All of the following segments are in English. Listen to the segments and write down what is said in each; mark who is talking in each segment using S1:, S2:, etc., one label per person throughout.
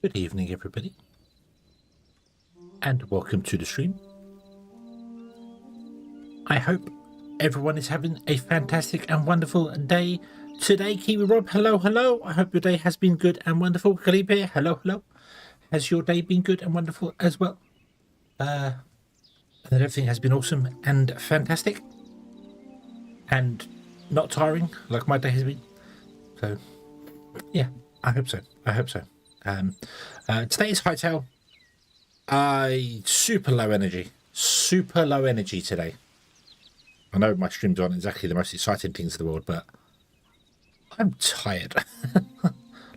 S1: Good evening, everybody, and welcome to the stream. I hope everyone is having a fantastic and wonderful day today. Kiwi Rob, hello, hello. I hope your day has been good and wonderful. Khalib here, hello, hello. Has your day been good and wonderful as well? And that everything has been awesome and fantastic and not tiring like my day has been. So, yeah, I hope so. I hope so. Today is Hytale. Super low energy today. I know my streams aren't exactly the most exciting things in the world, but I'm tired.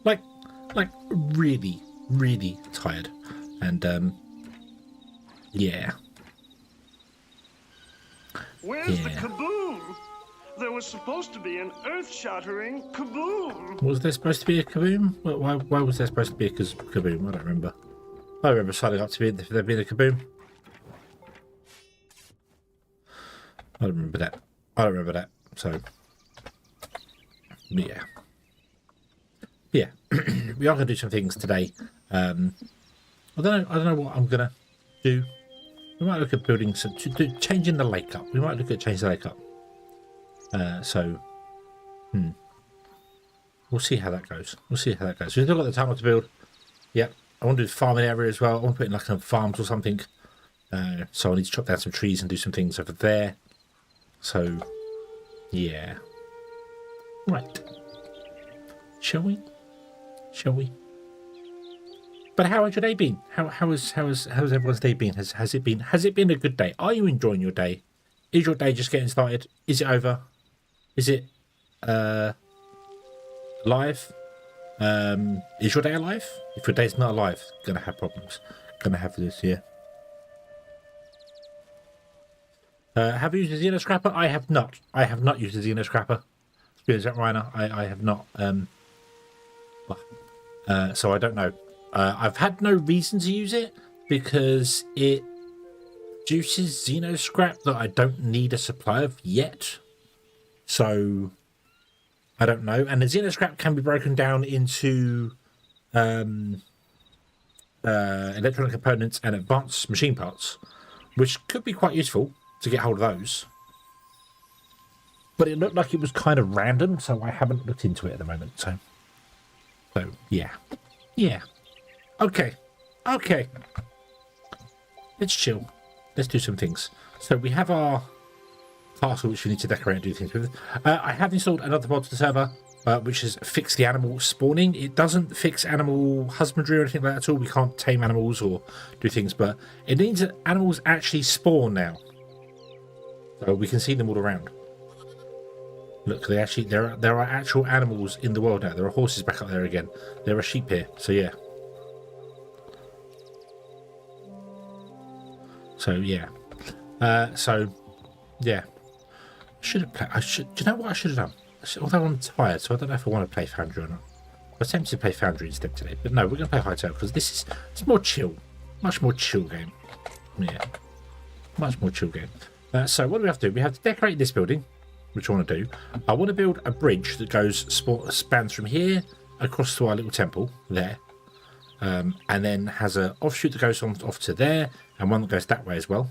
S1: like really, really tired. And yeah.
S2: Where's the kaboom? There was supposed to be an earth-shattering kaboom.
S1: Was there supposed to be a kaboom? Why was there supposed to be a kaboom? I don't remember. I remember signing up to be there being a kaboom. I don't remember that. So, yeah. Yeah. We are going to do some things today. I don't know what I'm going to do. We might look at building some, changing the lake up. We might look at changing the lake up. We'll see how that goes. We've still got the tunnel to build. Yep. I want to do the farming area as well. I want to put in like some farms or something. So I need to chop down some trees and do some things over there. So, yeah. Right. Shall we? But how has your day been? How has everyone's day been? Has it been a good day? Are you enjoying your day? Is your day just getting started? Is it over? Is it live? Is your day alive? If your day's not alive, gonna have problems. Gonna have this, yeah. Have you used a Xeno Scrapper? I have not. I have not used a Xeno Scrapper. Is that Reiner? I have not. So I don't know. I've had no reason to use it because it produces Xeno Scrap that I don't need a supply of yet. So I don't know. And the Xeno Scrap can be broken down into electronic components and advanced machine parts, which could be quite useful to get hold of those. But it looked like it was kind of random, so I haven't looked into it at the moment. So yeah. Okay. Let's chill. Let's do some things. So we have our castle, which we need to decorate and do things with. I have installed another mod to the server, which has fixed the animal spawning. It doesn't fix animal husbandry or anything like that at all. We can't tame animals or do things, but it means that animals actually spawn now. So we can see them all around. Look, there are actual animals in the world now. There are horses back up there again. There are sheep here. So yeah. So yeah. Yeah. Do you know what I should have done? Although I'm tired, so I don't know if I want to play Foundry or not. I was tempted to play Foundry instead today, but no, we're going to play Hytale because it's more chill, much more chill game. Yeah, much more chill game. So what do we have to do? We have to decorate this building, which I want to do. I want to build a bridge that spans from here across to our little temple there, and then has an offshoot that goes off to there, and one that goes that way as well.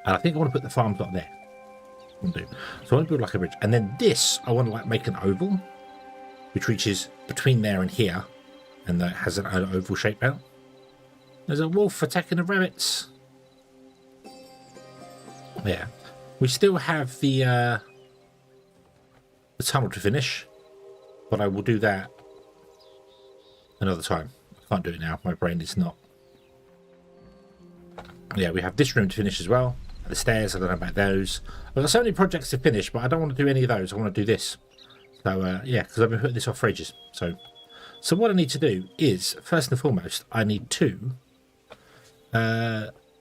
S1: And I think I want to put the farms up there. So I want to build like a bridge, and then this I want to like make an oval, which reaches between there and here, and that has an oval shape out. There's a wolf attacking the rabbits. Yeah, we still have the tunnel to finish, but I will do that another time. I can't do it now. My brain is not. Yeah, we have this room to finish as well. The stairs, I don't know about those. I've got so many projects to finish, but I don't want to do any of those. I want to do this. So yeah, because I've been putting this off for ages. So what I need to do is, first and foremost, I need to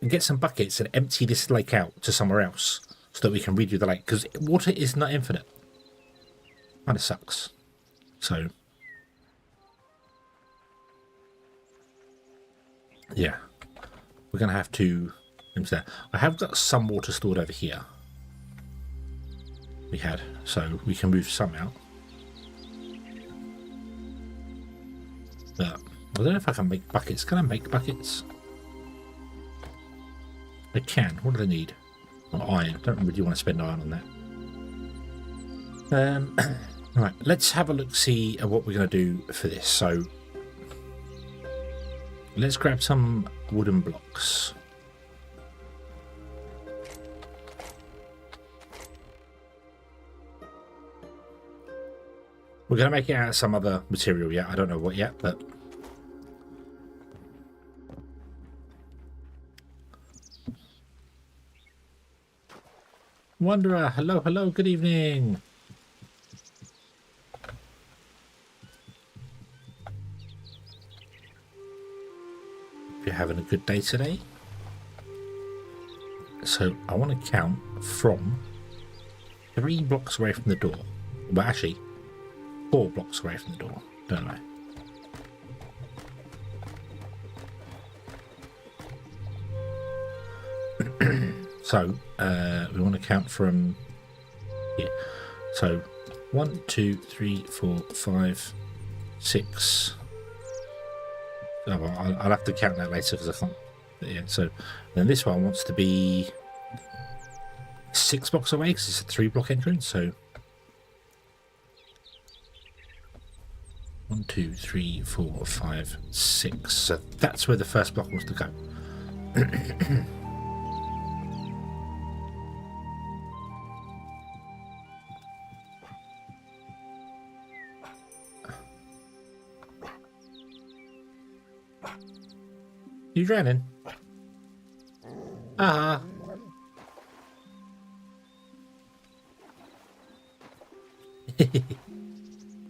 S1: get some buckets and empty this lake out to somewhere else so that we can redo the lake, because water is not infinite. Kind of sucks. So yeah, we're going to have to. I have got some water stored over here. So we can move some out. But I don't know if I can make buckets. Can I make buckets? I can. What do they need? Well, iron. Don't really want to spend iron on that. Right, let's have a look, see what we're going to do for this. So, let's grab some wooden blocks. We're going to make it out of some other material yet. I don't know what yet, but... Wanderer, hello, hello, good evening. You're having a good day today. So I want to count from 3 blocks away from the door. Well, actually, 4 blocks away from the door, don't I? So we want to count from here. So 1, 2, 3, 4, 5, 6. Oh, well, I'll have to count that later because I can't. Yeah. So then this one wants to be 6 blocks away because it's a 3-block entrance. So 1, 2, 3, 4, 5, 6. So that's where the first block wants to go. You drowning? Ah.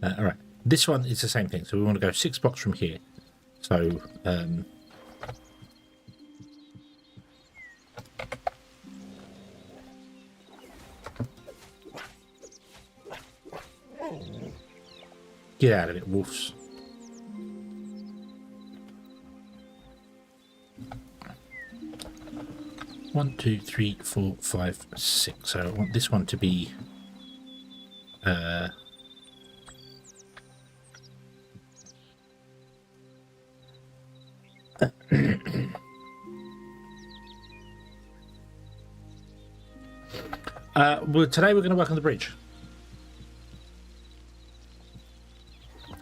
S1: All right. This one is the same thing. So we want to go 6 blocks from here. So get out of it, wolves. One, 2, 3, 4, 5, 6. So I want this one to be well, today we're going to work on the bridge.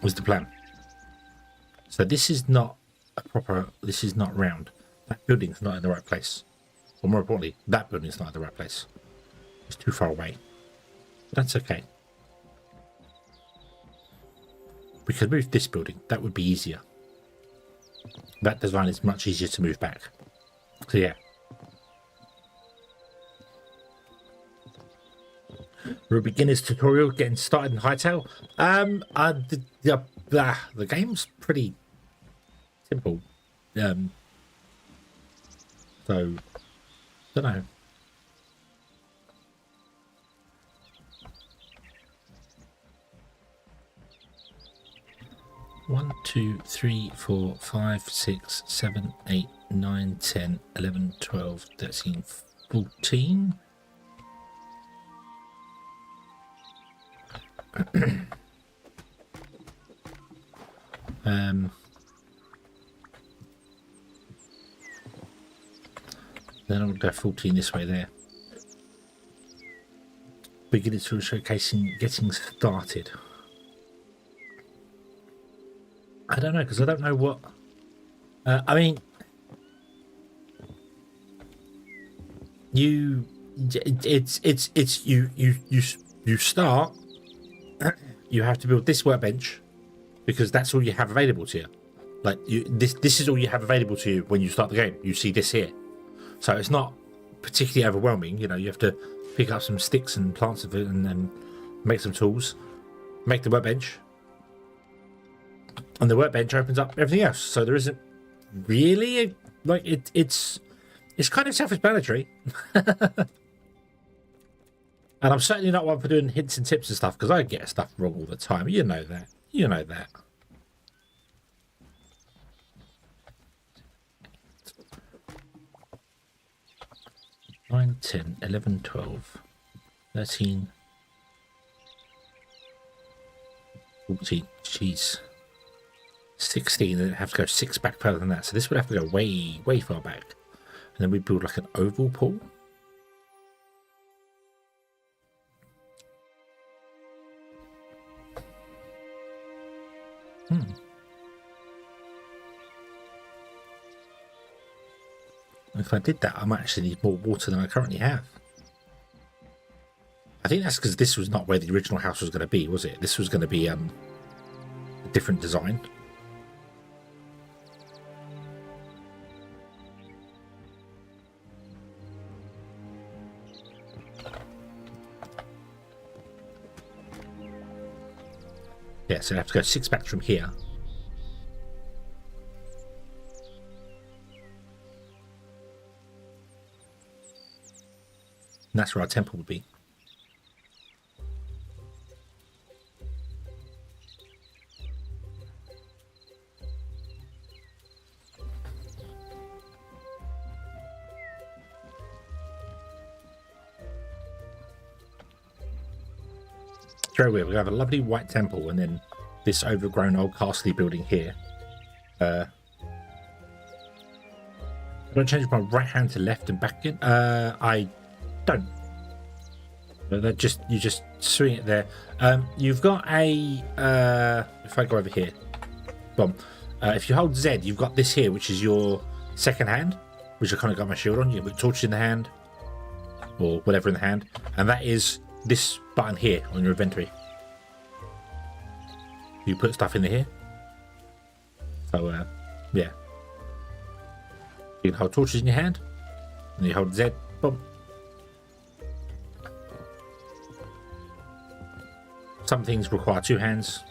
S1: Was the plan. So this is not a proper. This is not round. That building's not in the right place. Or more importantly, that building's not in the right place. It's too far away. That's okay. We could move this building. That would be easier. That design is much easier to move back. So yeah. We're a beginner's tutorial getting started in Hytale. The game's pretty simple. So don't know. One, 2, 3, 4, 5, 6, 7, 8, 9, 10, 11, 12, 13, 14. Then I'll go 14 this way there. Beginning to showcasing getting started. I don't know because I don't know what. I mean, you start. You have to build this workbench because that's all you have available to you. Like this is all you have available to you when you start the game. You see this here, so it's not particularly overwhelming. You know, you have to pick up some sticks and plants of it, and then make some tools, make the workbench, and the workbench opens up everything else. So there isn't really it's kind of self-explanatory. And I'm certainly not one for doing hints and tips and stuff because I get stuff wrong all the time. You know that. You know that. Nine, 10, 11, 12, 13, 14. Jeez. 16, and then have to go 6 back further than that. So this would have to go way, way far back. And then we build like an oval pool. If I did that, I might actually need more water than I currently have. I think that's because this was not where the original house was going to be, was it? This was going to be a different design. Yeah, so I have to go 6 back from here. And that's where our temple would be. It's very weird. We have a lovely white temple and then this overgrown old castle building here. I'm going to change my right hand to left and back again. I don't. That just you just swing it there. You've got a if I go over here, boom. If you hold Z, you've got this here, which is your second hand, which I kind of got my shield on. You put torch in the hand, or whatever in the hand, and that is this button here on your inventory. You put stuff in here. So yeah, you can hold torches in your hand, and you hold Z, boom. Some things require 2 hands.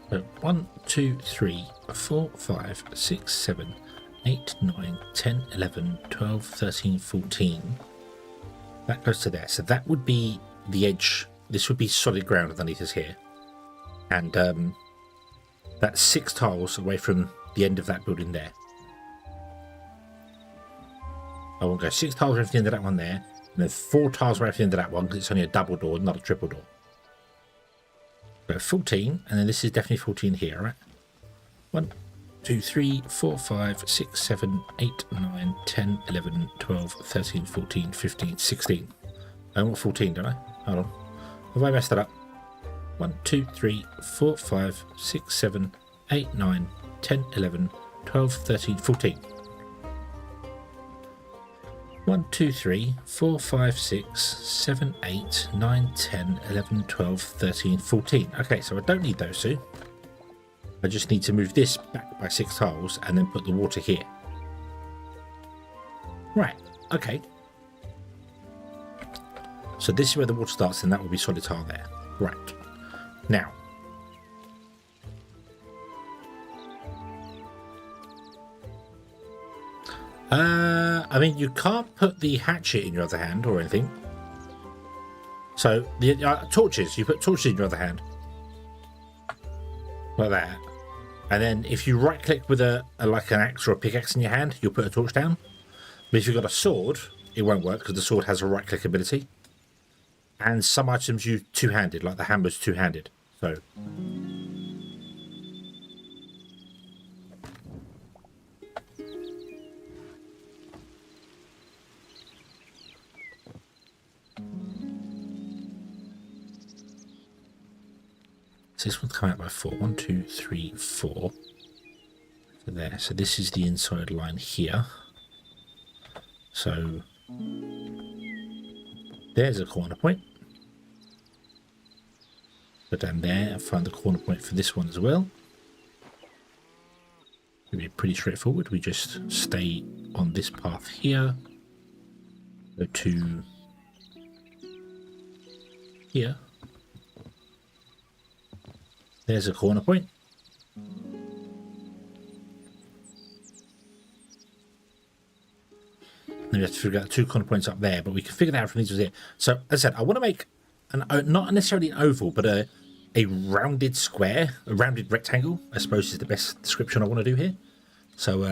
S1: So 1, 2, 3, 4, 5, 6, 7, 8, 9, 10, 11, 12, 13, 14. That goes to there. So that would be the edge. This would be solid ground underneath us here. And that's 6 tiles away from the end of that building there. I will go 6 tiles away from the end of that one there. And then 4 tiles away from the end of that one, because it's only a double door, not a triple door. So 14, and then this is definitely 14 here, right? 1, 2, 3, 4, 5, 6, 7, 8, 9, 10, 11, 12, 13, 14, 15, 16. I want 14, don't I? Hold on. Have I messed that up? 1, 2, 3, 4, 5, 6, 7, 8, 9, 10, 11, 12, 13, 14. 1, 2, 3, 4, 5, 6, 7, 8, 9, 10, 11, 12, 13, 14. Okay, so I don't need those 2. I just need to move this back by 6 tiles and then put the water here. Right, okay. So this is where the water starts, and that will be solid tile there. Right. Now. I mean, you can't put the hatchet in your other hand or anything. So, the torches, you put torches in your other hand. Like that. And then if you right click with like an axe or a pickaxe in your hand, you'll put a torch down. But if you've got a sword, it won't work because the sword has a right click ability. And some items use 2-handed, like the hammer's 2-handed. So this one's coming out by 4. 1, 2, 3, 4. So there. So this is the inside line here. So there's a corner point. Go down there and find the corner point for this one as well. It'll be pretty straightforward. We just stay on this path here. Go to here. There's a corner point. Then we have to figure out 2 corner points up there, but we can figure that out from these ones here. So, as I said, I want to make not necessarily an oval, but a rounded square, a rounded rectangle, I suppose is the best description I want to do here. So,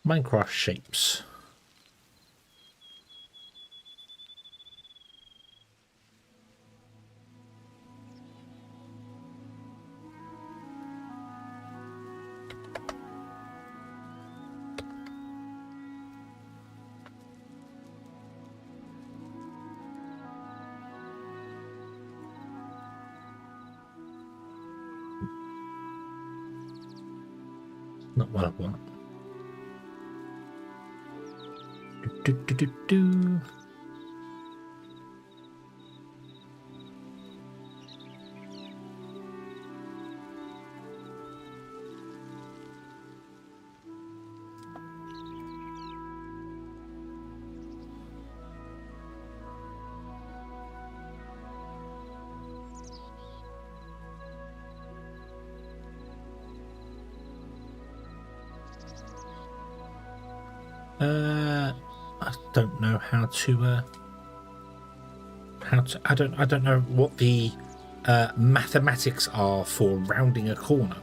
S1: Minecraft shapes. Not what I want. Do. I don't know how to I don't know what the mathematics are for rounding a corner.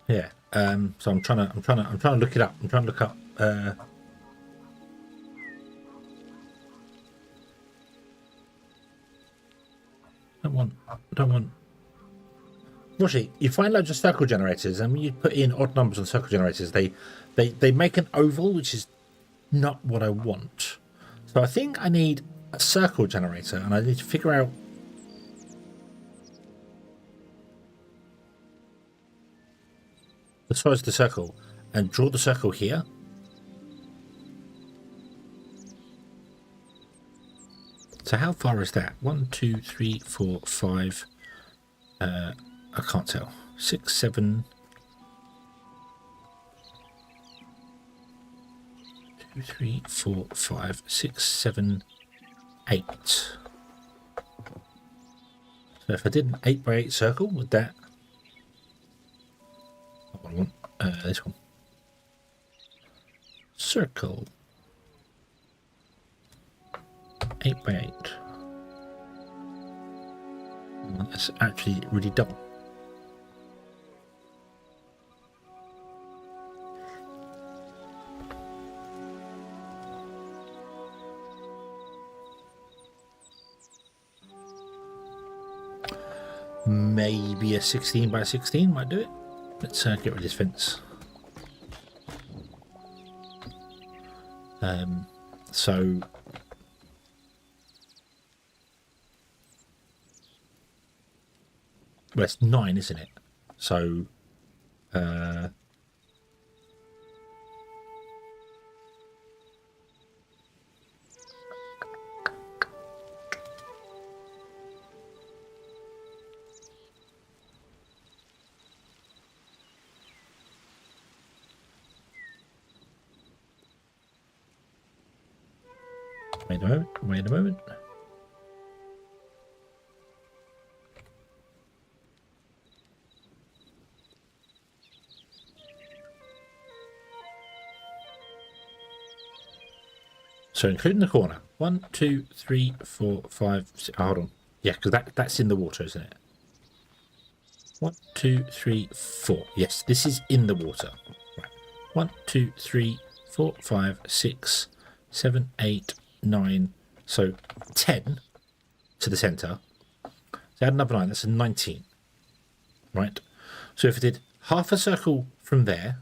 S1: Yeah. So I'm trying to look it up. I'm trying to look up don't want. Actually, you find loads of circle generators, and when you put in odd numbers on circle generators, they make an oval, which is not what I want. So I think I need a circle generator, and I need to figure out the size of the circle and draw the circle here. So how far is that? 1, 2, 3, 4, 5. I can't tell. 6, 7. 2, 3, 4, 5, 6, 7, 8. So if I did an 8 by 8 circle, would that? Not what I want. This one. Circle. 8 by 8. That's actually really dumb. Maybe a 16 by 16 might do it. Let's get rid of this fence. So well, it's 9, isn't it? So wait a moment. So including the corner. 1, 2, 3, 4, 5, 6. Oh, hold on. Yeah, because that's in the water, isn't it? 1, 2, 3, 4. Yes, this is in the water. Right. 1, 2, 3, 4, 5, 6, 7, 8, 9. So 10 to the centre. So add another 9. That's a 19. Right. So if I did half a circle from there,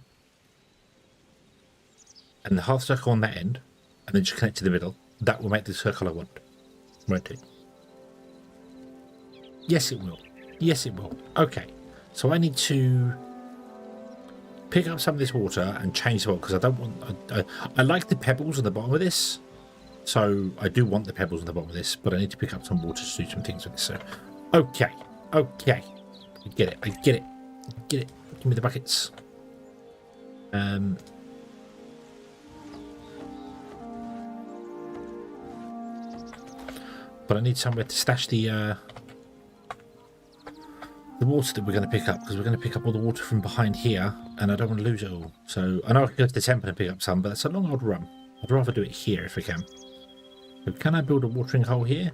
S1: and the half circle on that end, and then just connect to the middle, that will make the circle I want, won't it? Yes, it will. Yes, it will. Okay, so I need to pick up some of this water and change the water, because I don't want... I like the pebbles at the bottom of this, So I do want the pebbles on the bottom of this, but I need to pick up some water to do some things with this. So, okay. I get it. Get it. Give me the buckets. But I need somewhere to stash the water that we're going to pick up, because we're going to pick up all the water from behind here, and I don't want to lose it all. So I know I can go to the temple and pick up some, but that's a long old run. I'd rather do it here if I can. So can I build a watering hole here?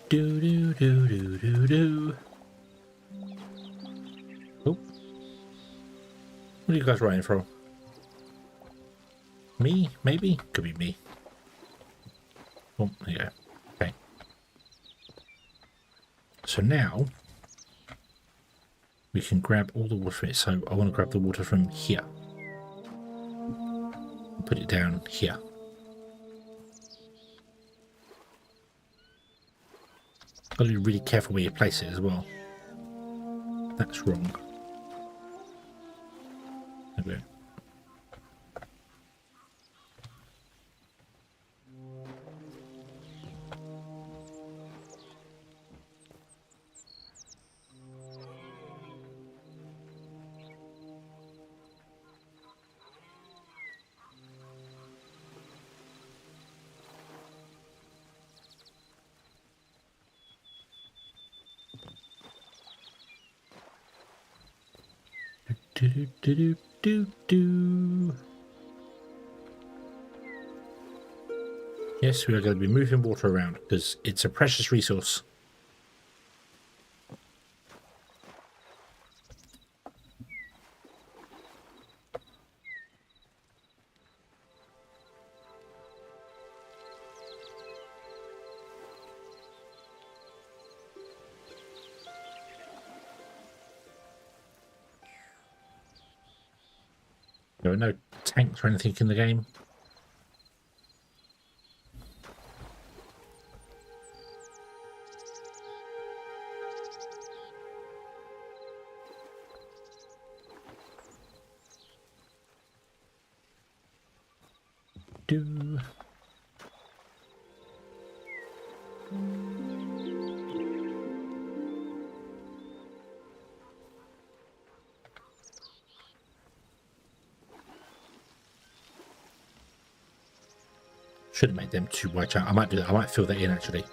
S1: Do. Do. Oh. What are you guys writing from? Me? Maybe? Could be me. Oh, there you go. Okay. So now we can grab all the water from it. So I want to grab the water from here. Put it down here. Got to be really careful where you place it as well. That's wrong. There we go. Do. Yes, we are going to be moving water around because it's a precious resource. There are no tanks or anything in the game. Do. Should have made them 2 wide channels. I might do that. I might fill that in actually,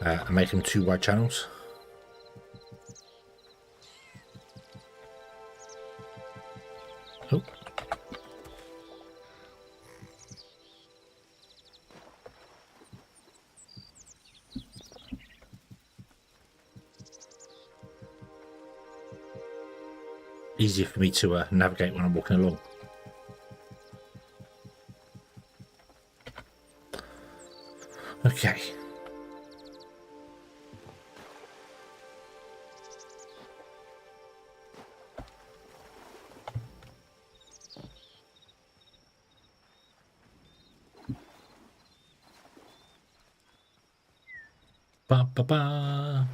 S1: and make them 2 wide channels. Oh. Easier for me to navigate when I'm walking along. Okay. Ba ba ba.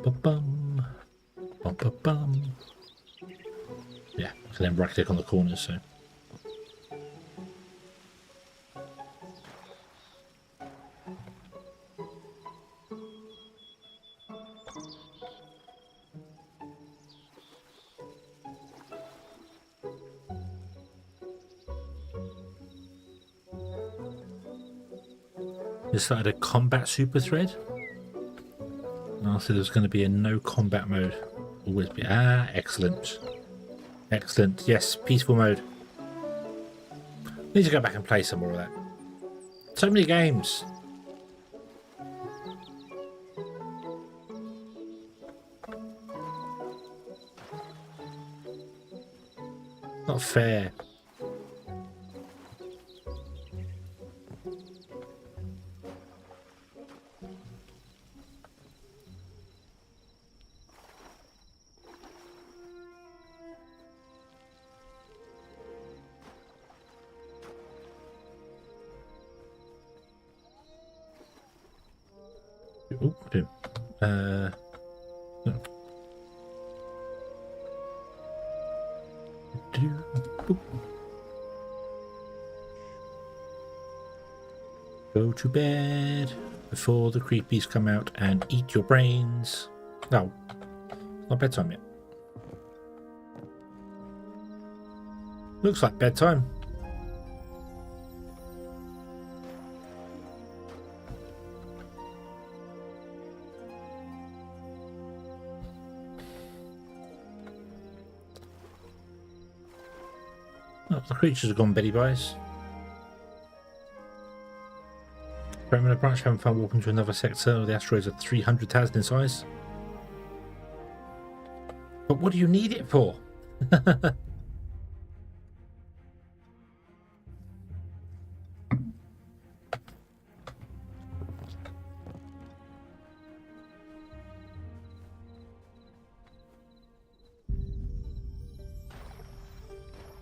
S1: Ba bum. Ba ba bum. Yeah, so then right click on the corners, so. Decided a combat super thread. So there's going to be a no combat mode. Always be excellent. Excellent. Yes, peaceful mode. Need to go back and play some more of that. So many games. Not fair. No. Go to bed before the creepies come out and eat your brains. No, not bedtime yet. Looks like bedtime. Oh, the creatures have gone beddy buys. Perimeter branch, having fun walking to another sector. The asteroids are 300,000 in size. But what do you need it for?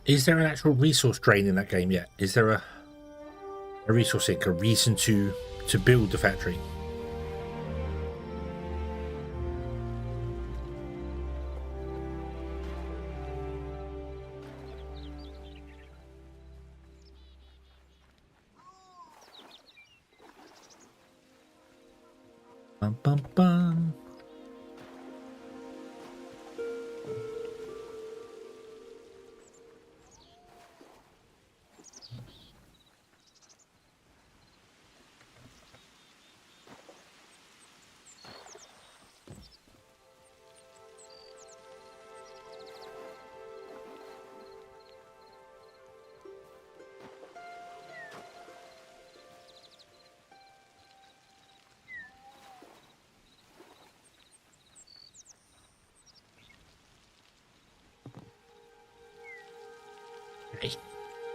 S1: Is there an actual resource drain in that game yet? Is there a resource sink, a reason to build the factory? Bum bum bum.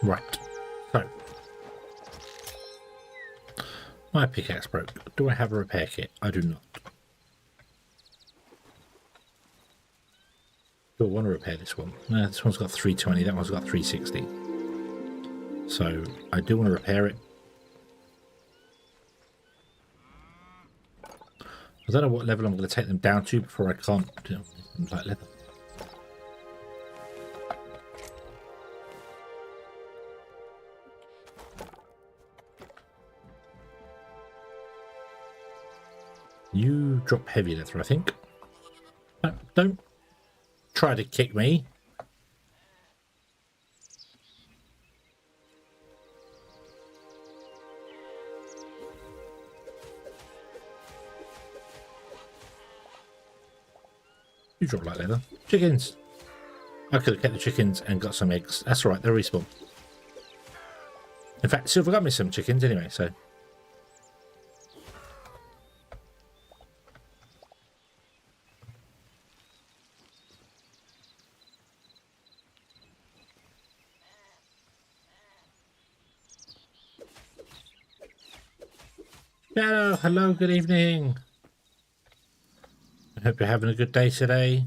S1: Right, so my pickaxe broke. Do I have a repair kit? I do not. Do I want to repair this one? No, this one's got 320, that one's got 360. So I do want to repair it. I don't know what level I'm going to take them down to before I can't do like leather. You drop heavy leather, I think. No, don't try to kick me. You drop light leather. Chickens. I could have kept the chickens and got some eggs. That's all right, they'll respawn. In fact, Silver got me some chickens anyway, so. Hello, good evening. I hope you're having a good day today.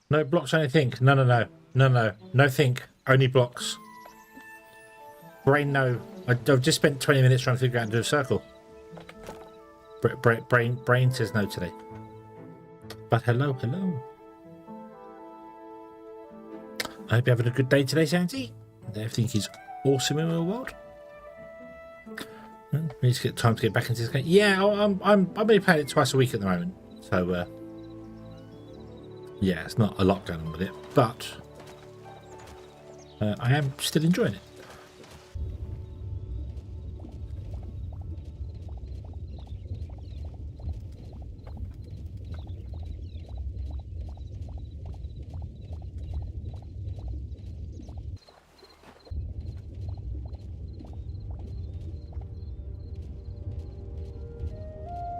S1: No blocks, only think. No think. Only blocks. Brain, no. I've just spent 20 minutes trying to figure out how to do a circle. Brain says no today. But hello. I hope you're having a good day today, Sandy. Everything is awesome in your world. We need to get time to get back into this game. Yeah, I'm only playing it twice a week at the moment, so yeah, it's not a lot going on with it, but I am still enjoying it.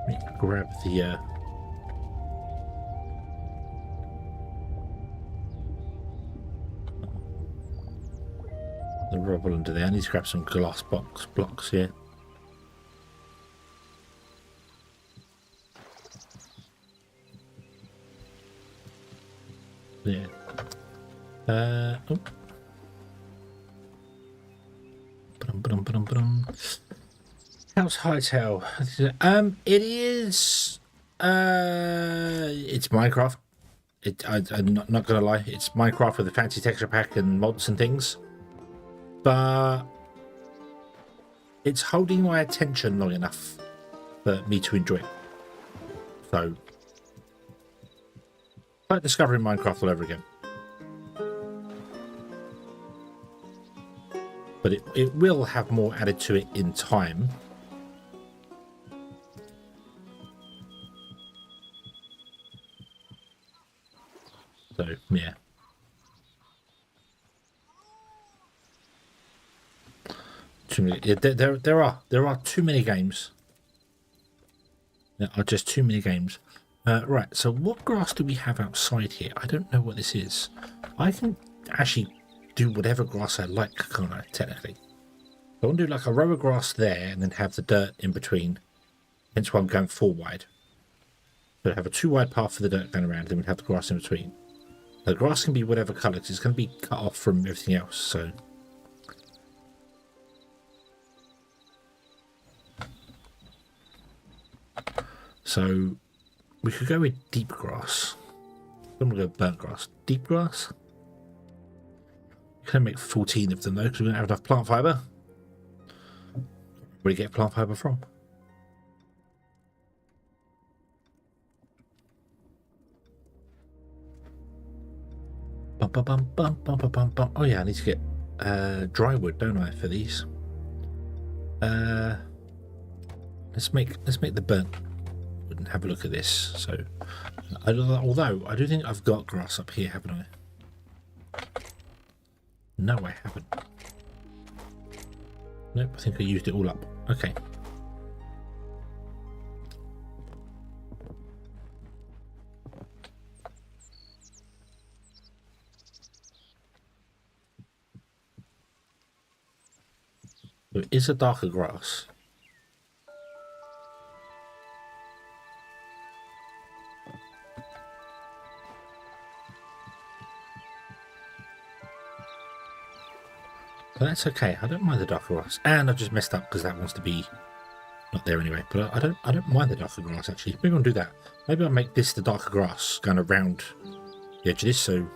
S1: Let me grab the rubble under there. I need to grab some glass blocks here. Yeah. Oh. How's Hytale? It is. It's Minecraft. I'm not gonna lie. It's Minecraft with a fancy texture pack and mods and things, but it's holding my attention long enough for me to enjoy it. So, like discovering Minecraft all over again. But it will have more added to it in time. So, yeah. Too many, there are too many games. There are just too many games. Right, so what grass do we have outside here? I don't know what this is. I can actually do whatever grass I like, can't I, technically? I want to do like a row of grass there and then have the dirt in between. Hence why I'm going 4 wide. So have a 2 wide path for the dirt going around, then we have the grass in between. The grass can be whatever colour, because it's going to be cut off from everything else, so... So, we could go with deep grass. I'm going to go burnt grass. Deep grass? Can I make 14 of them though, because we don't have enough plant fibre. Where do you get plant fibre from? Oh yeah, I need to get dry wood, don't I, for these? Let's make the burnt wood and have a look at this. So, although I do think I've got grass up here, haven't I? No, I haven't. Nope, I think I used it all up. Okay. So it is a darker grass. But that's okay. I don't mind the darker grass, and I've just messed up because that wants to be not there anyway. But I don't mind the darker grass actually. Maybe I'll do that. Maybe I'll make this the darker grass going around the edge of this. So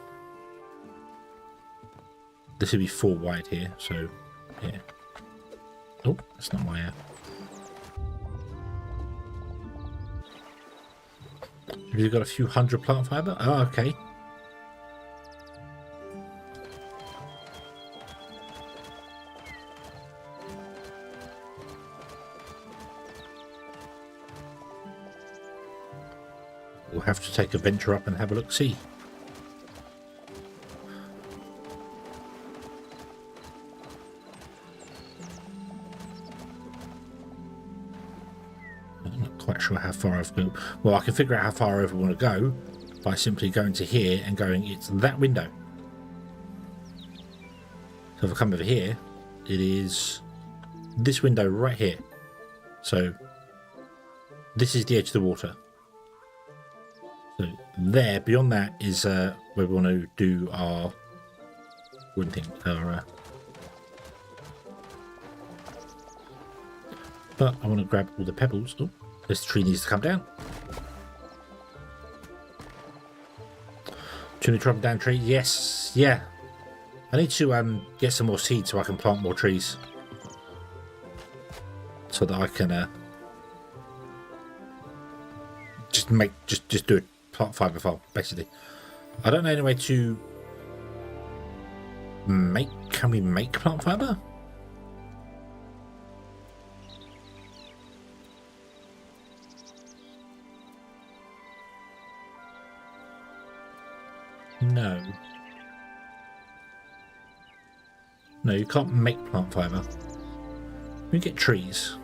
S1: this would be 4 wide here. So yeah. Oh, that's not my. Have you got a few hundred plant fibre? Oh, okay. We'll have to take a venture up and have a look, see. I'm not quite sure how far I've got. Well, I can figure out how far over I want to go by simply going to here and going, it's that window. So if I come over here, it is this window right here. So this is the edge of the water. So there, beyond that is where we want to do our wooden thing. But I want to grab all the pebbles. Oh, this tree needs to come down. Too many dropping down trees. Yes, yeah. I need to get some more seeds so I can plant more trees. so that I can just do a plant fiber farm, basically. I don't know any way to make. Can we make plant fiber? No. No, you can't make plant fiber. We get trees.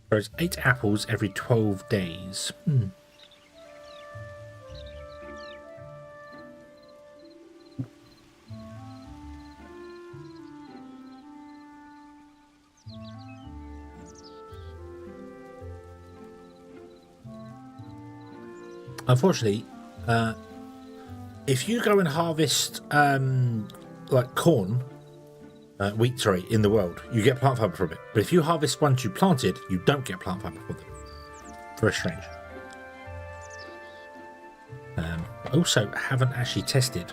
S1: Whereas 8 apples every 12 days. Unfortunately, if you go and harvest like corn, wheat, sorry, in the world, you get plant fiber from it. But if you harvest ones you planted, you don't get plant fiber from them. Very strange. I also haven't actually tested,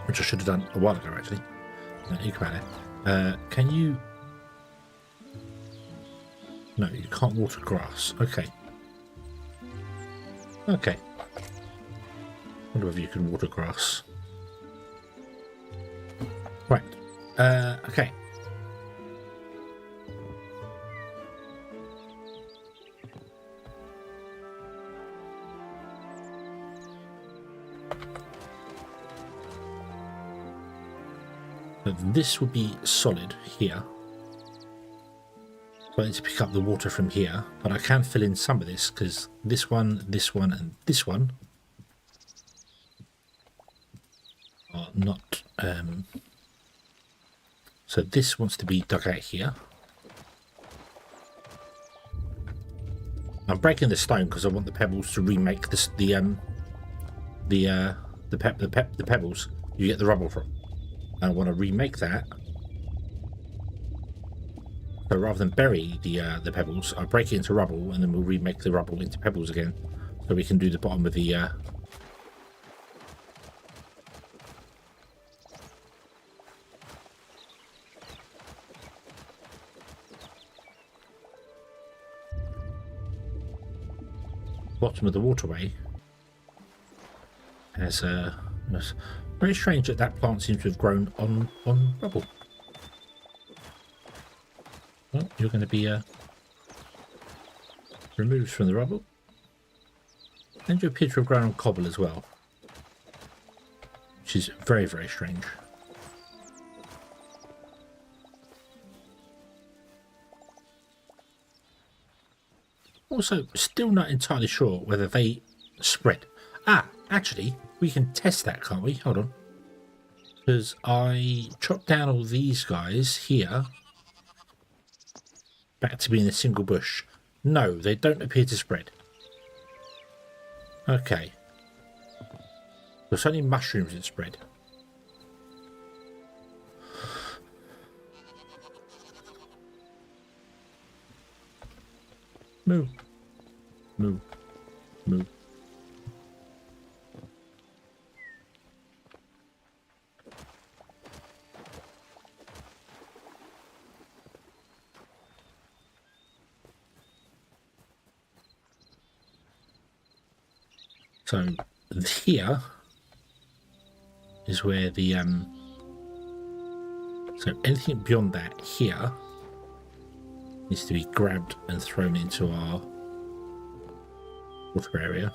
S1: which I should have done a while ago, actually. You come out there. Can you... No, you can't water grass. Okay. Okay. Wonder whether you can water grass. Right. Okay. So this will be solid here. So I need to pick up the water from here, but I can fill in some of this because this one, and this one are not. So this wants to be dug out here. I'm breaking the stone because I want the pebbles to remake this, the pebbles you get the rubble from. I want to remake that. So rather than bury the pebbles, I break it into rubble, and then we'll remake the rubble into pebbles again, so we can do the bottom of the. Bottom of the waterway. As very strange that that plant seems to have grown on rubble. Well, you're going to be removed from the rubble. And you appear to have grown on cobble as well, which is very, very strange. Also, still not entirely sure whether they spread. Ah, actually, we can test that, can't we? Hold on. Because I chopped down all these guys here. Back to being a single bush. No, they don't appear to spread. Okay. There's only mushrooms that spread. Moo. Moo. Moo. So here is where the so anything beyond that here needs to be grabbed and thrown into our water area.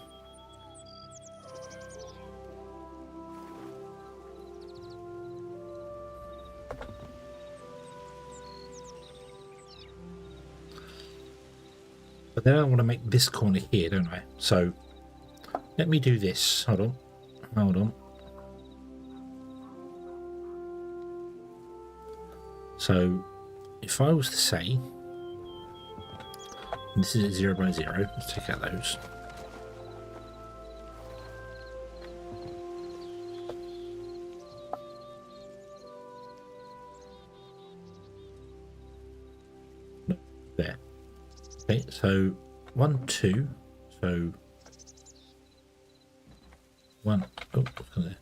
S1: But then I want to make this corner here, don't I? So let me do this. Hold on. Hold on. So if I was to say this is at 0 by 0, let's take out those. No, there. Okay, so 1, 2. So 1, oh, what's going there?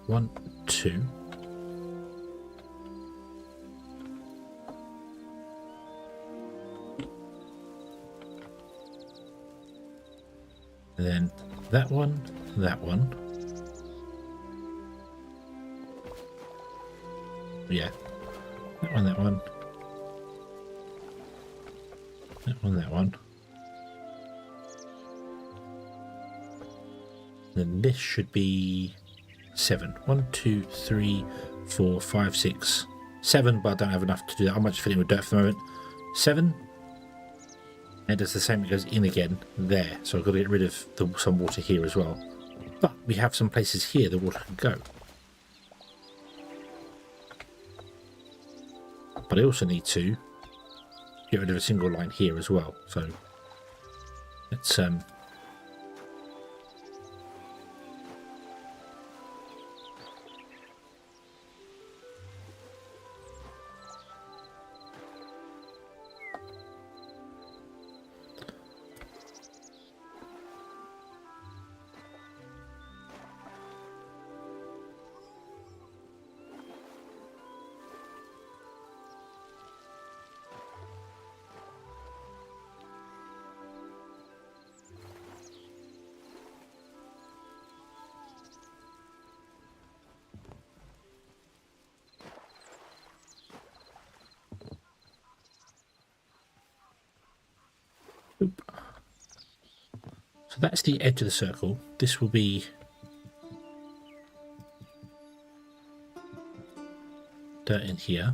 S1: 1, 2. And then that one, that one. Yeah, that one, that one. That one, that one. Then this should be 7. 1, 2, 3, 4, 5, 6, 7, but I don't have enough to do that. I'm just filling with dirt for the moment. 7. And it does the same, it goes in again there. So I've got to get rid of some water here as well. But we have some places here the water can go. But I also need to get rid of a single line here as well. So let's oop. So that's the edge of the circle. This will be dirt in here.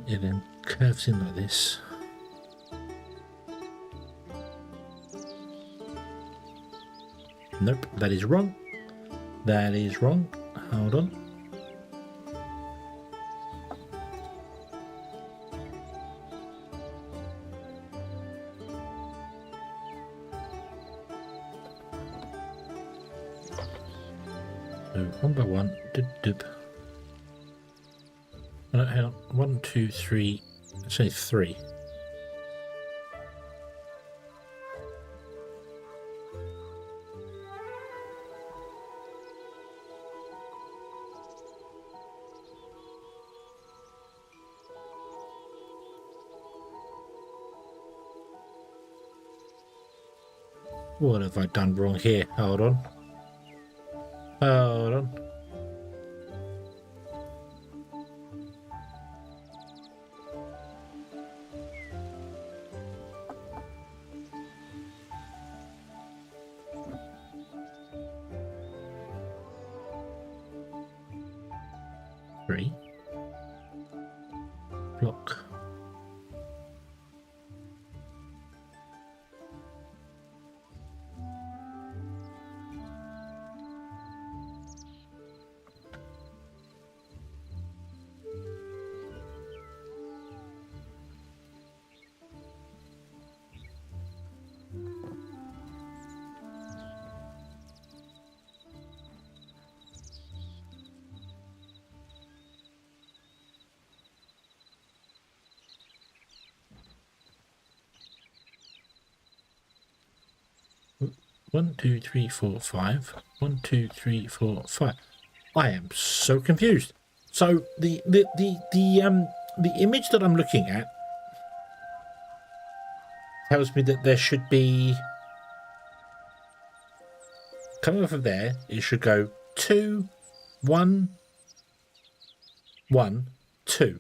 S1: It then curves in like this. Nope, that is wrong. That is wrong. Hold on. So 1 by 1. Dip, dip. Oh, no, hang on. 1, 2, 3. It's only 3. What have I done wrong here? Hold on. Hold on. Three. Block. One, two, three, four, 5. 1, 2, 3, 4, 5. I am so confused. So the image that I'm looking at tells me that there should be, coming off of there, it should go 2, 1, 1, 2.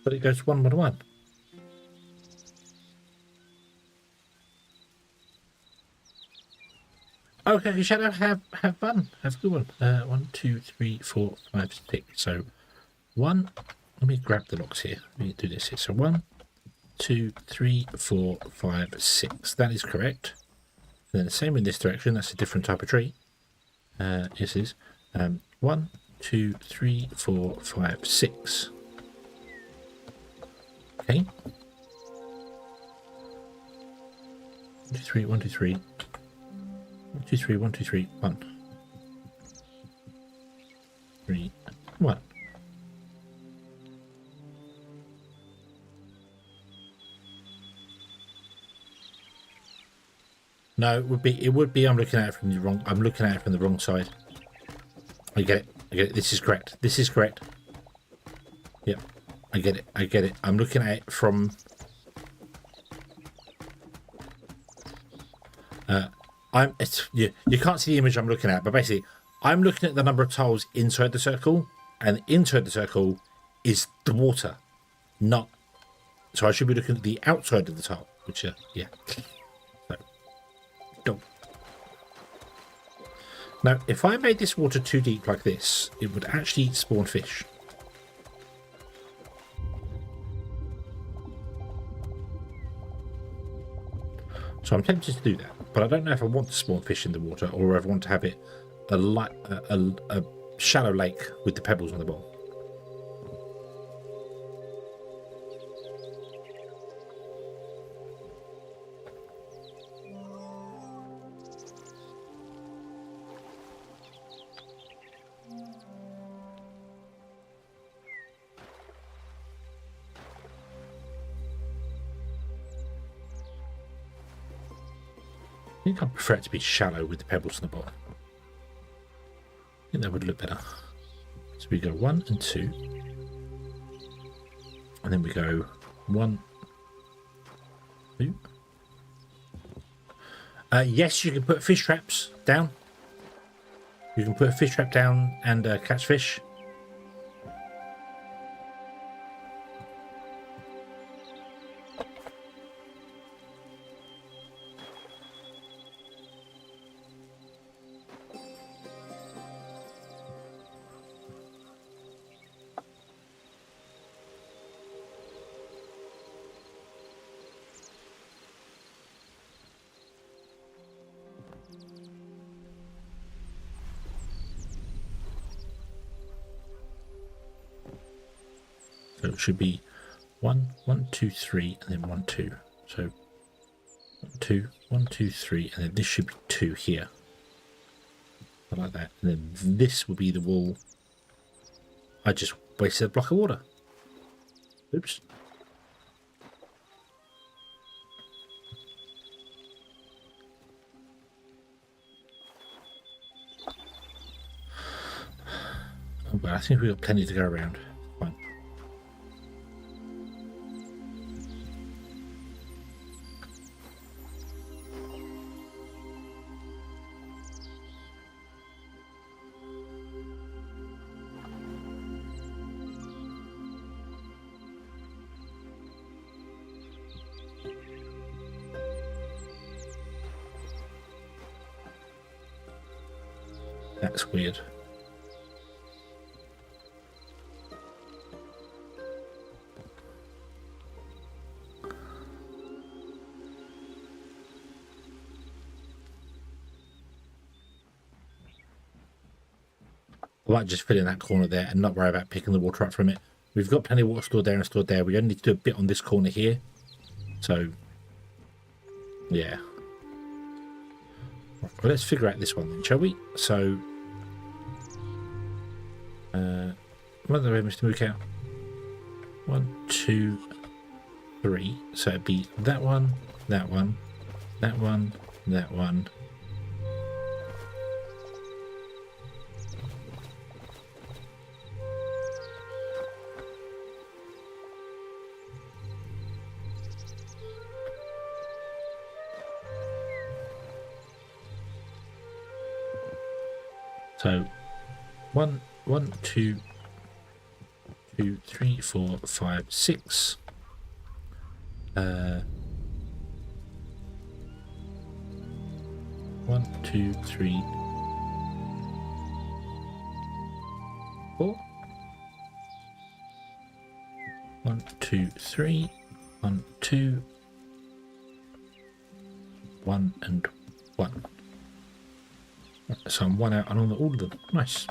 S1: But it goes 1, 1, 1. Okay, Shadow, have fun. Have a good one. 1, 2, 3, 4, 5, 6. So 1. Let me grab the locks here. Let me do this here. So 1, 2, 3, 4, 5, 6. That is correct. And then the same in this direction. That's a different type of tree. This is 1, 2, 3, 4, 5, 6. Okay. 2, 3, 1, 2, 3. 1, 2, 3, 1, 2, 3, 1. 3, 1. No, it would be I'm looking at it from the wrong side. I get it. This is correct. Yep. I get it. I'm looking at it from you can't see the image I'm looking at, but basically I'm looking at the number of tiles inside the circle, and inside the circle is the water, not. So I should be looking at the outside of the tile, which yeah. So, don't. Now, if I made this water too deep like this, it would actually spawn fish. So I'm tempted to do that, but I don't know if I want to spawn fish in the water or if I want to have it a shallow lake with the pebbles on the bottom. I think I prefer it to be shallow with the pebbles on the bottom. I think that would look better. So we go 1 and 2. And then we go 1, 2. Yes, you can put fish traps down. You can put a fish trap down and catch fish. So it should be 1, 1, 2, 3, and then 1, 2. So 1, 2, 1, 2, 3, and then this should be 2 here. Like that. And then this will be the wall. I just wasted a block of water. Oops. Oh, well, I think we've got plenty to go around. Fine. That's weird. I might just fill in that corner there and not worry about picking the water up from it. We've got plenty of water stored there and stored there. We only need to do a bit on this corner here. So, yeah. Well, let's figure out this one then, shall we? So, what the way, Mr. Mookout? 1, 2, 3. So it'd be that one, that one, that one, that one. So 1, 1, 2, 2, 3, 4, 5, 6. 1, 2, 3, 4. 1, 2, 3. 1, 2. 1 and 1. So I'm 1 out on all of them. Nice.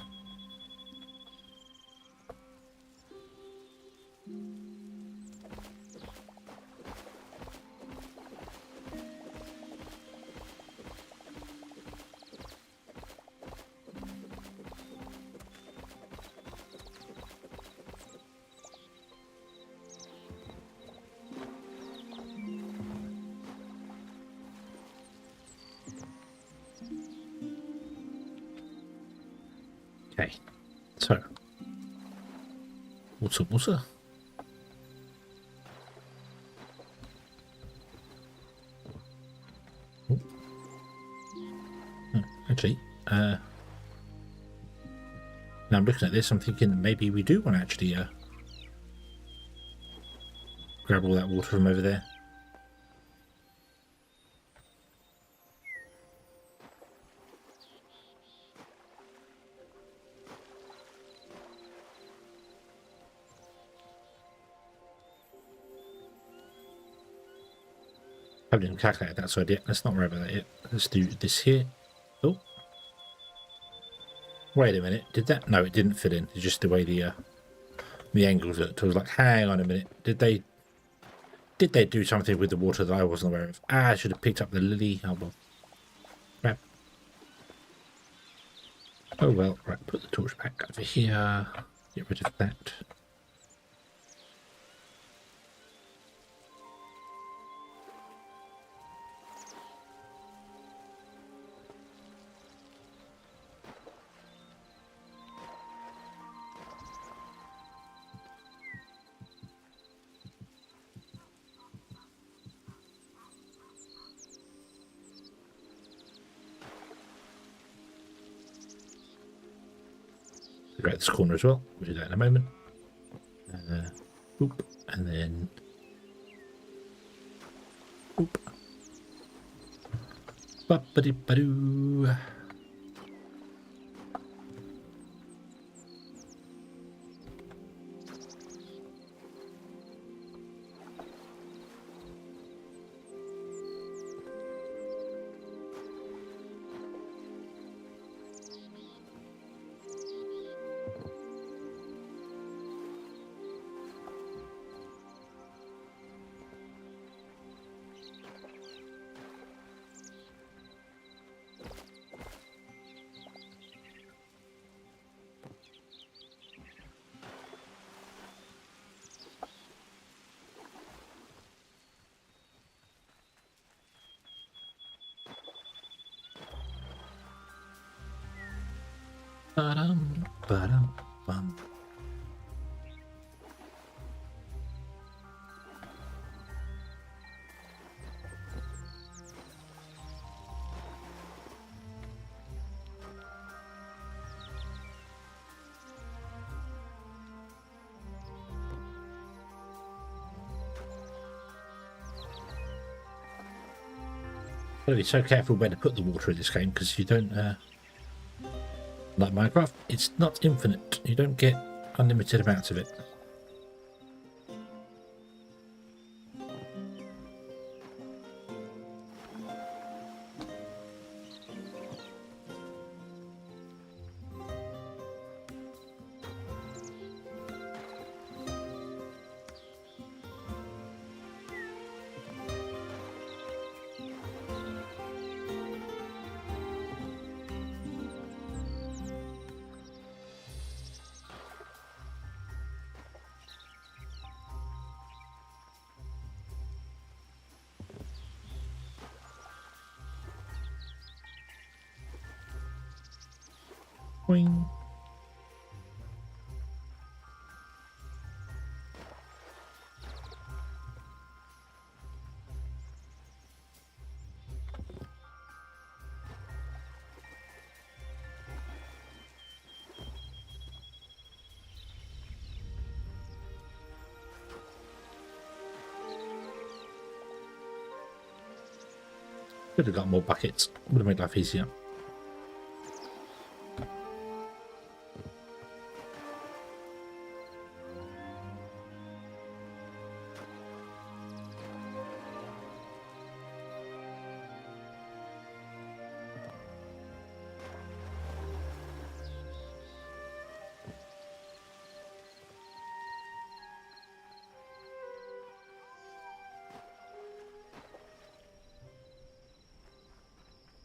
S1: Okay, so water. Oh. Actually, now I'm looking at this, I'm thinking maybe we do want to actually grab all that water from over there. I haven't even calculated that side yet. Let's not worry about that yet. Let's do this here. Oh, wait a minute. Did that? No, it didn't fit in. It's just the way the angles looked. I was like, hang on a minute. Did they do something with the water that I wasn't aware of? Ah, I should have picked up the lily. Oh well. Crap. Oh well. Right, put the torch back over here. Get rid of that. Right, this corner as well. We'll do that in a moment. Boop, and then boop. Ba-ba-dee-ba-doo. Ba-dum, ba-dum, bum. Gotta be so careful where to put the water in this game because you don't, like Minecraft, it's not infinite. You don't get unlimited amounts of it. Boing. Could have got more buckets. Would have made life easier.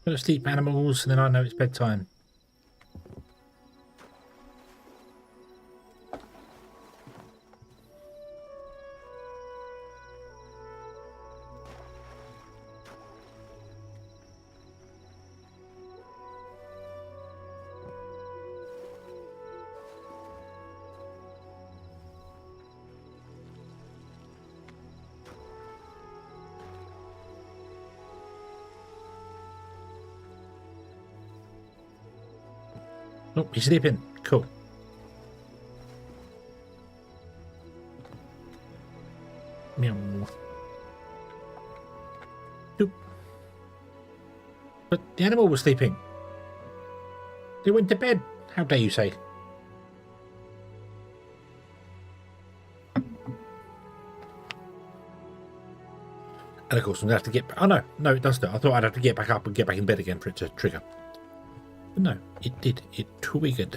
S1: Go to sleep, animals, and then I know it's bedtime. Oh, he's sleeping. Cool. Meow. Doop. But the animal was sleeping. They went to bed. How dare you say? And of course, I'm going to have to get... Oh, no. No, it does not. I thought I'd have to get back up and get back in bed again for it to trigger. But no, it did. It triggered.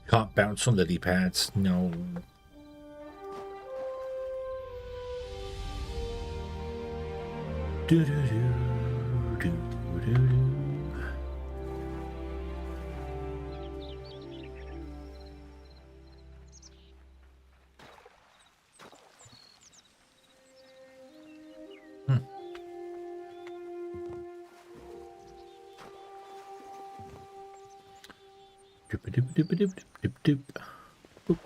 S1: Can't bounce on lily pads. No. Do-do-do-do-do-do. Doop doop doop doop doop doop. Boop.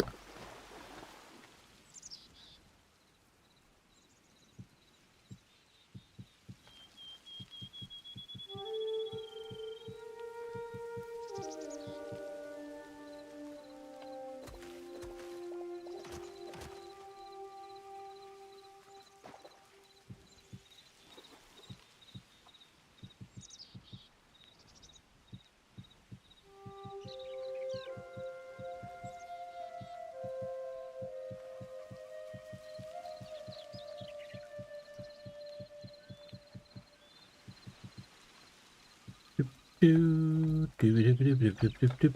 S1: Do, do, do, do, do, do, do, do.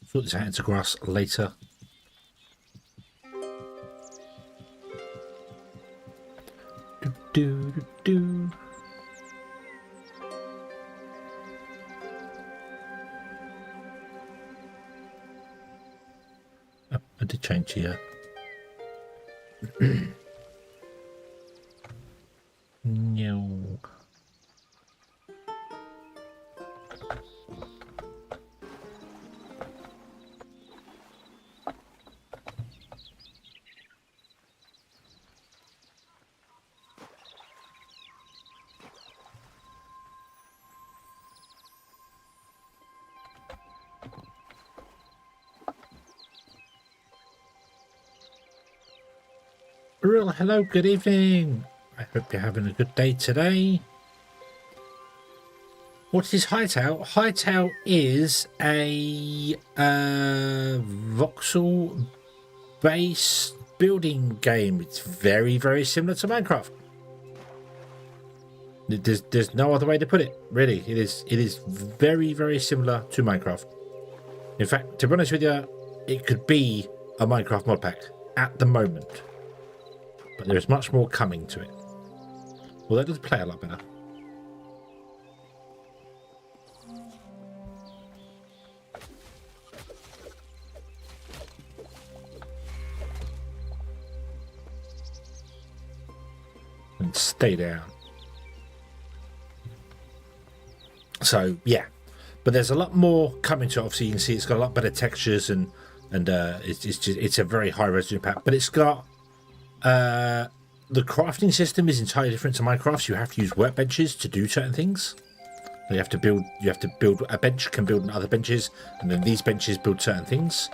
S1: Sort this out into grass later. Do, do, do, do. Oh, I did change here. No. Real hello, good evening. I hope you're having a good day today. What is Hytale? Hytale is a voxel-based building game. It's very, very similar to Minecraft. There's no other way to put it. Really, it is very, very similar to Minecraft. In fact, to be honest with you, it could be a Minecraft mod pack at the moment. But there is much more coming to it. Well, that does play a lot better. And stay down. So, yeah. But there's a lot more coming to it. Obviously, you can see it's got a lot better textures and it's a very high resolution pack. But it's got... the crafting system is entirely different to Minecraft. So you have to use workbenches to do certain things. You have to build a bench can build other benches, and then these benches build certain things.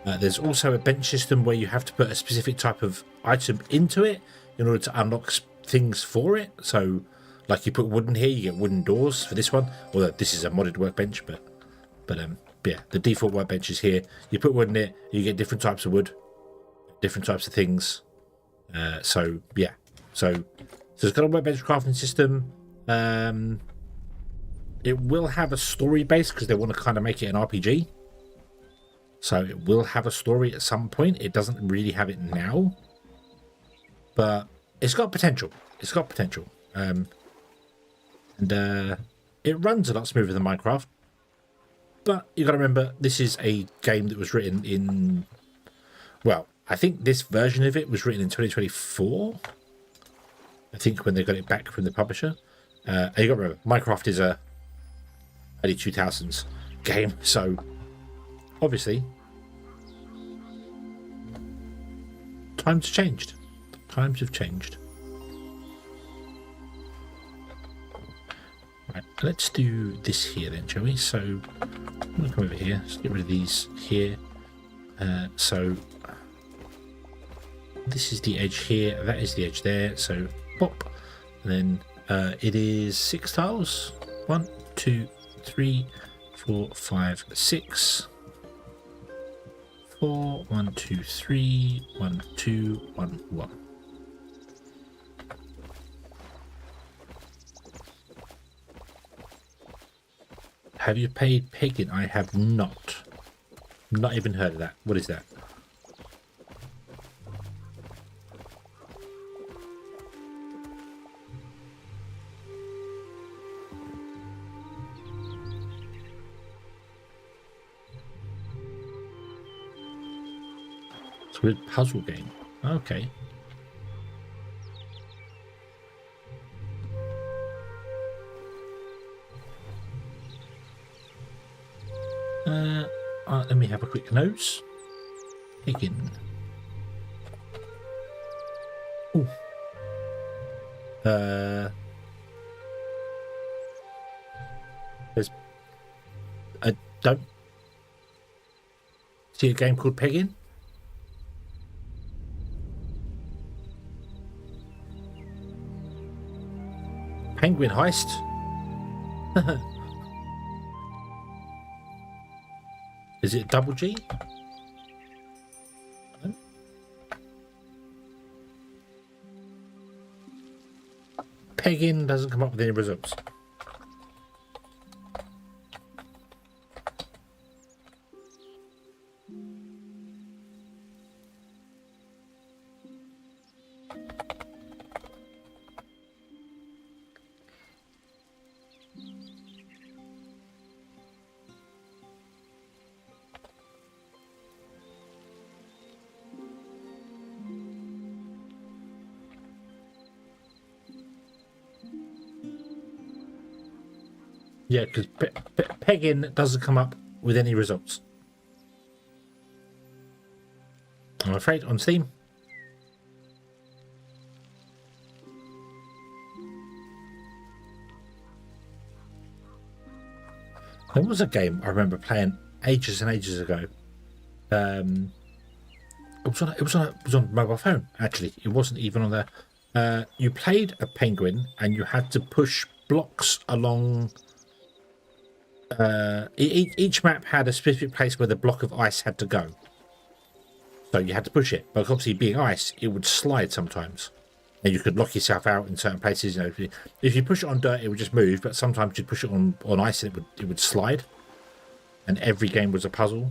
S1: There's also a bench system where you have to put a specific type of item into it in order to unlock things for it. So, like you put wood in here, you get wooden doors for this one. Although this is a modded workbench, but yeah, the default workbench is here. You put wood in it, you get different types of wood, different types of things. So yeah, so it's got a web-based crafting system. It will have a story base because they want to kind of make it an RPG. So it will have a story at some point. It doesn't really have it now, but it's got potential. It's got potential. And it runs a lot smoother than Minecraft. But you got to remember, this is a game that was written in, well, I think this version of it was written in 2024. I think when they got it back from the publisher. And you got to remember, Minecraft is a early 2000s game, so obviously times changed. Times have changed. Right, let's do this here then, shall we? So I'm going to come over here. Let's get rid of these here. So this is the edge here. That is the edge there. So pop. And then it is 6 tiles. 1, 2, 3, 4, 5, 6. 4, 1, 2, 3, 1, 2, 1, 1. Have you paid Peggin? I have not. Not even heard of that. What is that? It's a weird puzzle game. Okay. Let me have a quick nose. Again. Oh. There's. I don't see a game called Peggin. Penguin Heist. Is it double G? No? Peggin doesn't come up with any results. Yeah, because Peggin doesn't come up with any results. I'm afraid on Steam. There was a game I remember playing ages and ages ago. It was on mobile phone. Actually, it wasn't even on there. You played a penguin and you had to push blocks along. Each map had a specific place where the block of ice had to go. So you had to push it. But obviously being ice, it would slide sometimes. And you could lock yourself out in certain places. You know, if you push it on dirt, it would just move. But sometimes you'd push it on ice and it would slide. And every game was a puzzle.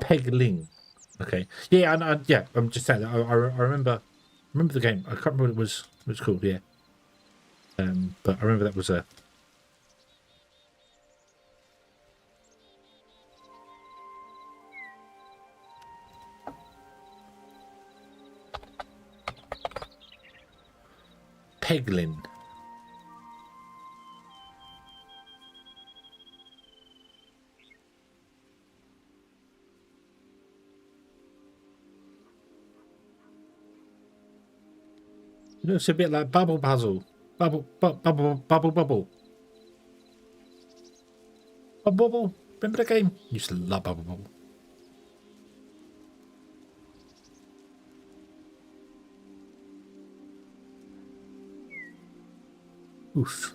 S1: Pegling. Okay. Yeah, yeah. I'm just saying that I remember the game. I can't remember what it was called. Yeah. But I remember that was a. Peglin. It looks a bit like Bubble Puzzle. Bubble. Bubble. Remember the game? Used to love Bubble. Oof.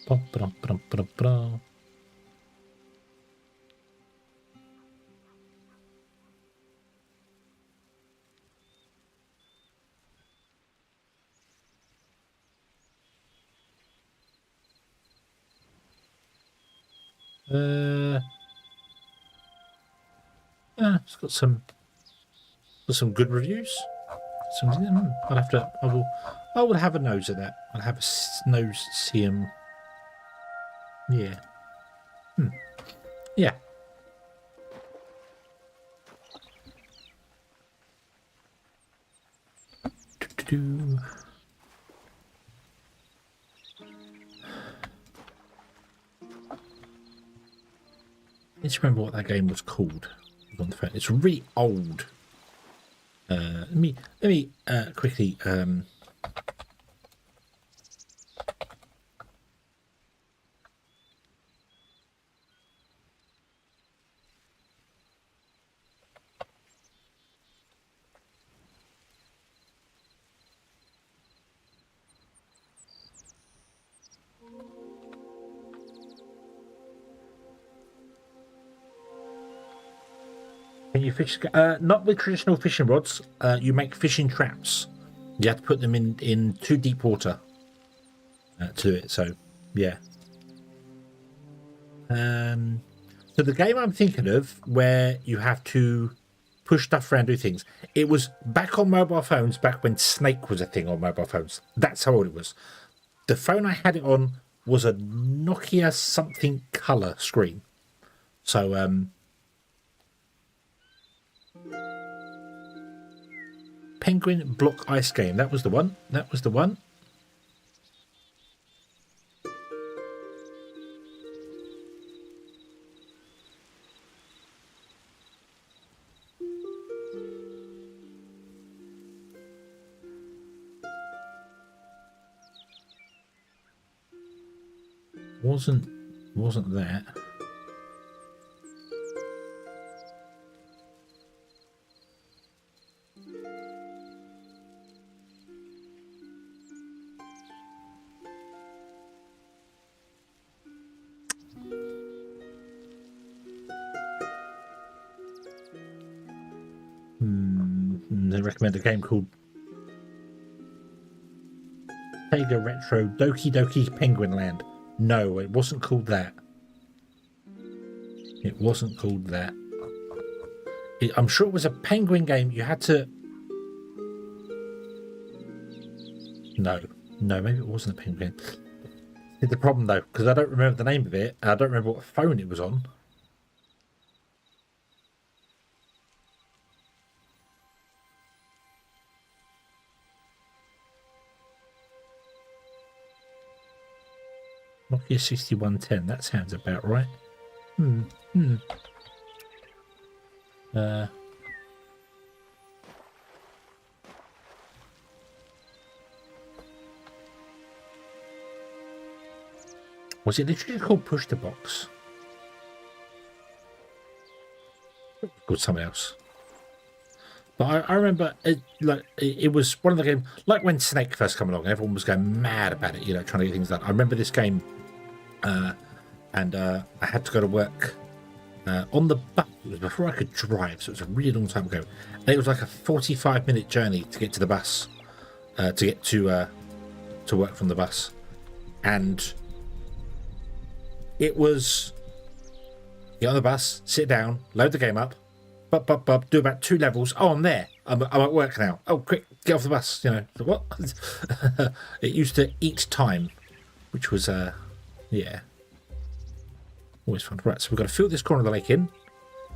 S1: Ba-ba-dum-ba-dum-ba-dum-ba-dum. Yeah, it's got some good reviews. I'll have to. I will have a nose at that. I'll have a nose see 'em. Yeah. Yeah. Do-do-do. Let's remember what that game was called on the phone. It's really old. Let me quickly can you fish? Not with traditional fishing rods. You make fishing traps. You have to put them in too deep water to do it. So, yeah. So the game I'm thinking of, where you have to push stuff around, do things. It was back on mobile phones, back when Snake was a thing on mobile phones. That's how old it was. The phone I had it on was a Nokia something color screen. So, Penguin Block Ice Game. That was the one. That was the one. Wasn't that. They recommend a game called Sega Retro Doki Doki Penguin Land. No, it wasn't called that. It wasn't called that. I'm sure it was a penguin game. You had to... No, maybe it wasn't a penguin. The problem, though, because I don't remember the name of it, and I don't remember what phone it was on. Nokia 6110, that sounds about right. Was it literally called Push the Box? Called something else. But I remember it was one of the games, like when Snake first came along, everyone was going mad about it, trying to get things done. I remember this game, and I had to go to work on the bus. It was before I could drive, so it was a really long time ago. And it was like a 45-minute journey to get to the bus, to get to work from the bus. And it was, get on the bus, sit down, load the game up, do about 2 levels. Oh, I'm there. I'm at work now. Oh, quick, get off the bus. What? It used to eat time, which was, yeah, always fun. Right, so we've got to fill this corner of the lake in.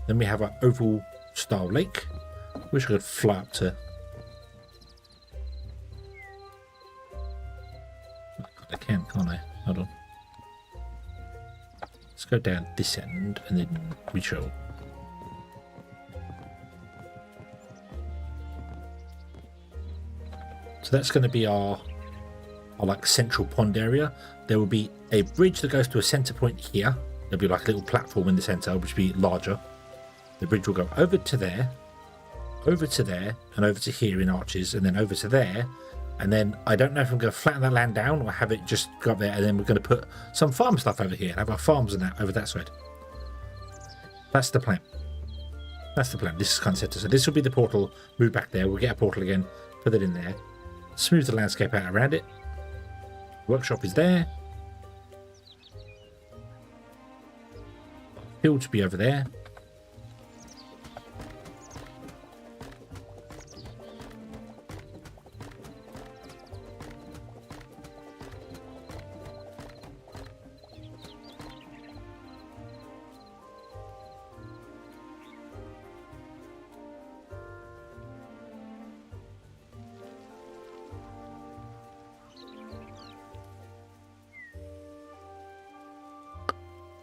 S1: Then we have our oval style lake. Wish I could fly up to. I can, can't I? Hold on. Let's go down this end and then we shall. So that's going to be our like central pond area. There will be a bridge that goes to a center point here. There'll be like a little platform in the center, which will be larger. The bridge will go over to there, and over to here in arches, and then over to there, And then I don't know if I'm going to flatten that land down or have it just go up there, and then we're going to put some farm stuff over here and have our farms and that over that side. That's the plan. That's the plan. This is kind of set. So this will be the portal. Move back there. We'll get a portal again. Put it in there. Smooth the landscape out around it. Workshop is there. Hill to be over there.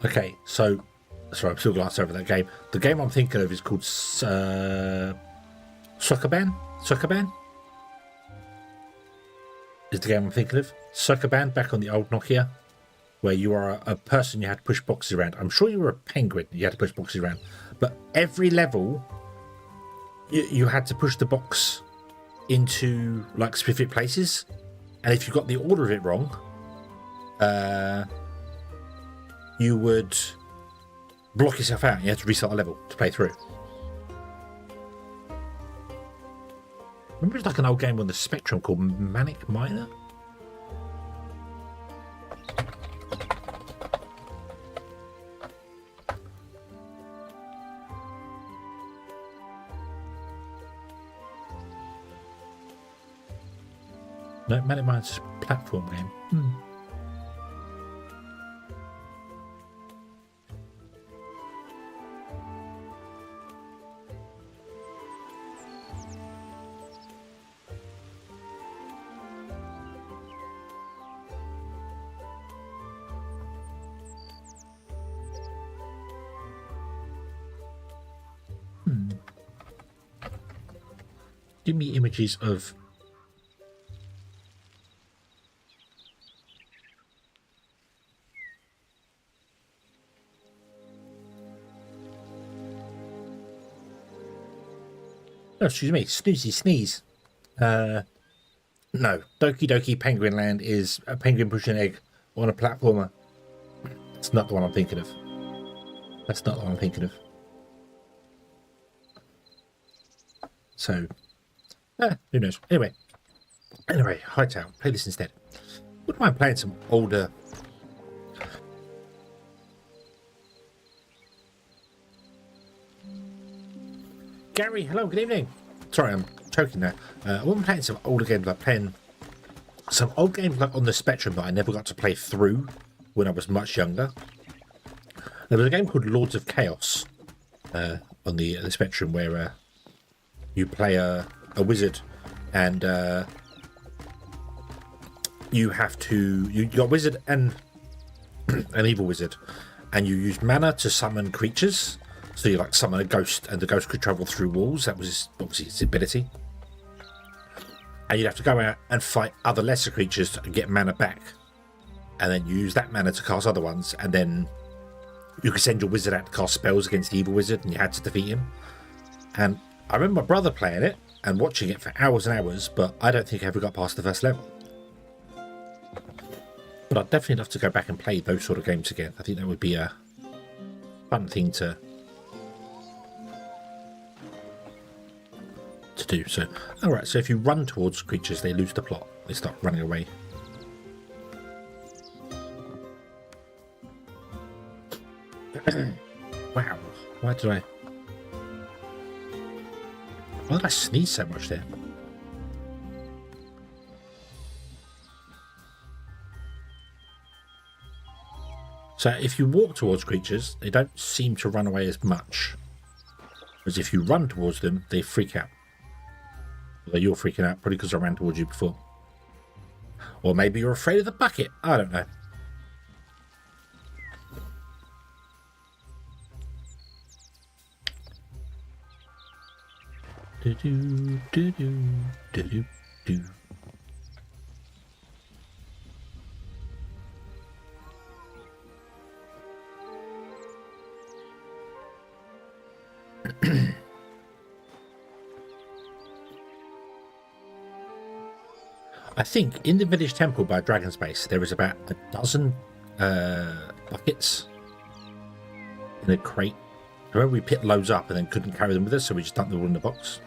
S1: Okay, so sorry, I'm still glancing over that game. The game I'm thinking of is called Suckerban. Suckerban is the game I'm thinking of. Suckerban, back on the old Nokia, where you are a person you had to push boxes around. I'm sure you were a penguin. You had to push boxes around, but every level you had to push the box into like specific places, and if you got the order of it wrong, you would block yourself out and you had to restart the level to play through. Remember, it's like an old game on the Spectrum called Manic Miner? No, Manic Miner's a platform game. Give me images of oh, excuse me, snoozy sneeze. No, Doki Doki Penguin Land is a penguin pushing an egg on a platformer. That's not the one I'm thinking of. That's not the one I'm thinking of. So, who knows? Anyway, Hytale, play this instead. Wouldn't mind playing some older. Gary, hello, good evening. Sorry, I'm choking there. I wouldn't playing some older games, like playing some old games like on the Spectrum that I never got to play through when I was much younger. There was a game called Lords of Chaos on the Spectrum where you play a wizard, and you got a wizard and an evil wizard, and you use mana to summon creatures. So you like summon a ghost, and the ghost could travel through walls. That was obviously its ability. And you'd have to go out and fight other lesser creatures to get mana back, and then use that mana to cast other ones, and then you could send your wizard out to cast spells against the evil wizard, and you had to defeat him. And I remember my brother playing it and watching it for hours and hours, but I don't think I ever got past the first level. But I'd definitely love to go back and play those sort of games again. I think that would be a fun thing to do. So, alright, so if you run towards creatures, they lose the plot. They start running away. Wow, why did I sneeze so much there? So if you walk towards creatures, they don't seem to run away as much. Whereas if you run towards them, they freak out. Although you're freaking out probably because I ran towards you before. Or maybe you're afraid of the bucket. I don't know. Do-do, do-do, do-do, do. I think in the village temple by Dragon's Base, there is about a dozen buckets in a crate. Remember, we picked loads up and then couldn't carry them with us, so we just dumped them all in the box.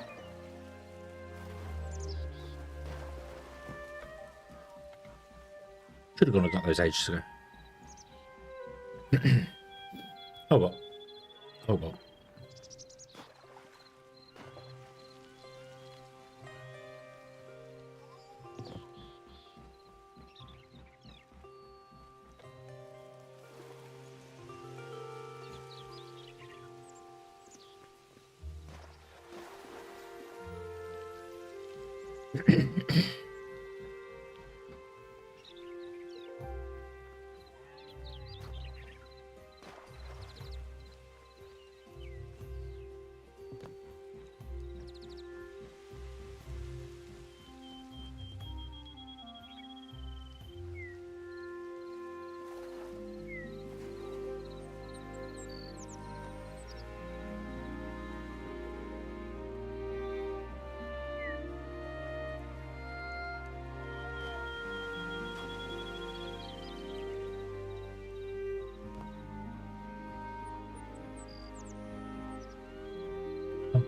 S1: Should have gone and got those ages ago. Oh well. Oh well.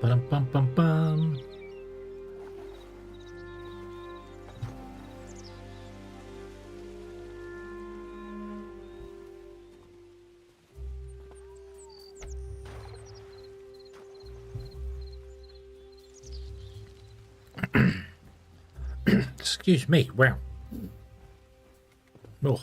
S1: Bum, bum, bum, bum. Excuse me. Wow. Oh.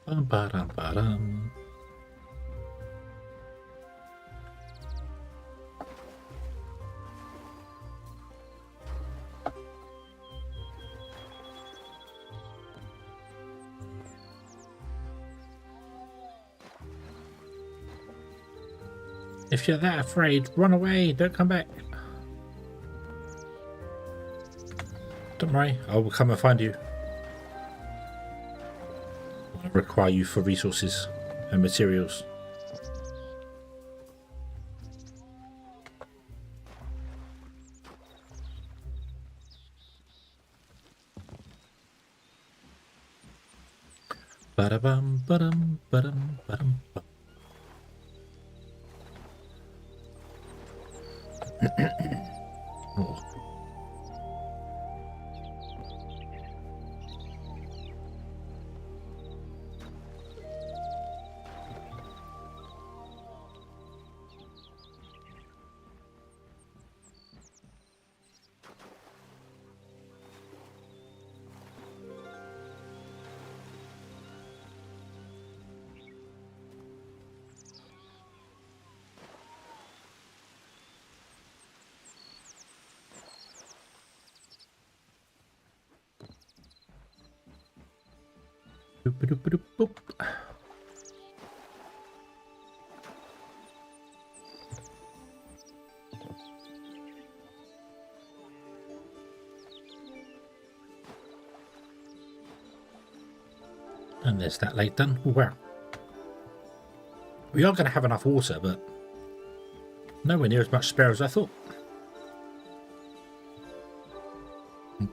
S1: Bum, ba-dum, ba-dum. If you're that afraid, run away. Don't come back. Don't worry. I will come and find you. I require you for resources and materials. Ba-da-bum, ba-dum, ba-dum, ba-dum, bum. Oh. Boop. And there's that lake done. Oh, wow. We are going to have enough water, but nowhere near as much spare as I thought.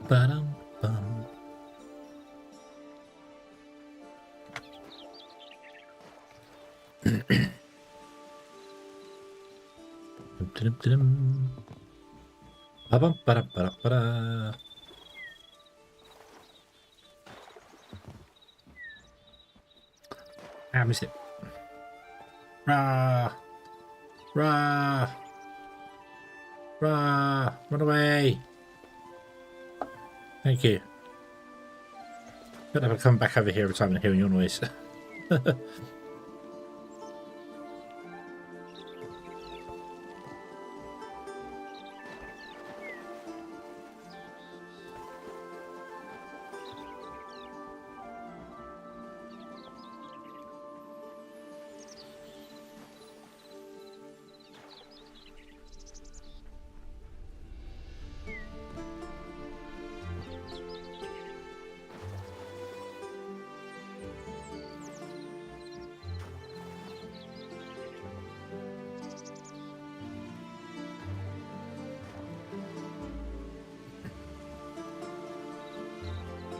S1: Ba-dum, bum. Ba-bum, ba-dum, ba-dum, ba-da. I missed it. Rah! Rah! Rah! Run away! Thank you. Don't have to come back over here every time I'm hearing your noise.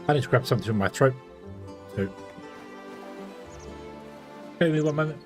S1: I need to grab something from my throat. So, give me one moment.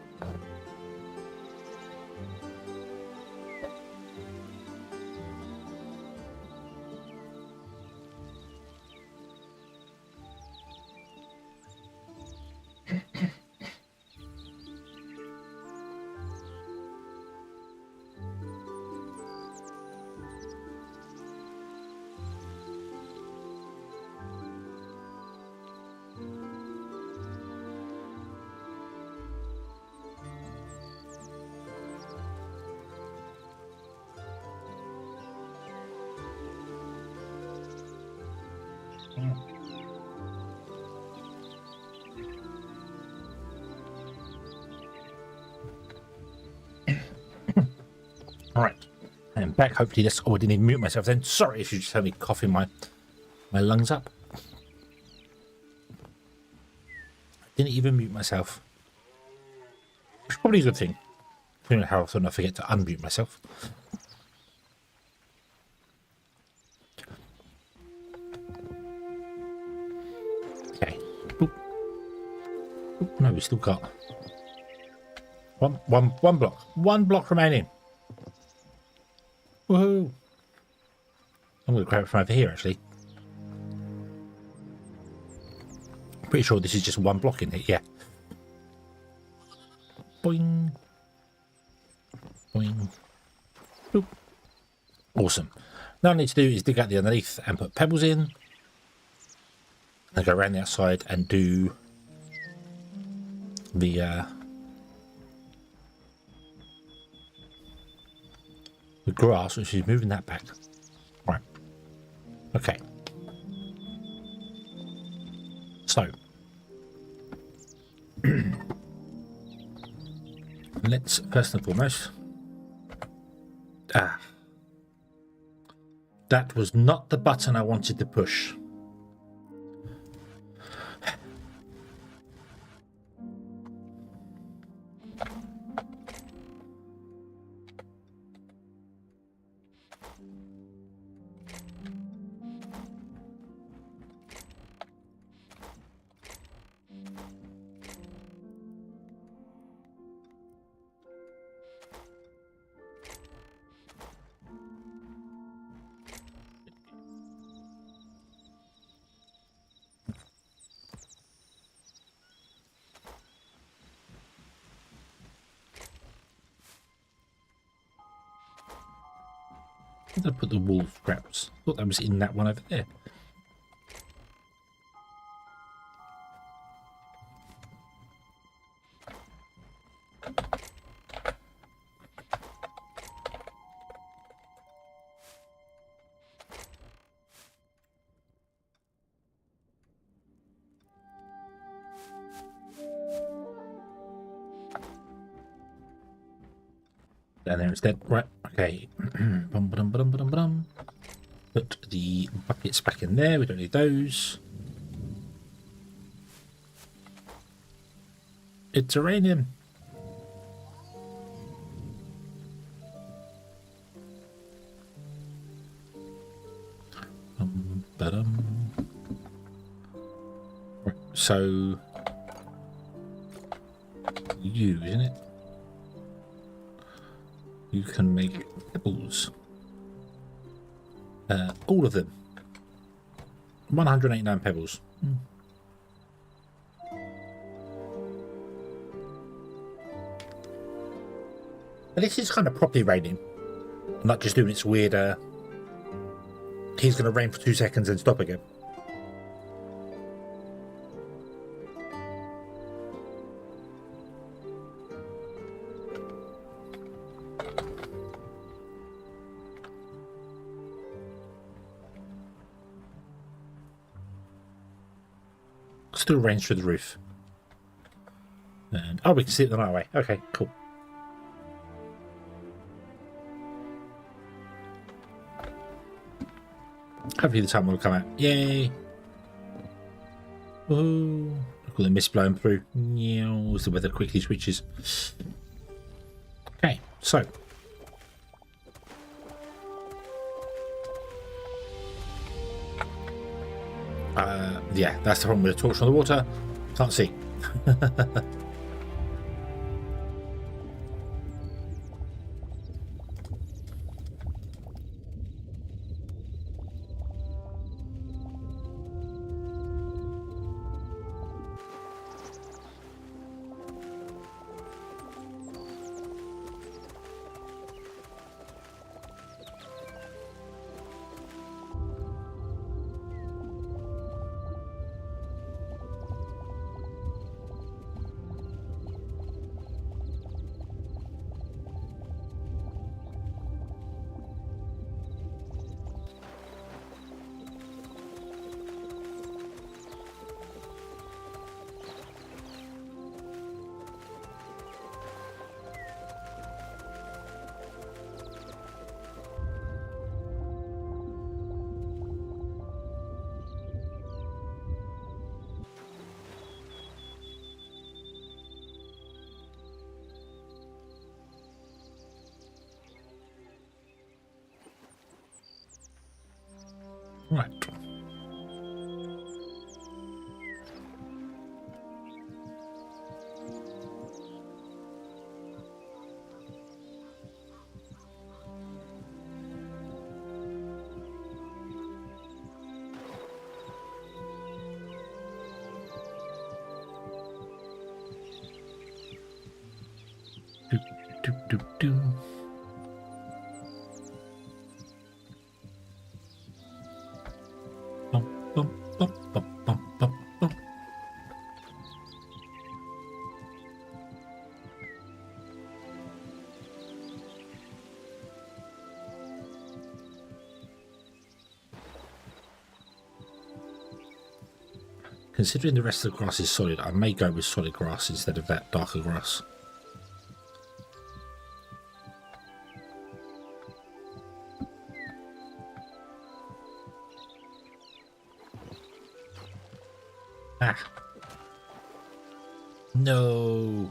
S1: All right, I'm back. Hopefully this. Oh, I didn't even mute myself then. Sorry if you just heard me coughing my lungs up. I didn't even mute myself. Which is probably a good thing. You know how often I forget to unmute myself. Okay. Oop. Oop, no, we still got one block. One block remaining. Woohoo! I'm going to grab it from over here, actually. Pretty sure this is just one block in it, yeah. Boing. Boing. Boop. Awesome. Now what I need to do is dig out the underneath and put pebbles in. And go around the outside and do the grass, which is moving that back. Right. Okay. So let's first and foremost. That was not the button I wanted to push. I put the wool scraps. Thought that was in that one over there. Down there instead. Right, okay. Put the buckets back in there. We don't need those. It's raining. Right, so you, isn't it? You can make pebbles. All of them. 189 pebbles. But this is kind of properly raining. Not just doing its weird, he's going to rain for 2 seconds and stop again. Still rains through the roof. And oh, we can see it the night away. Okay, cool. Hopefully the sun will come out. Yay! Woohoo! Look at the mist blowing through. As the weather quickly switches. Okay, so Yeah, that's the problem with the torch on the water. Can't see. Right. Do. Bum, bum, bum, bum, bum, bum, bum. Considering the rest of the grass is solid, I may go with solid grass instead of that darker grass. Ah. No.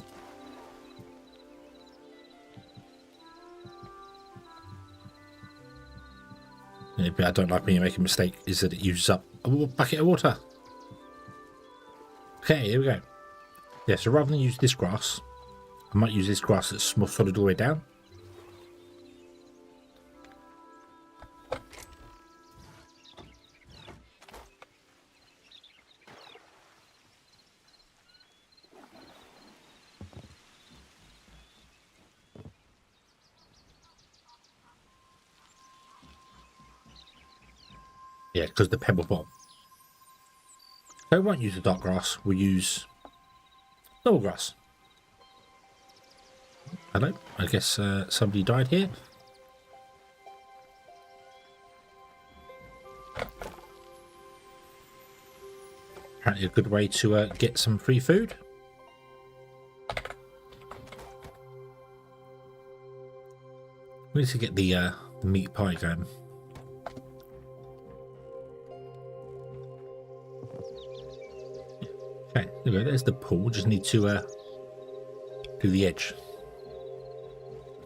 S1: Yeah, but I don't like when you make a mistake is that it uses up a bucket of water. Okay, here we go. Yeah, so rather than use this grass, I might use this grass that's more solid all the way down. Yeah, because the pebble bomb. So we won't use the dark grass, we'll use normal grass. Hello, I guess somebody died here. Apparently a good way to get some free food. We need to get the meat pie going. Okay, there we go, there's the pool, just need to do the edge.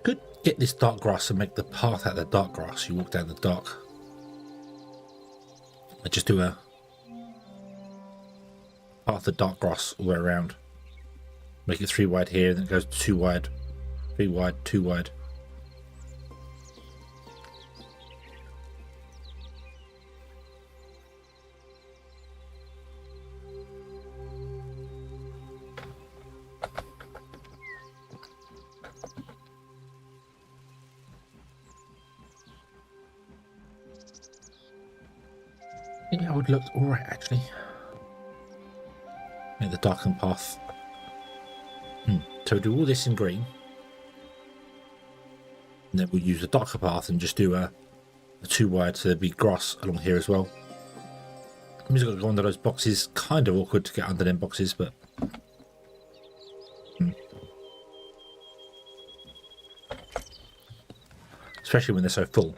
S1: Could get this dark grass and make the path out of the dark grass. You walk down the dark. I just do a path of dark grass all the way around. Make it 3 wide here, then it goes 2 wide, 3 wide, 2 wide. I think that would look alright actually. Make the darkened path. So do all this in green. And then we'll use the darker path and just do a 2 wide so there'll be grass along here as well. I'm just going to go under those boxes. Kind of awkward to get under them boxes, but... Especially when they're so full.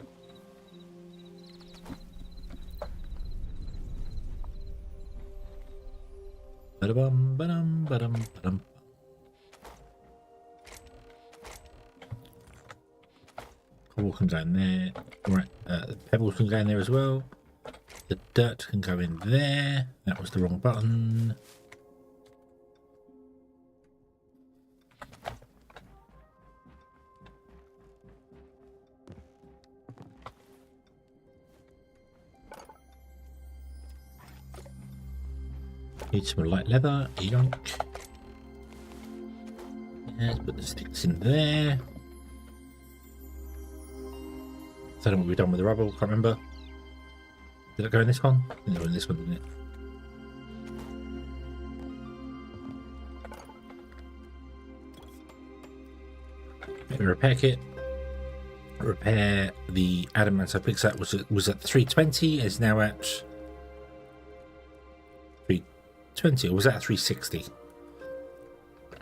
S1: Ba-da-bum, ba-dum, ba-dum, ba-dum. Cobble can go in there. Right, the pebbles can go in there as well. The dirt can go in there. That was the wrong button. Need some light leather. Yoink. Let's put the sticks in there. I don't know what we've done with the rubble. Can't remember. Did it go in this one? I think it went in this one, didn't it? Repair kit. Repair the adamant I picked up was at 320. Is now at 320, or was that at 360? I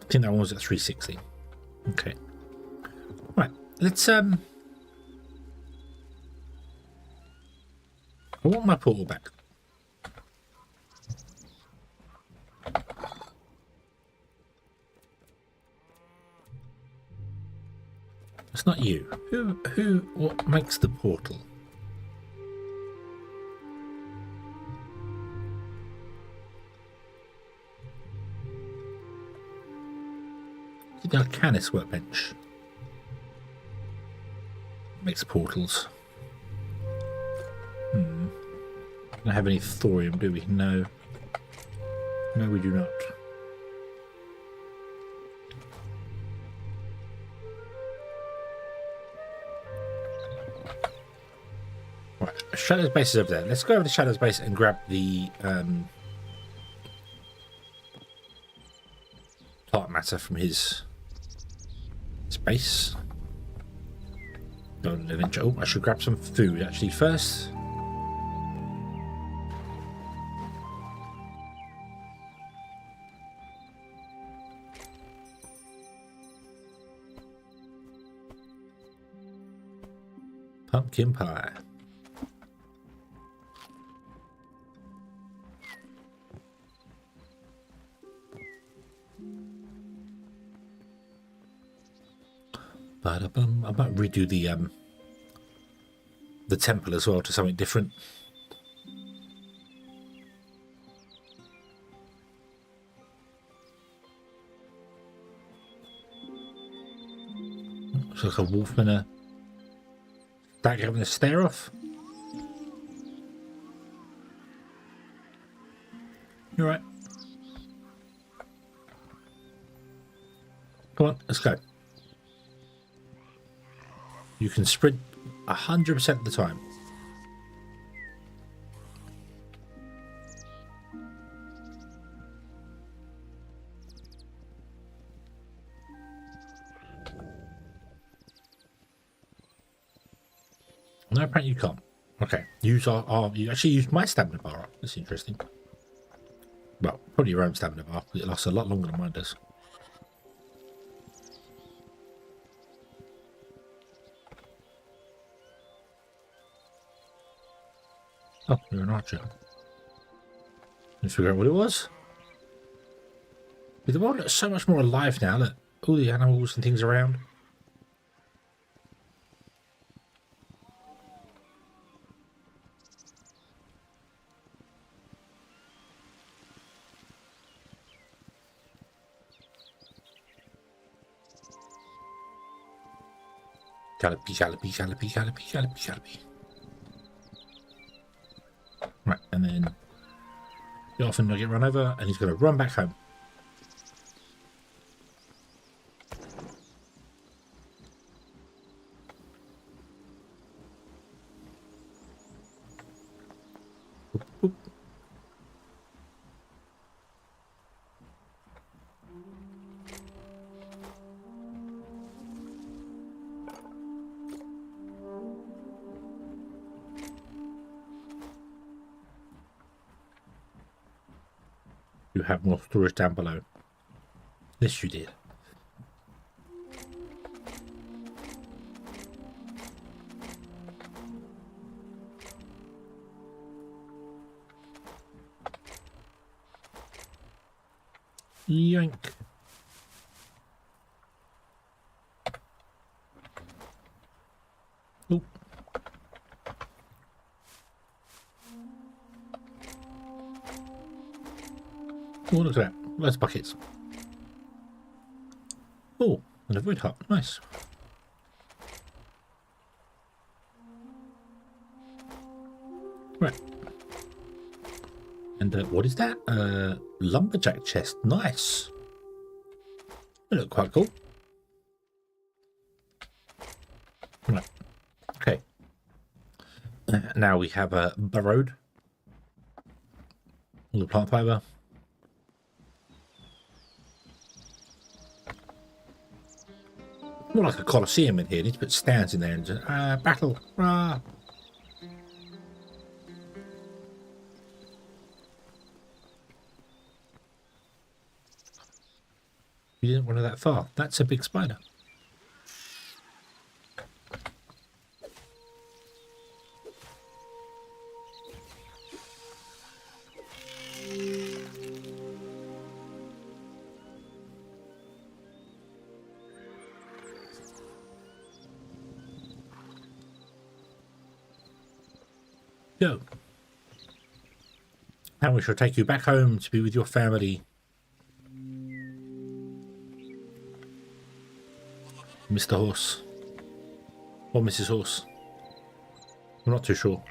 S1: think that one was at 360. Okay. Right. Let's I want my portal back. It's not you. What makes the portal? The Arcanist workbench makes portals. Don't have any thorium, do we? No. No, we do not. Right, Shadow's base is over there. Let's go over to Shadow's base and grab the plant matter from his base. Oh, I should grab some food actually first. Pumpkin pie. Ba-da-bum. I might redo the temple as well to something different. Looks like a wolfman. That having a stare off. You're right. Come on, let's go. You can sprint 100% of the time. No, apparently you can't. Okay, use our you actually used my stamina bar up. That's interesting. Well, probably your own stamina bar. It lasts a lot longer than mine does. Oh, you're an archer. Let's figure out what it was. But the world looks so much more alive now. Look, all the animals and things around. Gallopy, gallopy, gallopy, gallopy, gallopy, gallopy. Right, and then get off and not get run over, and he's going to run back home. Boop, boop. You have more storage down below. Yes, you did. Yoink. Oop. Oh, look at that. Loads of buckets. Oh, and a wood hut. Nice. Right. And what is that? Lumberjack chest. Nice. They look quite cool. Right. Okay. Now we have burrowed all the plant fiber. More like a coliseum in here. Need to put stands in there and just, battle. Rah. You didn't want to go that far. That's a big spider. Go. And we shall take you back home to be with your family. Mr. Horse. Or Mrs. Horse. I'm not too sure.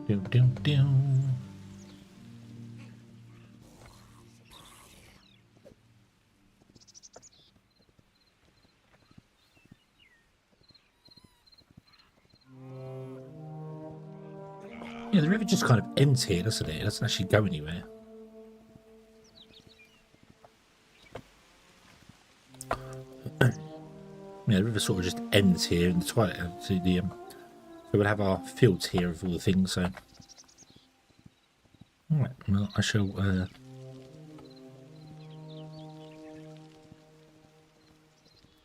S1: Doom, doom, doom. Yeah, the river just kind of ends here, doesn't it? It doesn't actually go anywhere. Yeah, the river sort of just ends here in the twilight. So we'll have our fields here of all the things. So, all right. Well, I shall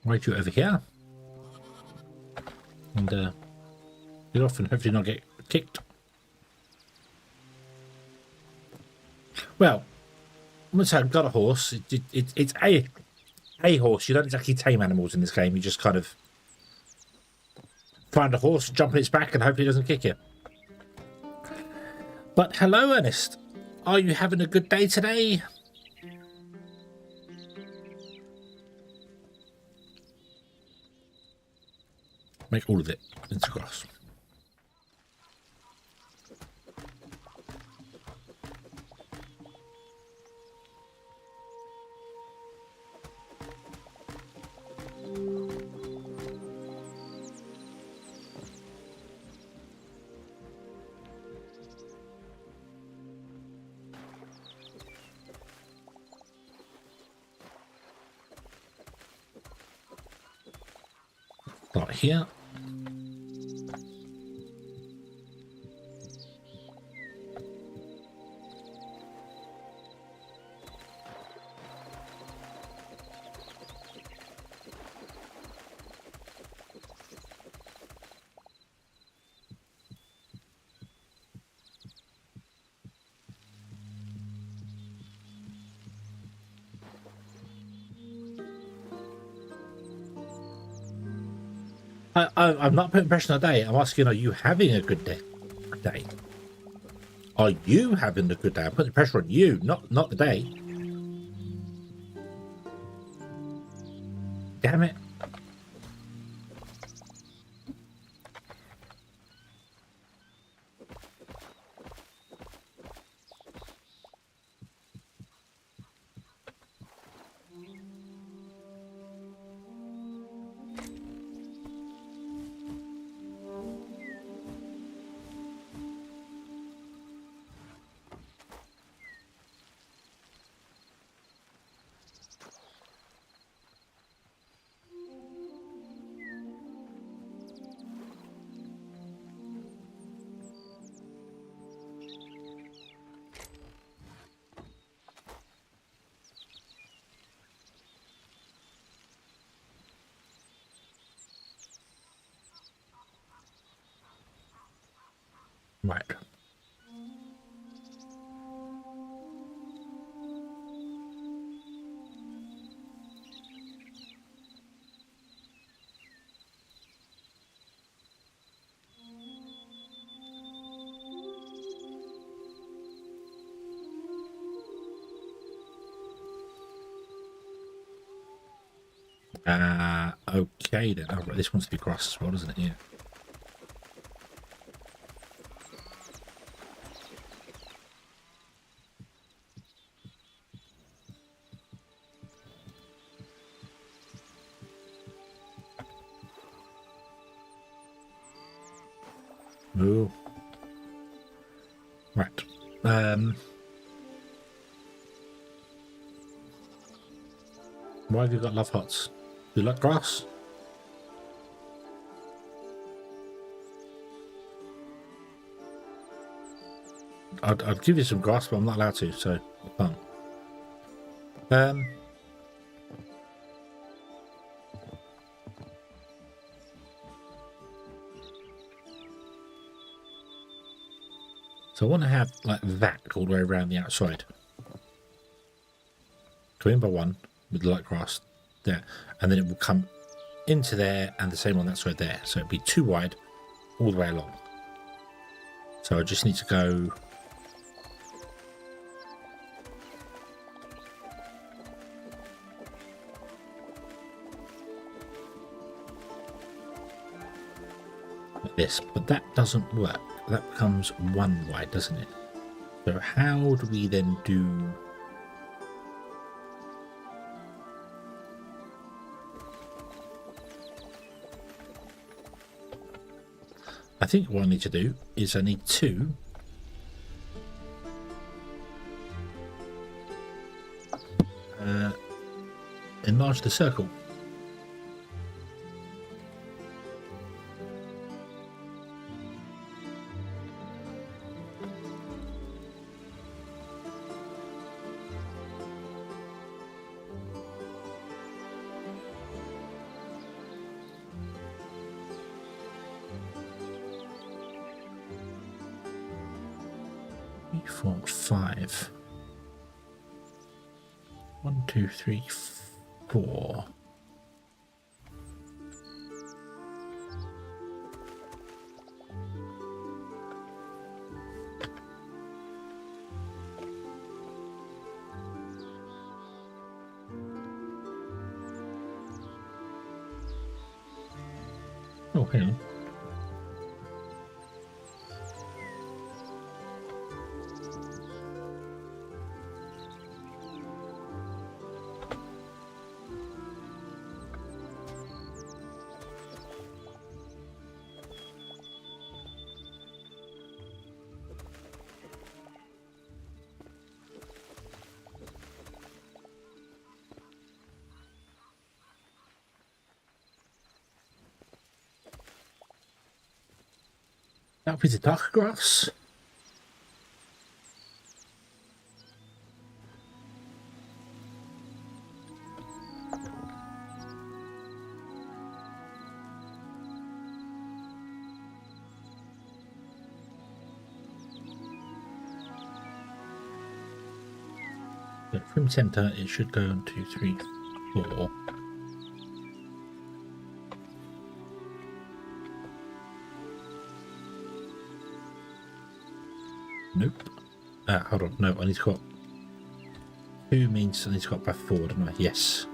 S1: ride you over here and get off and hopefully not get kicked. Well, once I've got a horse, it's a horse. You don't exactly tame animals in this game. You just kind of find a horse, jump on its back, and hopefully it doesn't kick you. But hello, Ernest. Are you having a good day today? Make all of it into grass. Right here. I'm not putting pressure on the day. I'm asking, are you having a good day? Are you having a good day? I'm putting pressure on you, not the day. Damn it. Right. Okay then. Oh, right. This wants to be grass as well, doesn't it? Yeah. Oh. Right. Why have you got love hearts? Do you like grass? I'd give you some grass, but I'm not allowed to, so I can't. So I want to have like that all the way around the outside. Come in by one with the light grass there, and then it will come into there and the same on that side there. So it'd be too wide all the way along. So I just need to go like this, but that doesn't work. That becomes one wide, doesn't it? So how do we then do? I think what I need to do is I need to enlarge the circle. Three, 4, 5. 1, 2, 3, 4. Oh, hang on. That was the dark grass. So from center, it should go on 2, 3, 4. Nope. Hold on. No, I need to go up. 2 means I need to go up by 4, don't I? Yes.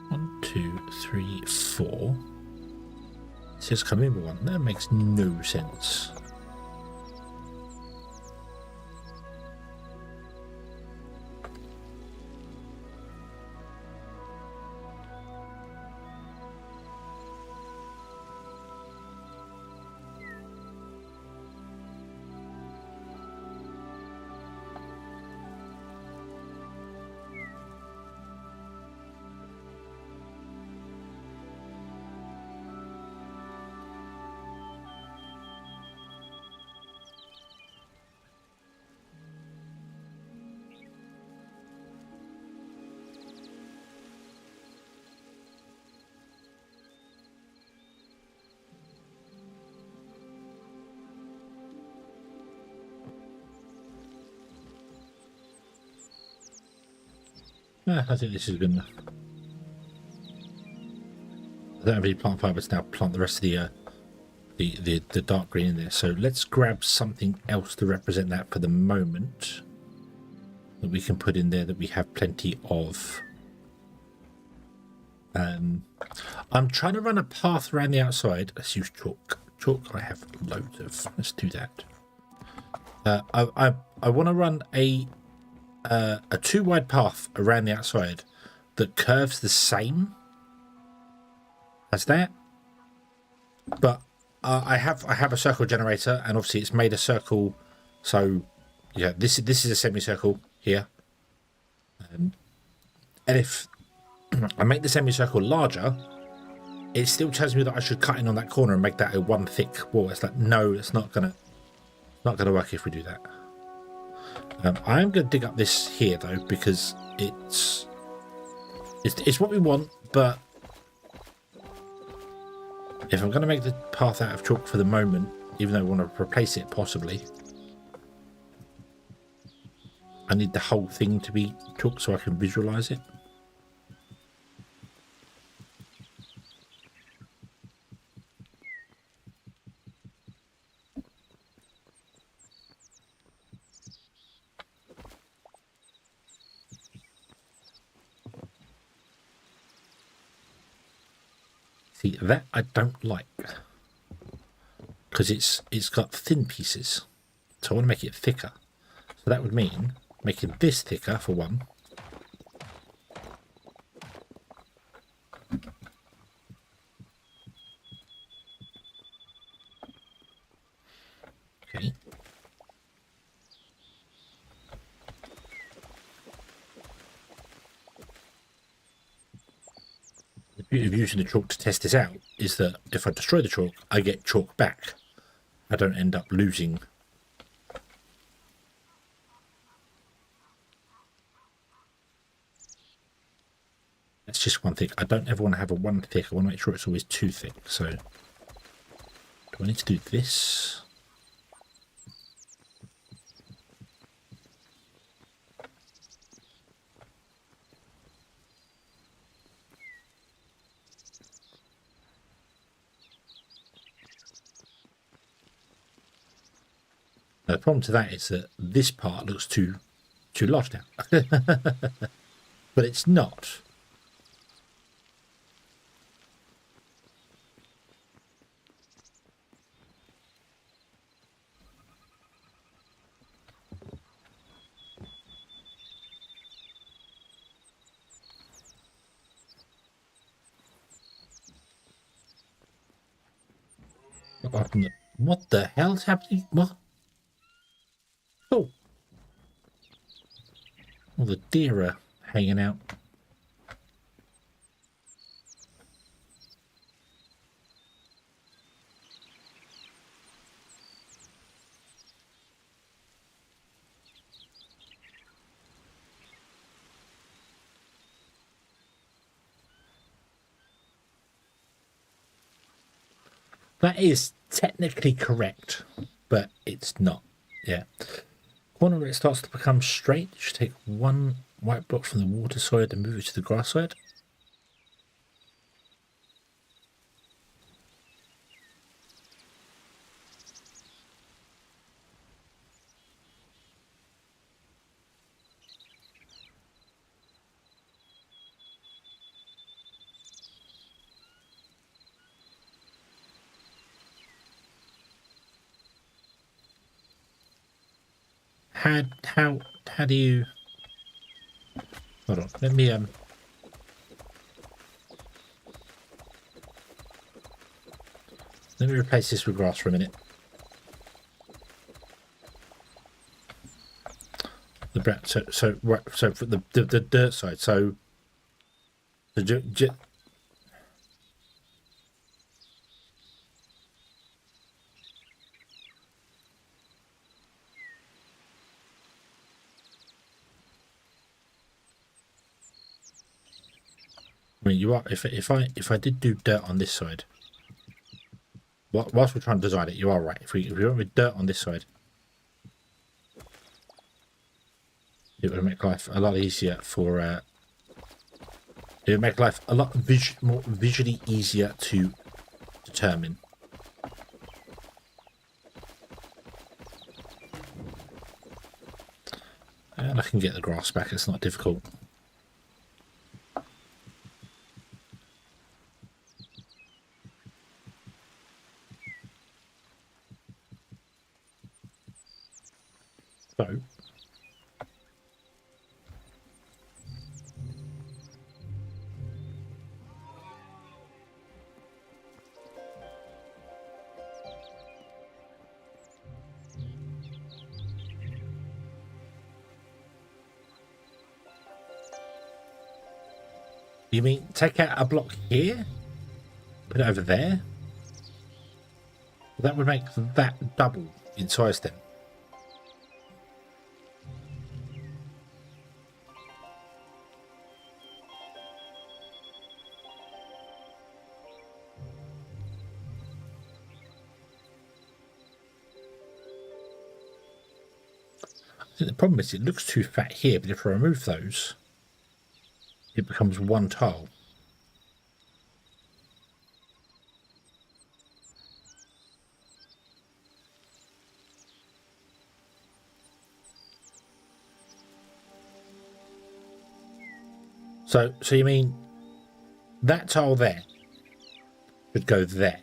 S1: 1, 2, 3, 4. It says come in with 1. That makes no sense. I think this is good enough. I don't have any plant fibers now. Plant the rest of the dark green in there. So let's grab something else to represent that for the moment that we can put in there that we have plenty of. I'm trying to run a path around the outside. Let's use chalk. Chalk I have loads of. Let's do that. I want to run a 2 wide path around the outside that curves the same as that, but I have a circle generator, and obviously it's made a circle. So yeah, this is a semicircle here, and if I make the semicircle larger, it still tells me that I should cut in on that corner and make that a one thick wall. It's like, no, it's not gonna work if we do that. I am going to dig up this here though, because it's what we want, but if I'm going to make the path out of chalk for the moment, even though I want to replace it possibly, I need the whole thing to be chalk so I can visualize it. See, that I don't like, because it's got thin pieces, so I want to make it thicker. So that would mean making this thicker for one. Okay. The beauty of using the chalk to test this out is that if I destroy the chalk, I get chalk back. I don't end up losing. That's just one thick. I don't ever want to have a one thick. I want to make sure it's always 2 thick. So do I need to do this? Now, the problem to that is that this part looks too large now. But it's not. What the hell's happening? What? Oh. All the deer are hanging out. That is technically correct, but it's not. Yeah. Corner where it starts to become straight, you should take one white block from the water side and move it to the grass side. How do you... Hold on, let me replace this with grass for a minute. So for the dirt side, so the I mean, you are if I did do dirt on this side, whilst we're trying to design it, you are right. If we went with dirt on this side, it would make life a lot easier for It would make life a lot more visually easier to determine. And I can get the grass back, it's not difficult. So, you mean take out a block here? Put it over there? That would make that double in size then. I think the problem is it looks too fat here, but if I remove those, it becomes one tile. So you mean that tile there should go there?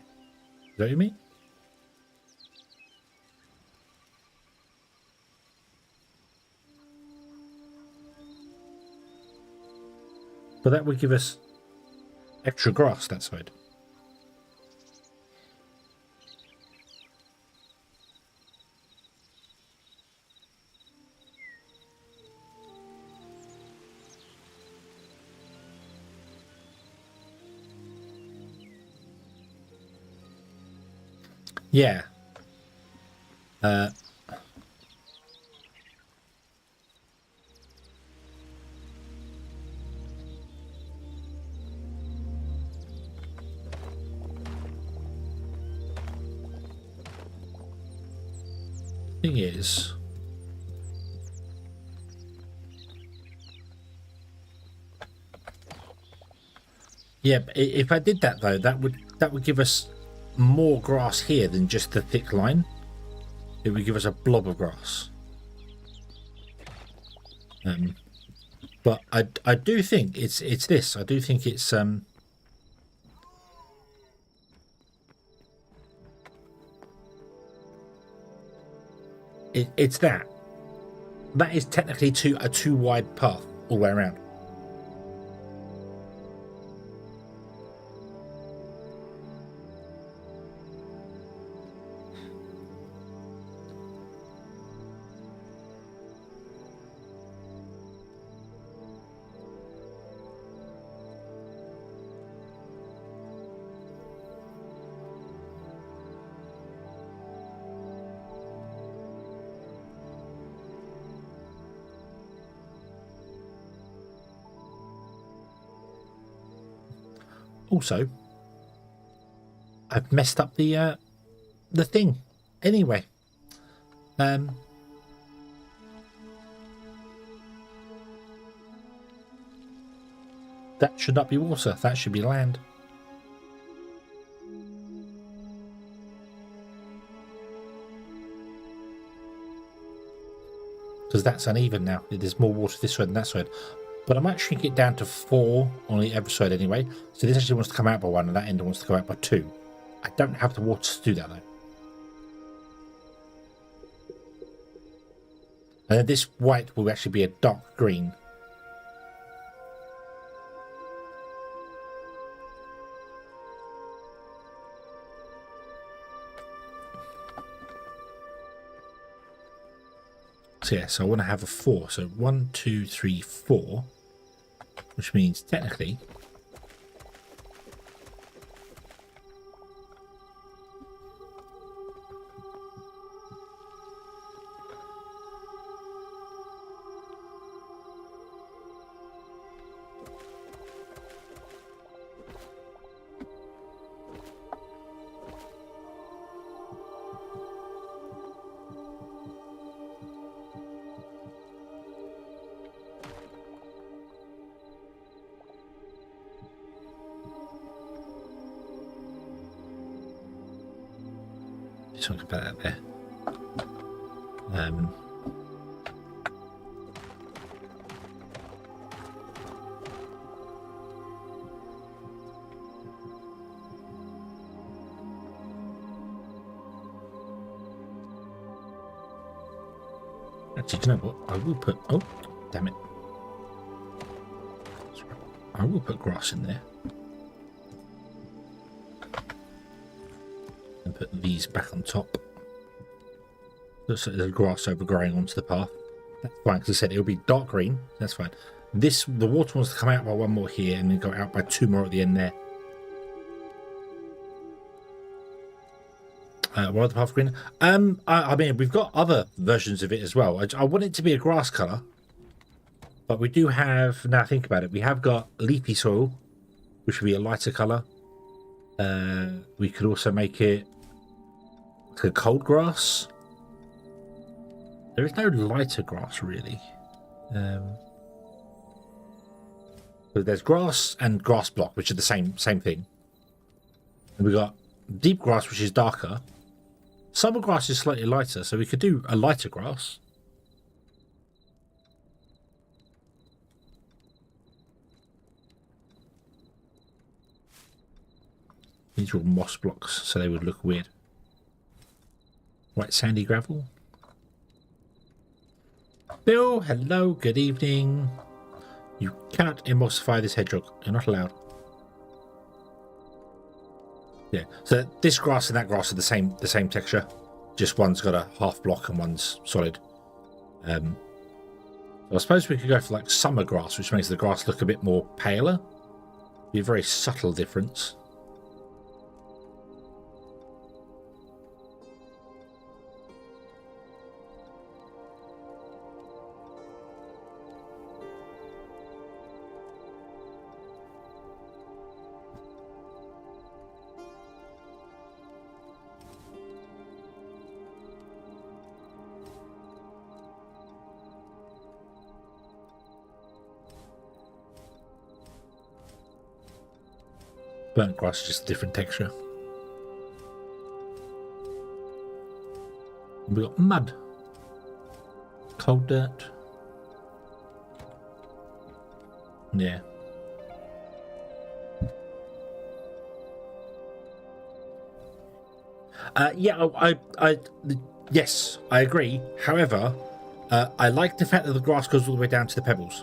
S1: Is that what you mean? But that would give us extra grass that side. Yeah. Thing is, yeah, if I did that though, that would give us more grass here than just the thick line. It would give us a blob of grass. But I do think it's this. I do think it's it's that. That is technically a too wide path all the way around. Also, I've messed up the thing. Anyway, that should not be water. That should be land. Because that's uneven now. There's more water this side than that side. But I might shrink it down to 4 on the other side anyway. So this actually wants to come out by 1 and that end wants to go out by 2. I don't have the water to do that though. And then this white will actually be a dark green. So yeah, so I want to have a 4. So 1, 2, 3, 4. Which means technically so I can put that there. Actually, do you know what? I will put... Oh, damn it. I will put grass in there. And put these back on top. Looks like there's grass overgrowing onto the path. That's fine, because I said it'll be dark green. That's fine. The water wants to come out by one more here and then go out by two more at the end there. Why the path green? I mean, we've got other versions of it as well. I want it to be a grass colour. But we do have, now think about it, we have got leafy soil, which would be a lighter colour. We could also make it like a cold grass. There is no lighter grass, really. But there's grass and grass block, which are the same thing. And we've got deep grass, which is darker. Summer grass is slightly lighter, so we could do a lighter grass. These are all moss blocks, so they would look weird. White sandy gravel. Bill, hello, good evening. You cannot emulsify this hedgehog. You're not allowed. Yeah, so this grass and that grass are the same texture. Just one's got a half block and one's solid. So I suppose we could go for like summer grass, which makes the grass look a bit more paler. Be a very subtle difference. Burnt grass is just a different texture. We've got mud. Cold dirt. Yeah. Yeah, yes, I agree. However, I like the fact that the grass goes all the way down to the pebbles.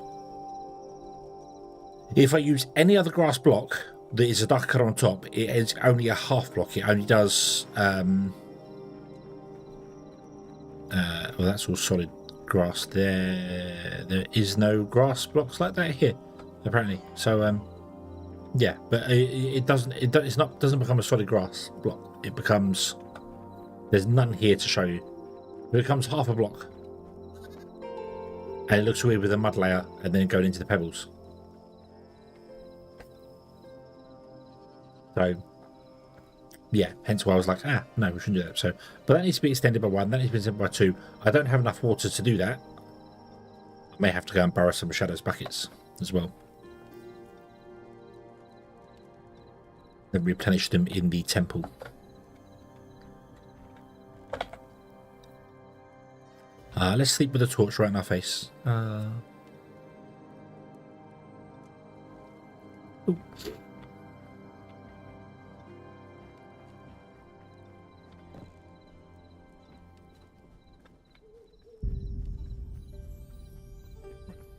S1: If I use any other grass block that is a dark colour on top, it is only a half block. It only does well, that's all solid grass there. There is no grass blocks like that here, apparently. So yeah, but it doesn't become a solid grass block. It becomes, there's none here to show you. It becomes half a block, and it looks weird with a mud layer and then going into the pebbles. So, yeah, hence why I was like, no, we shouldn't do that. So, but that needs to be extended by 1, that needs to be extended by 2. I don't have enough water to do that. I may have to go and borrow some Shadows buckets as well. Then replenish them in the temple. Let's sleep with a torch right in our face. Ooh.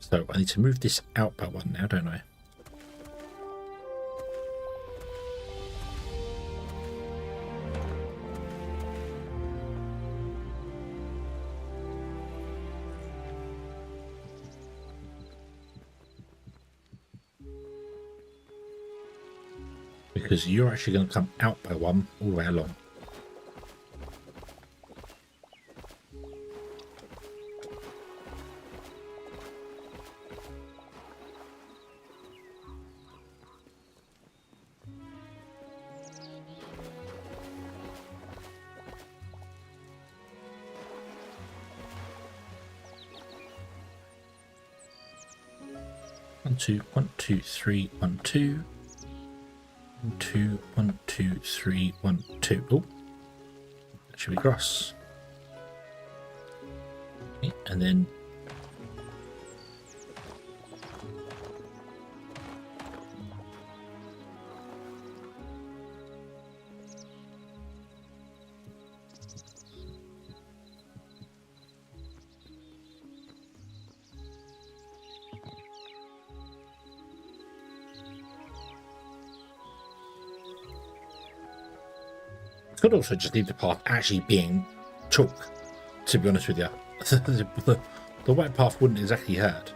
S1: So I need to move this out by 1 now, don't I? Because you're actually going to come out by 1 all the way along. One, two, 3, 1, 2. 1, 2, 1, 2, 3, 1, 2. Oh, Should we cross? Okay, and then could also just leave the path actually being chalk, to be honest with you. The white path wouldn't exactly hurt.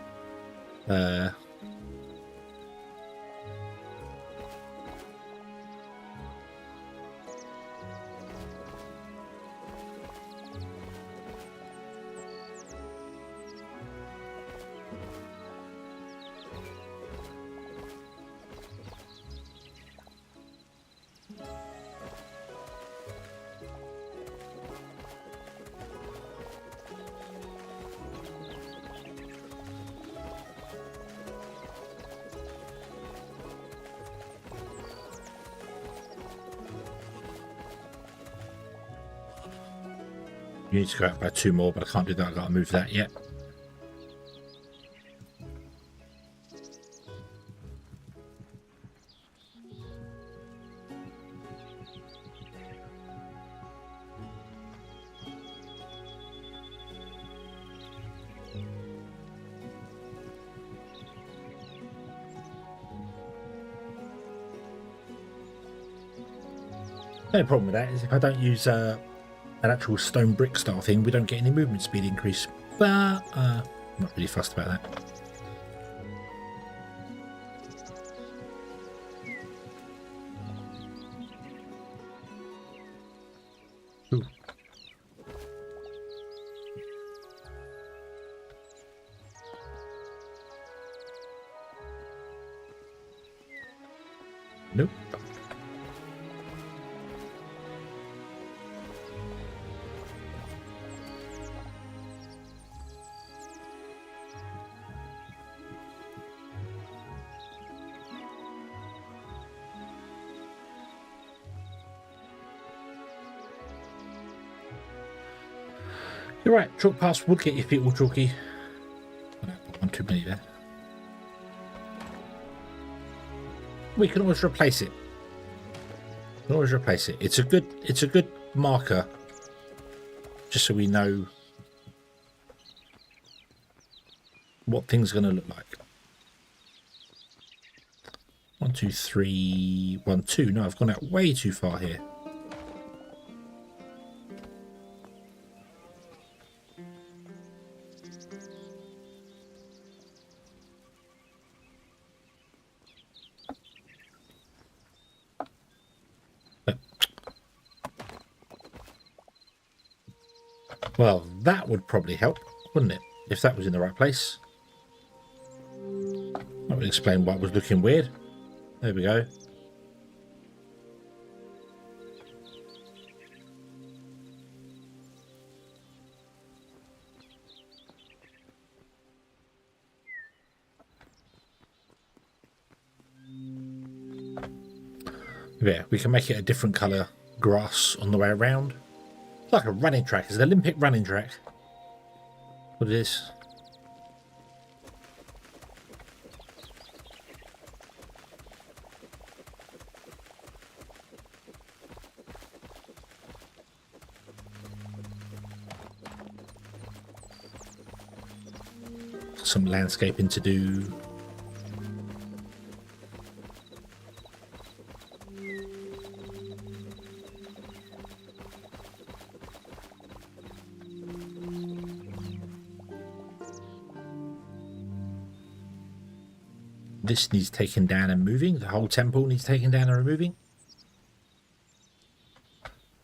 S1: You need to go out by 2 more, but I can't do that. I've got to move that yet. The only problem with that is if I don't use an actual stone brick style thing, we don't get any movement speed increase. But I'm not really fussed about that. Ooh. Nope. You're right, chalk paths would get your feet all chalky. I don't put one too many there. We can always replace it. We can always replace it. It's a good marker, just so we know what things are going to look like. 1, 2, 3, 1, 2. No, I've gone out way too far here. Well, that would probably help, wouldn't it? If that was in the right place. That would explain why it was looking weird. There we go. Yeah, we can make it a different colour grass on the way around. It's like a running track. It's an Olympic running track. What it is. Some landscaping to do. This needs taken down and moving. The whole temple needs taken down and removing.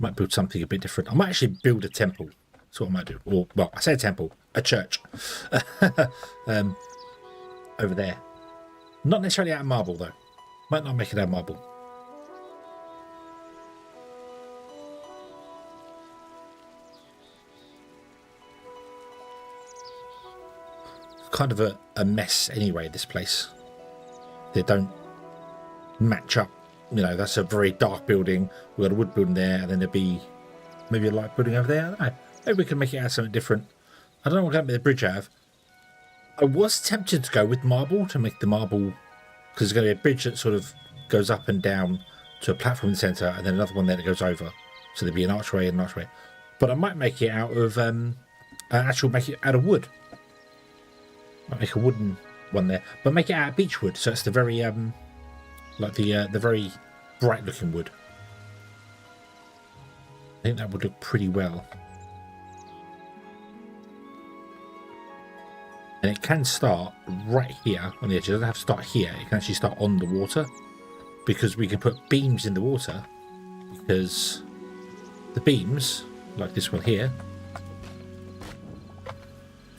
S1: Might build something a bit different. I might actually build a temple. That's what I might do. Or, well, I say a temple, a church. Over there. Not necessarily out of marble, though. Might not make it out of marble. It's kind of a mess anyway, this place. They don't match up. You know, that's a very dark building. We've got a wood building there, and then there'd be Maybe a light building over there. I don't know. Maybe we can make it out of something different. I don't know what kind of the bridge out of. I was tempted to go with marble to make the marble, because there's going to be a bridge that sort of goes up and down to a platform in the centre, and then another one there that goes over. So there'd be an archway and an archway. But I might make it out of make it out of wood. Might make a wooden one there, but make it out of beech wood. So it's the very like the very bright looking wood. I think that would look pretty well. And it can start right here on the edge. It doesn't have to start here. It can actually start on the water, because we can put beams in the water, because the beams, like this one here,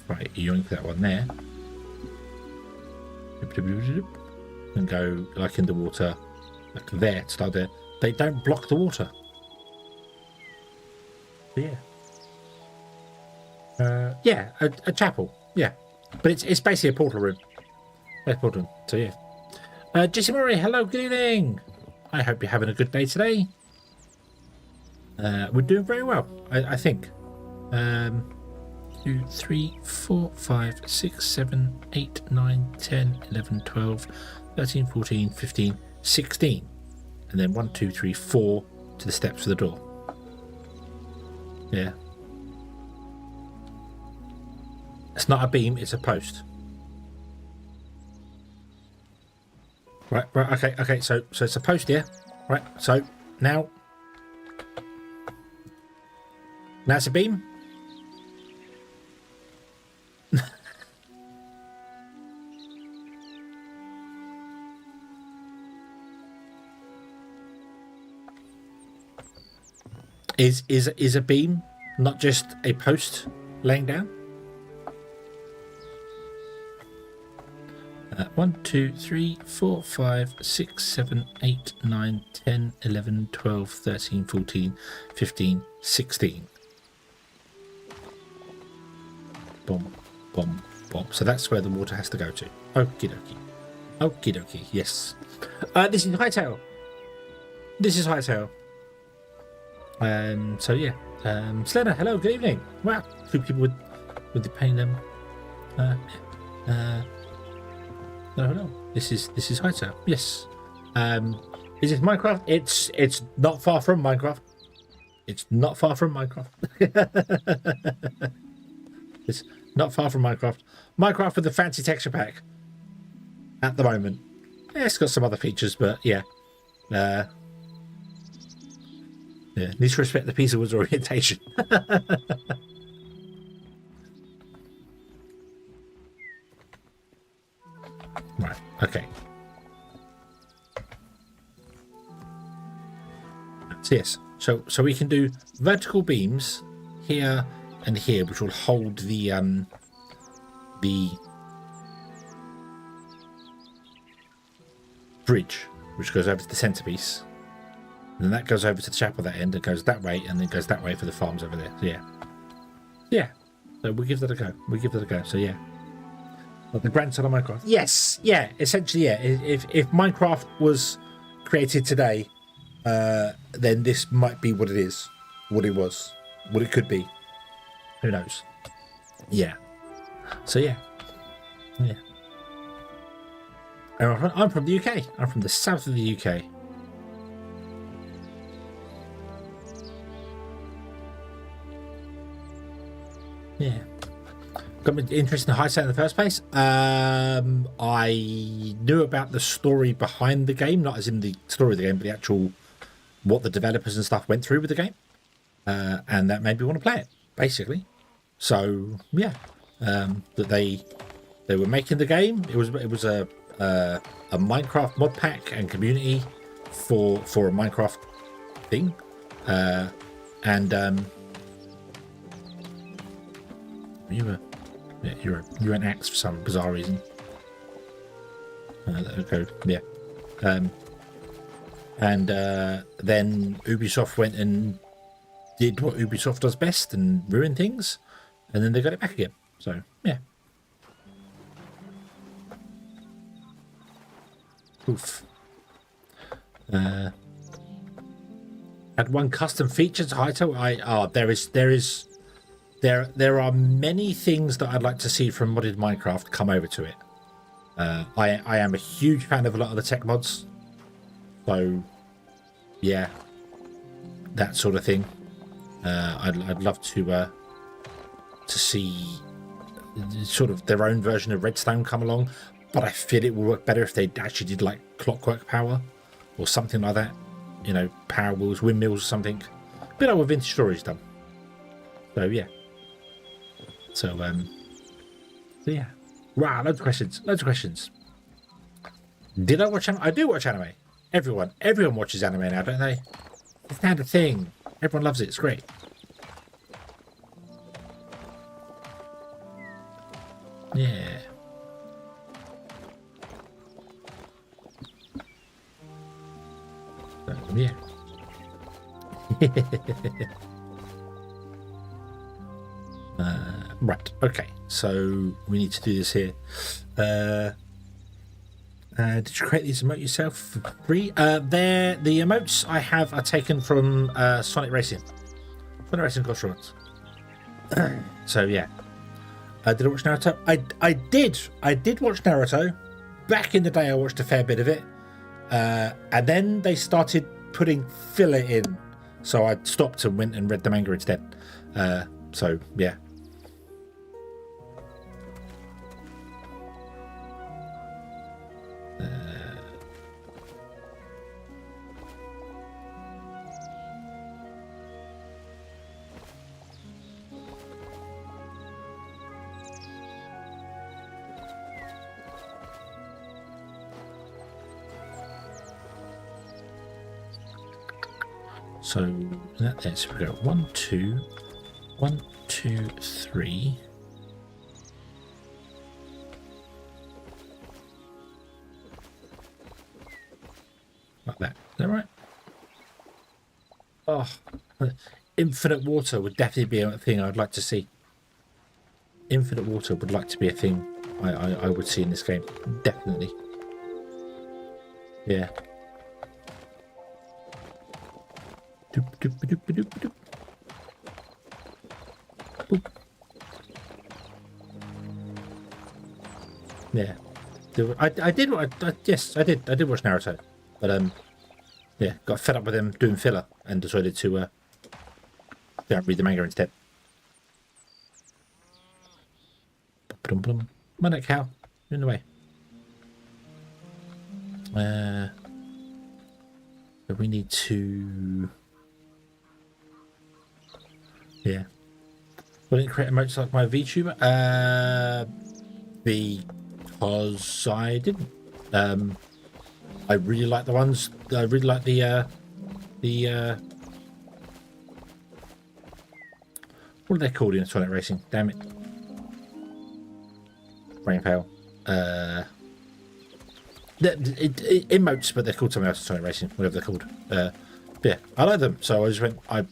S1: right, yoink that one there, and go like in the water, like there, to start there. They don't block the water. Yeah. Yeah, a chapel. Yeah. But it's basically a portal room. So yeah. Jesse Murray, hello, good evening. I hope you're having a good day today. We're doing very well, I think. 2, 3, 4, 5, 6, 7, 8, 9, 10, 11, 12, 13, 14, 15, 16. And then 1, 2, 3, 4 to the steps of the door. Yeah. It's not a beam, it's a post. Right, okay, so it's a post here. Right, so now it's a beam. Is a beam not just a post laying down? 1, 2, 3, 4, 5, 6, 7, 8, 9, 10, 11, 12, 13, 14, 15, 16. Boom, boom, boom. So that's where the water has to go to. Okie dokie. Okie dokie, yes. This is Hytale. So yeah. Slender, hello, good evening. Wow, 2 people with the pain them. No. This is Hytale. Yes. Is it Minecraft? It's not far from Minecraft. It's not far from Minecraft. It's not far from Minecraft. Minecraft with the fancy texture pack. At the moment. Yeah, it's got some other features, but yeah. Yeah, needs to respect the piece of wood's orientation. Right, okay. So yes, so we can do vertical beams here and here, which will hold the bridge, which goes over to the centerpiece. And then that goes over to the chapel that end, and goes that way, and then goes that way for the farms over there. So yeah. So we'll give that a go. So yeah. Like the grandson of Minecraft. Yes, yeah, essentially, yeah. If Minecraft was created today, then this might be what it is, what it was, what it could be. Who knows? Yeah. So yeah. I'm from the UK. I'm from the south of the UK. Yeah. Got me interested in Hytale in the first place. I knew about the story behind the game, not as in the story of the game, but the actual what the developers and stuff went through with the game, and that made me want to play it, basically. So yeah, that they were making the game. It was a Minecraft mod pack and community for a Minecraft thing, and you're an axe for some bizarre reason. Okay, yeah. And then Ubisoft went and did what Ubisoft does best and ruined things, and then they got it back again. So yeah. Oof. Add one custom feature to Hytale. There are many things that I'd like to see from modded Minecraft come over to it. I am a huge fan of a lot of the tech mods. So, yeah, that sort of thing. I'd love to see sort of their own version of Redstone come along, but I feel it would work better if they actually did like clockwork power or something like that. You know, power wheels, windmills, or something. A bit like what Vintage Story's done. So yeah. So yeah. Wow, loads of questions. Did I watch anime? I do watch anime. Everyone watches anime now, don't they? It's now the thing. Everyone loves it. It's great. Yeah. Yeah. Right. Okay. So we need to do this here. Did you create these emotes yourself for free? The emotes I have are taken from Sonic Racing. Sonic Racing Crossroads. So yeah. Did I watch Naruto? I did watch Naruto. Back in the day I watched a fair bit of it. And then they started putting filler in. So I stopped and went and read the manga instead. So yeah. So that's we go 1, 2, 1, 2, 3. Like that. Is that right? Oh, infinite water would definitely be a thing I'd like to see. Infinite water would like to be a thing I would see in this game. Definitely. Yeah. Doop, doop, doop, doop, doop. Boop. Yeah. I did watch Naruto, but yeah, got fed up with them doing filler and decided to read the manga instead. Come on, cow, you're in the way. But we need to. Yeah. Well, didn't create emotes like my VTuber? Because I didn't. I really like the ones. I really like the what are they called in Sonic Racing? Damn it. Brain fail. Emotes, but they're called something else in Sonic Racing, whatever they're called. Yeah, I like them, so I just went. I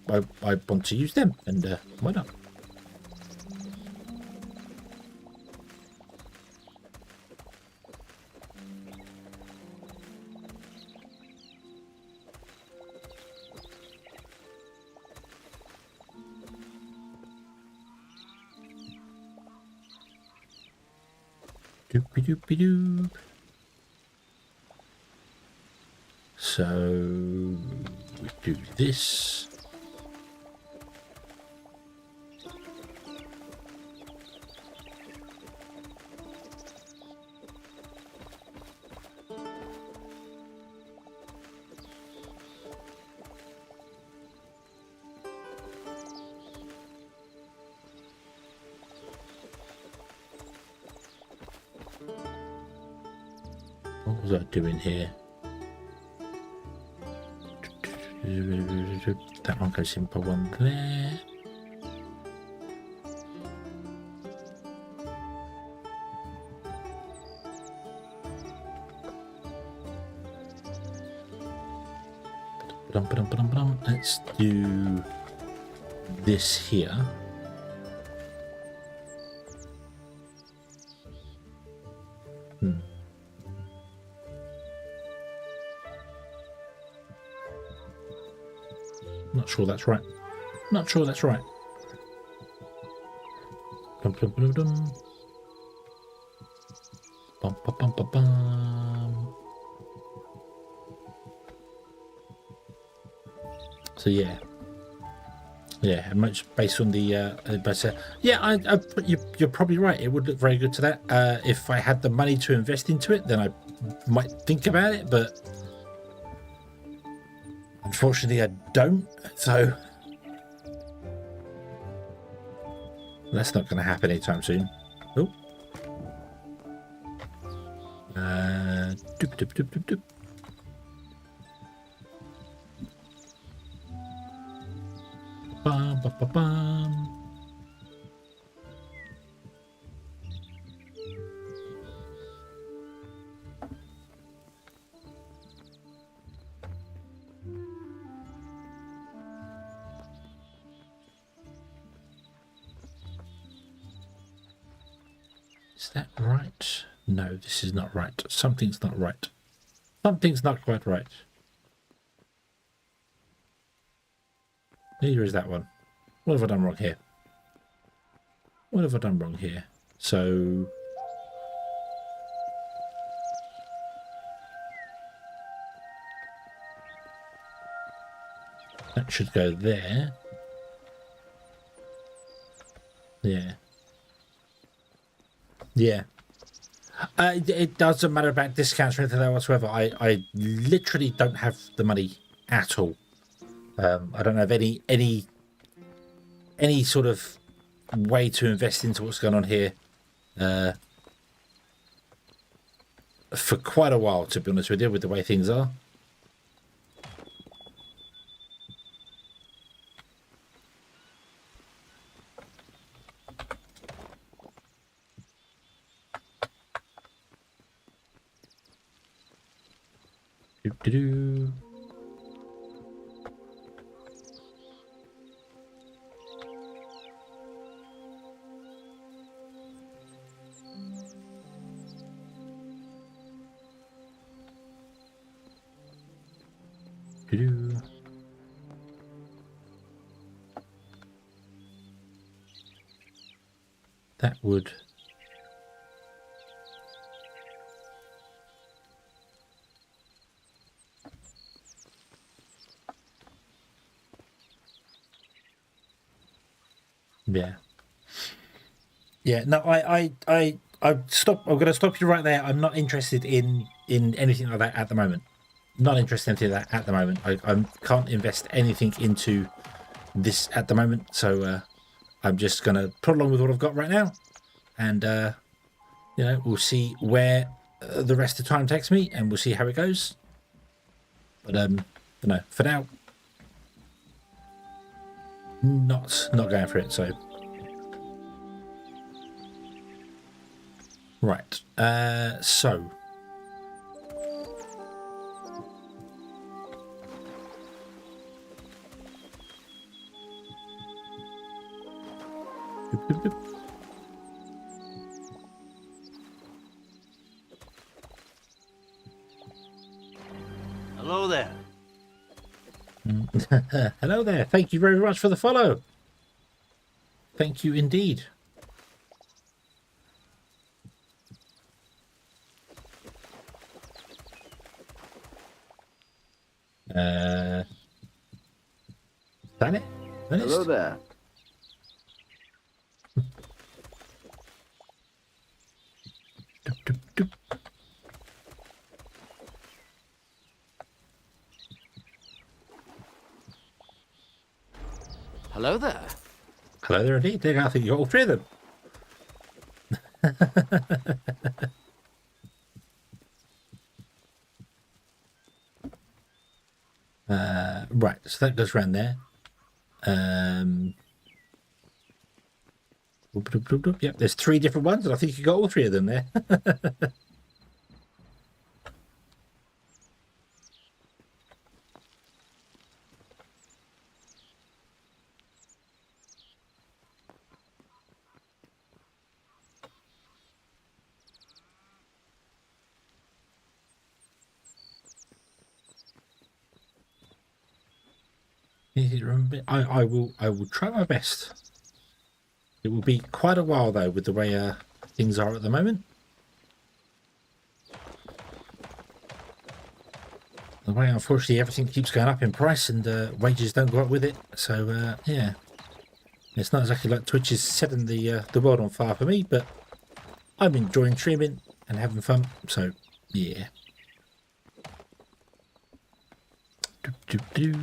S1: want to use them, and why not? Doopy doopy doop. So we do this. What was I doing here? That one goes in by one there. Let's do this here. Not sure that's right. Not sure that's right. Dum, dum, dum, dum. Bum, bum, bum, bum, bum. So yeah, much based on the but yeah, you're probably right. It would look very good to that. If I had the money to invest into it, then I might think about it, but unfortunately I don't. So that's not going to happen anytime soon. Oh, doop, doop, doop, doop, doop. Bum, bum, bum, bum. Is that right? No, this is not right. Something's not right. Something's not quite right. Neither is that one. What have I done wrong here? What have I done wrong here? So that should go there. Yeah. Yeah. It doesn't matter about discounts or anything like that whatsoever. I literally don't have the money at all. I don't have any sort of way to invest into what's going on here for quite a while, to be honest with you, with the way things are. Doo-doo-doo. Doo-doo. That would... Yeah. Yeah, no, I stop. I'm going to stop you right there. I'm not interested in anything like that at the moment. Not interested in anything like that at the moment. I can't invest anything into this at the moment. So I'm just going to put along with what I've got right now. And, we'll see where the rest of the time takes me, and we'll see how it goes. But no, for now, not going for it. So right, so doop, doop, doop.
S3: Hello there.
S1: Hello there. Thank you very much for the follow. Thank you indeed. That it?
S3: Hello there.
S1: Doop, doop, doop.
S3: Hello there.
S1: Hello there indeed. I think you got all three of them. Right, so that goes around there. Whoop, doop, doop, doop. Yep, there's three different ones, and I think you got all three of them there. I will try my best. It will be quite a while though, with the way things are at the moment. The way, unfortunately, everything keeps going up in price and wages don't go up with it. So yeah, it's not exactly like Twitch is setting the world on fire for me, but I'm enjoying streaming and having fun. So yeah. Do, do, do.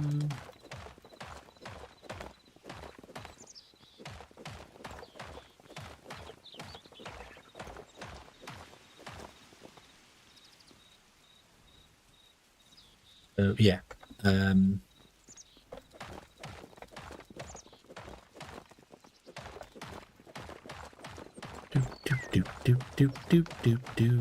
S1: Yeah. Do do do do do do.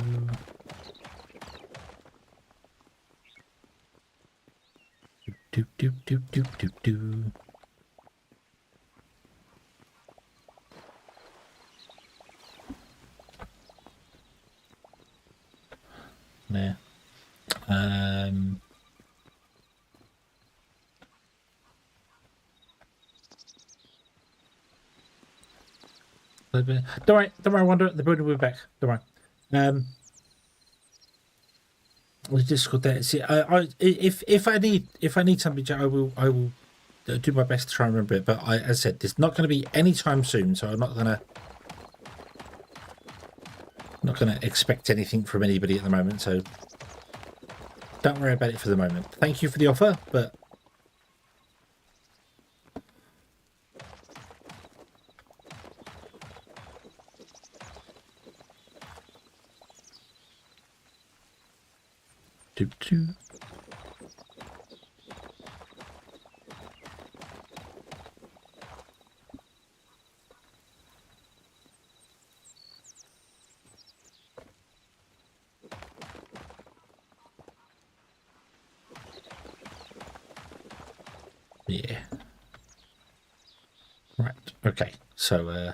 S1: Do do do do do do. There. Don't worry, Wonder. The building will be back. Don't worry. We just got that. See, if I need something, I will do my best to try and remember it. But as I said, there's not going to be any time soon, so I'm not gonna expect anything from anybody at the moment. So don't worry about it for the moment. Thank you for the offer, but. Do, do. Yeah. Right. Okay. So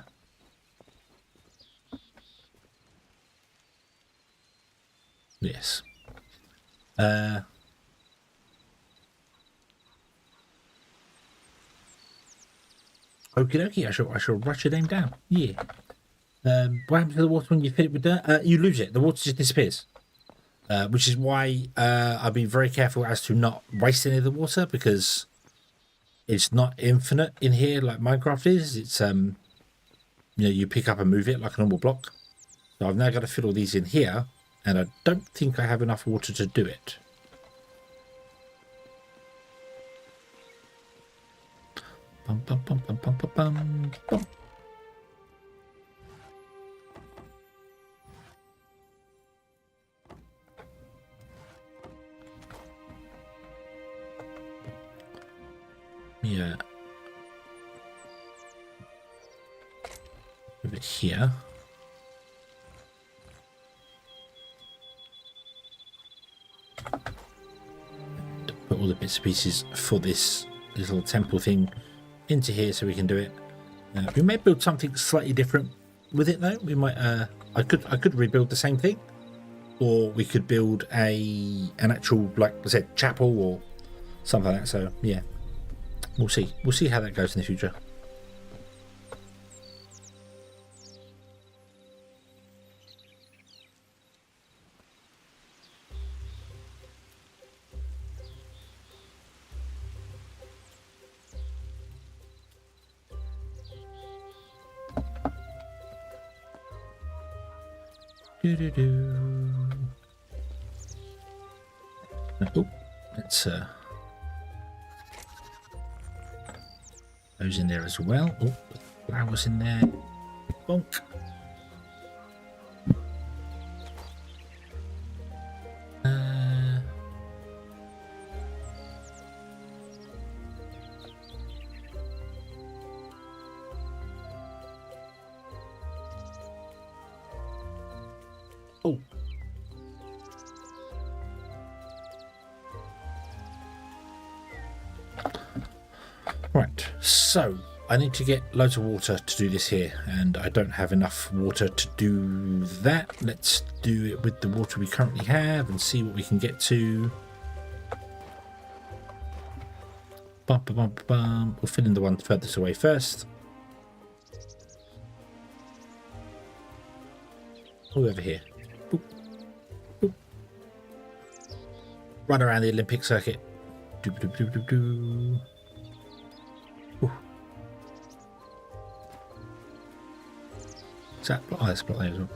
S1: yes. Okie dokie, I shall write your name down. Yeah. What happens to the water when you fill it with dirt? You lose it. The water just disappears. Which is why I'll be very careful as to not waste any of the water, because it's not infinite in here like Minecraft is. It's you pick up and move it like a normal block. So I've now got to fill all these in here, and I don't think I have enough water to do it. Bum, bum, bum, bum, bum, bum, bum, bum. Yeah. Move it here. And put all the bits and pieces for this little temple thing into here so we can do it. We may build something slightly different with it though. We might I could rebuild the same thing, or we could build an actual, like I said, chapel or something like that. So yeah, we'll see how that goes in the future. Oh, let's those in there as well. Oh, flowers in there. Bonk. Oh. Right, so I need to get loads of water to do this here, and I don't have enough water to do that. Let's do it with the water we currently have and see what we can get to. Bum, bum, bum, bum. We'll fill in the one furthest away first. Oh, over here. Boop. Boop. Run around the Olympic circuit. Doop, doop, doop, doop, doop. Ooh. Is that block? Oh, that's block there as well.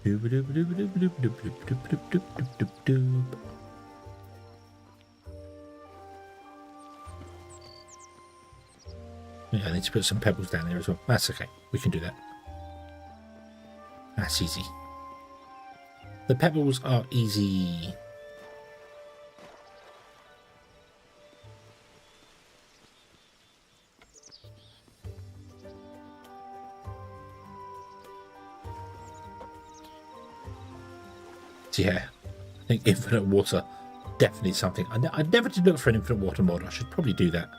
S1: Doop, doop, doop, doop, doop, doop, doop, doop, doop, doop, doop, doop, doop. Yeah, I need to put some pebbles down there as well. That's okay. We can do that. That's easy. The pebbles are easy. Yeah, I think infinite water, definitely something. I never did look for an infinite water mod. I should probably do that.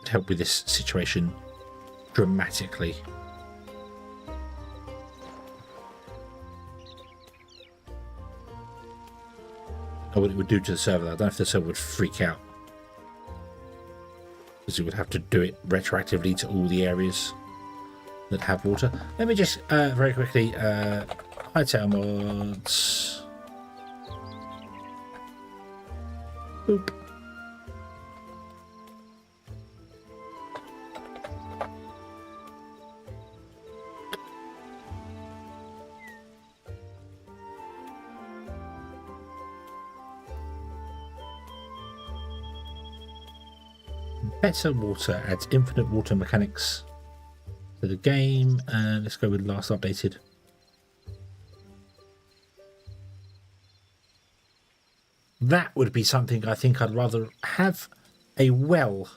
S1: It'd help with this situation dramatically. Or what it would do to the server. I don't know if the server would freak out, because it would have to do it retroactively to all the areas that have water. Let me just very quickly Hytale mods. Boop. Better water adds infinite water mechanics to the game. Let's go with last updated. That would be something I think I'd rather have a well.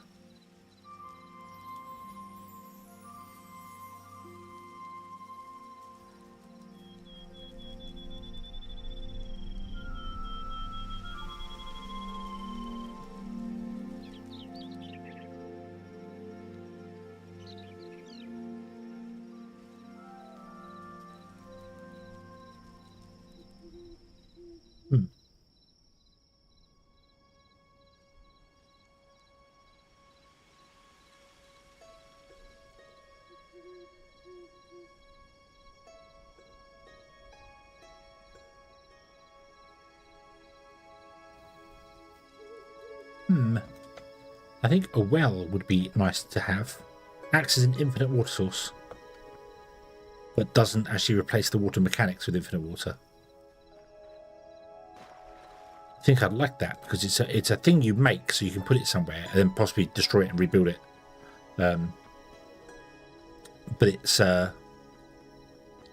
S1: I think a well would be nice to have. Acts as an infinite water source, but doesn't actually replace the water mechanics with infinite water. I think I'd like that, because it's a thing you make so you can put it somewhere and then possibly destroy it and rebuild it. But it's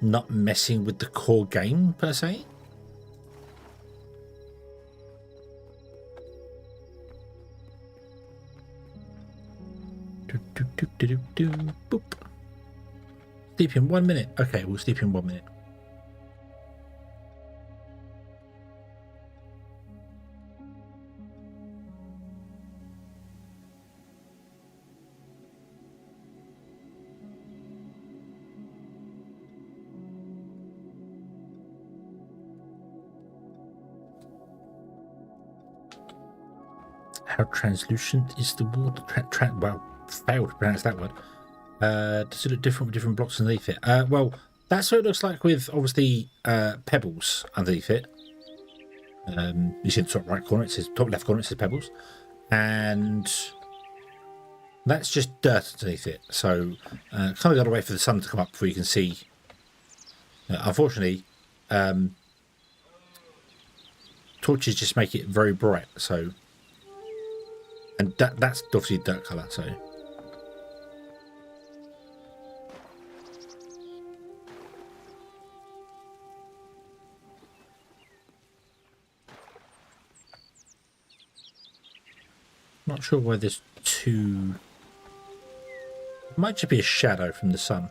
S1: not messing with the core game per se. Boop. Sleep in 1 minute. Okay, we'll sleep in 1 minute. How translucent is the water? Well, failed to pronounce that word. Does it look different with different blocks underneath it? Well, that's what it looks like with, obviously, pebbles underneath it. You see the top right corner, it says, top left corner, it says pebbles. And that's just dirt underneath it. So, kind of got to wait for the sun to come up before you can see. Unfortunately, torches just make it very bright, so... And that's obviously dirt colour, so... Not sure why there's two... It might just be a shadow from the sun.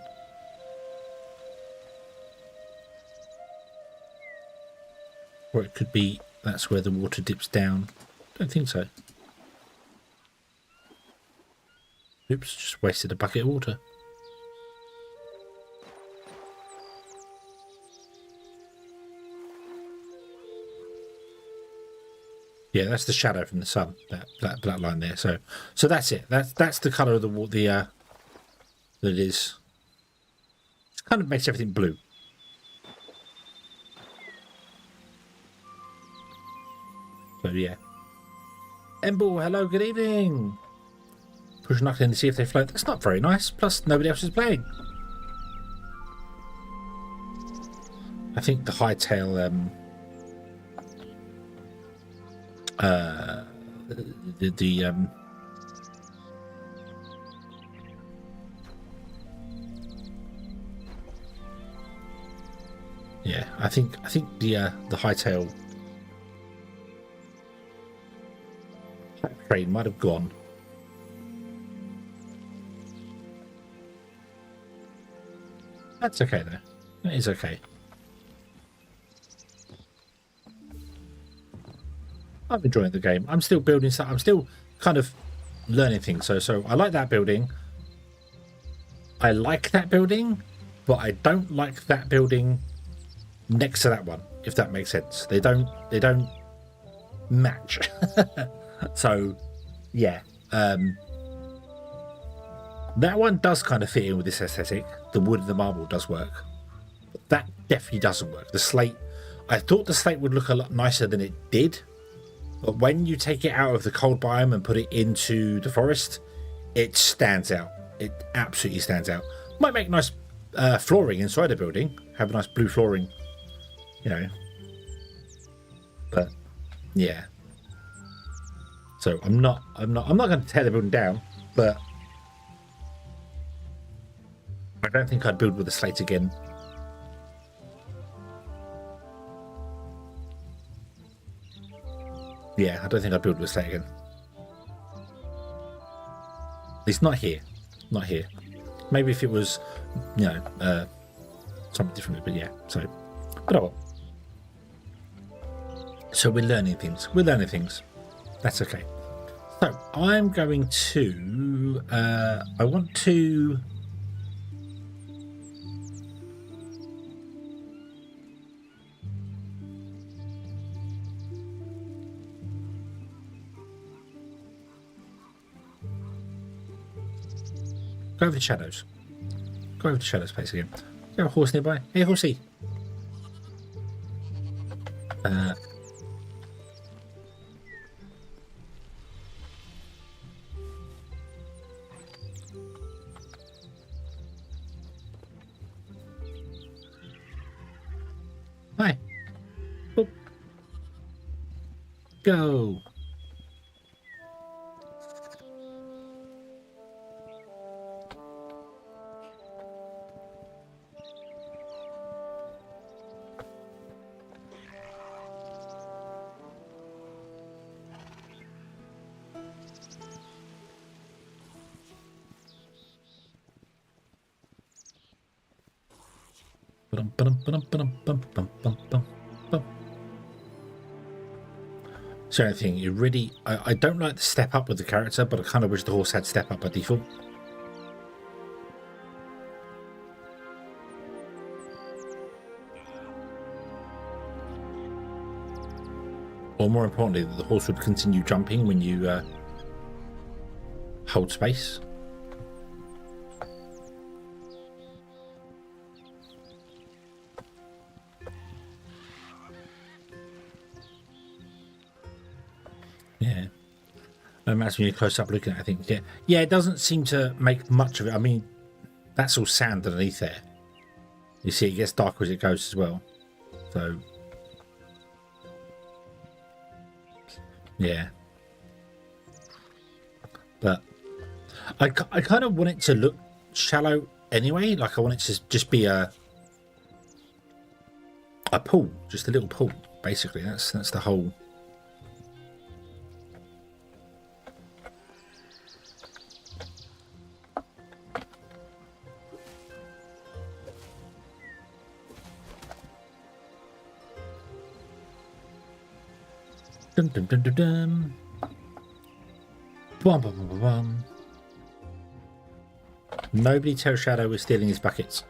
S1: Or it could be that's where the water dips down. Don't think so. Oops, just wasted a bucket of water. Yeah, that's the shadow from the sun. That black line there. So that's it. That's the color of that it is. It kind of makes everything blue. So yeah. Emble, hello, good evening. Push knuckle in to see if they float. That's not very nice. Plus, nobody else is playing. I think the Hytale, yeah, I think the Hytale train might have gone. That's okay though. It is okay. I'm enjoying the game. I'm still building stuff. I'm still kind of learning things. So I like that building. I like that building, but I don't like that building next to that one, if that makes sense. They don't match. So yeah. That one does kind of fit in with this aesthetic. The wood and the marble does work. But that definitely doesn't work. The slate, I thought the slate would look a lot nicer than it did. But when you take it out of the cold biome and put it into the forest, it stands out. It absolutely stands out. Might make nice flooring inside a building. Have a nice blue flooring, you know. But yeah. So I'm not going to tear the building down, but I don't think I'd build with a slate again. Yeah, I don't think I'd build with a slate again. At least not here. Not here. Maybe if it was, you know, something different, but yeah. So, but oh well. So we're learning things. We're learning things. That's okay. So I'm going to, I want to, go over the shadows. Go over the shadows place again. Is there a horse nearby? Hey, horsey. Hi. Oh. Go. So anything you really, I don't like the step up with the character, but I kind of wish the horse had step up by default. Or more importantly, that the horse would continue jumping when you hold space. Yeah. No matter when you're close up looking at it, I think, yeah. Yeah, it doesn't seem to make much of it. I mean, that's all sand underneath there. You see it gets darker as it goes as well. So, yeah. But I kind of want it to look shallow anyway. Like I want it to just be a pool, just a little pool, basically. That's the whole. Dum dum dum dum dum. Bum, bum, bum, bum, bum. Nobody tell Shadow we're stealing his buckets.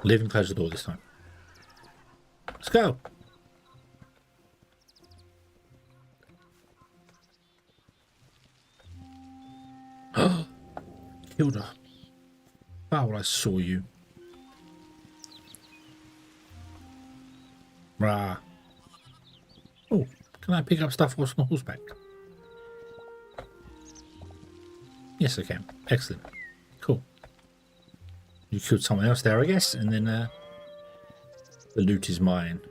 S1: Leave and close the door this time. Let's go. Hilda. Oh, I saw you. Rah. Oh, can I pick up stuff whilst on horseback? Yes, I can. Excellent. Cool. You killed someone else there, I guess, and then the loot is mine.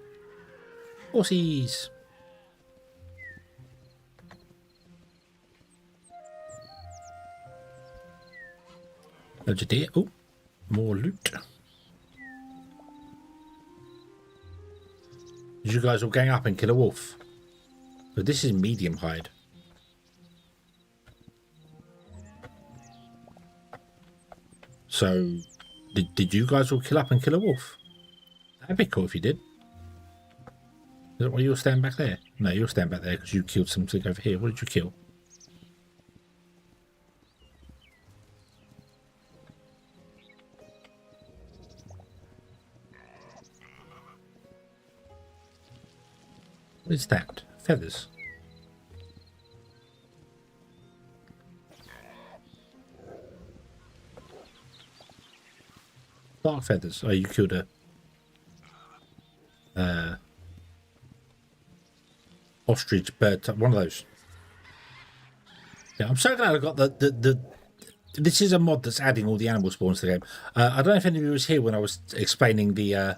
S1: Horsies! Loads of deer. Oh, more loot. Did you guys all gang up and kill a wolf? But this is medium hide. So, did you guys all kill up and kill a wolf? That'd be cool if you did. Is that why you'll stand back there? No, you'll stand back there because you killed something over here. What did you kill? What is that? Feathers. Dark feathers. Oh, you killed a ostrich bird. One of those. Yeah, I'm so glad I got the. This is a mod that's adding all the animal spawns to the game. I don't know if any of you was here when I was explaining the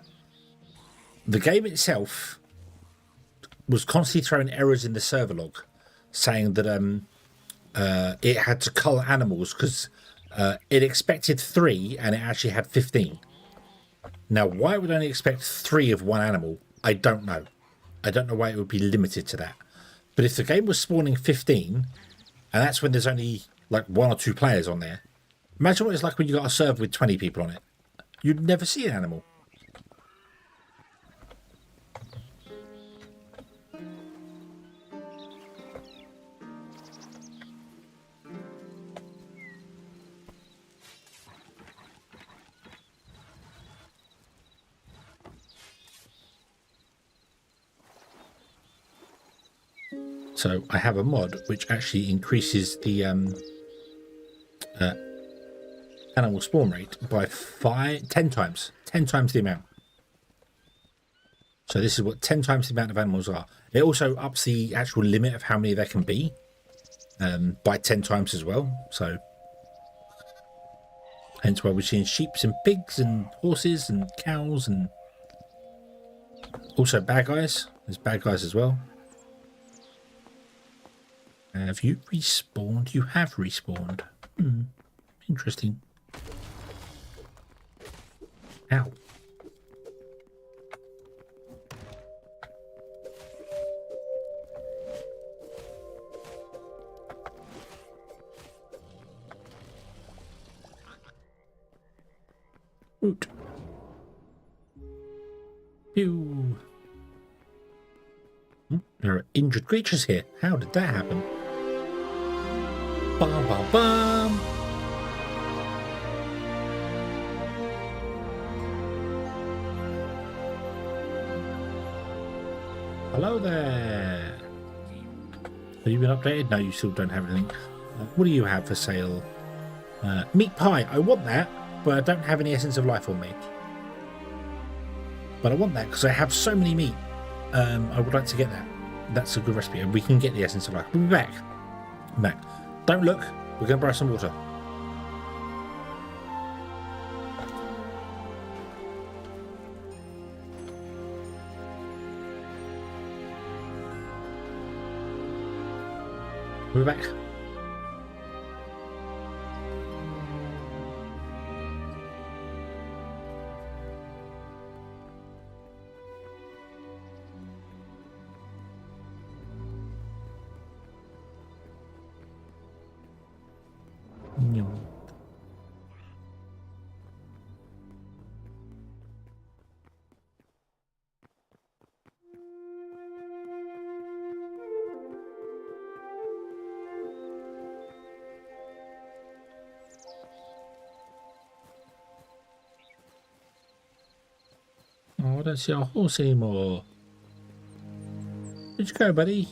S1: game itself was constantly throwing errors in the server log, saying that it had to cull animals because it expected 3 and it actually had 15. Now, why it would only expect 3 of one animal, I don't know. I don't know why it would be limited to that. But if the game was spawning 15, and that's when there's only like 1 or 2 players on there, imagine what it's like when you got a server with 20 people on it. You'd never see an animal. So I have a mod which actually increases the animal spawn rate by 10 times. 10 times the amount. So this is what 10 times the amount of animals are. It also ups the actual limit of how many there can be by 10 times as well. So hence why we're seeing sheep and pigs and horses and cows and also bad guys. There's bad guys as well. Have you respawned? You have respawned. Interesting. Ow. Oot. Pew. There are injured creatures here. How did that happen? Bum, bum, bum. Hello there. Have you been updated? No, you still don't have anything. What do you have for sale? Meat pie. I want that, but I don't have any essence of life on me. But I want that because I have so many meat. I would like to get that. That's a good recipe, and we can get the essence of life. We'll be back. I'm back. Don't look. We're going to borrow some water. We're back. don't see our horse anymore. Where'd you go, buddy?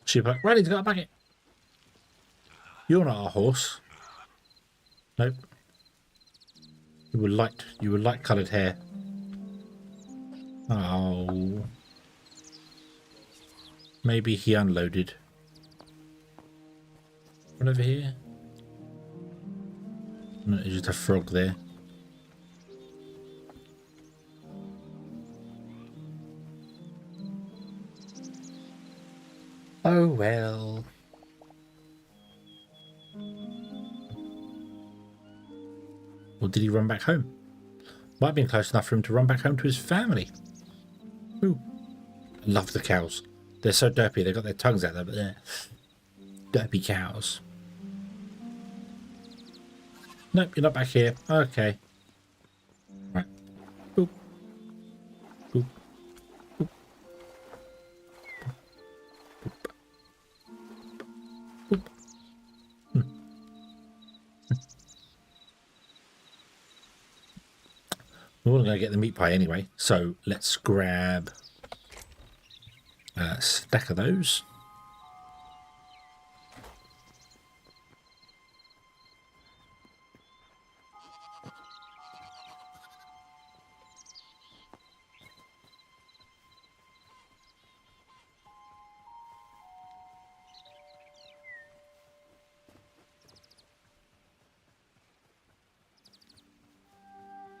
S1: She's like, Riley's got a bucket. You're not our horse. Nope. You were light coloured hair. Oh. Maybe he unloaded. One over here. No, there's just a frog there. Oh well. Or did he run back home? Might have been close enough for him to run back home to his family. Ooh. I love the cows. They're so derpy. They've got their tongues out there, but they're derpy cows. Nope, you're not back here. Okay. Right. Boop. Boop. Boop. Boop. Boop. Hmm. We're all going to get the meat pie anyway, so let's grab a stack of those.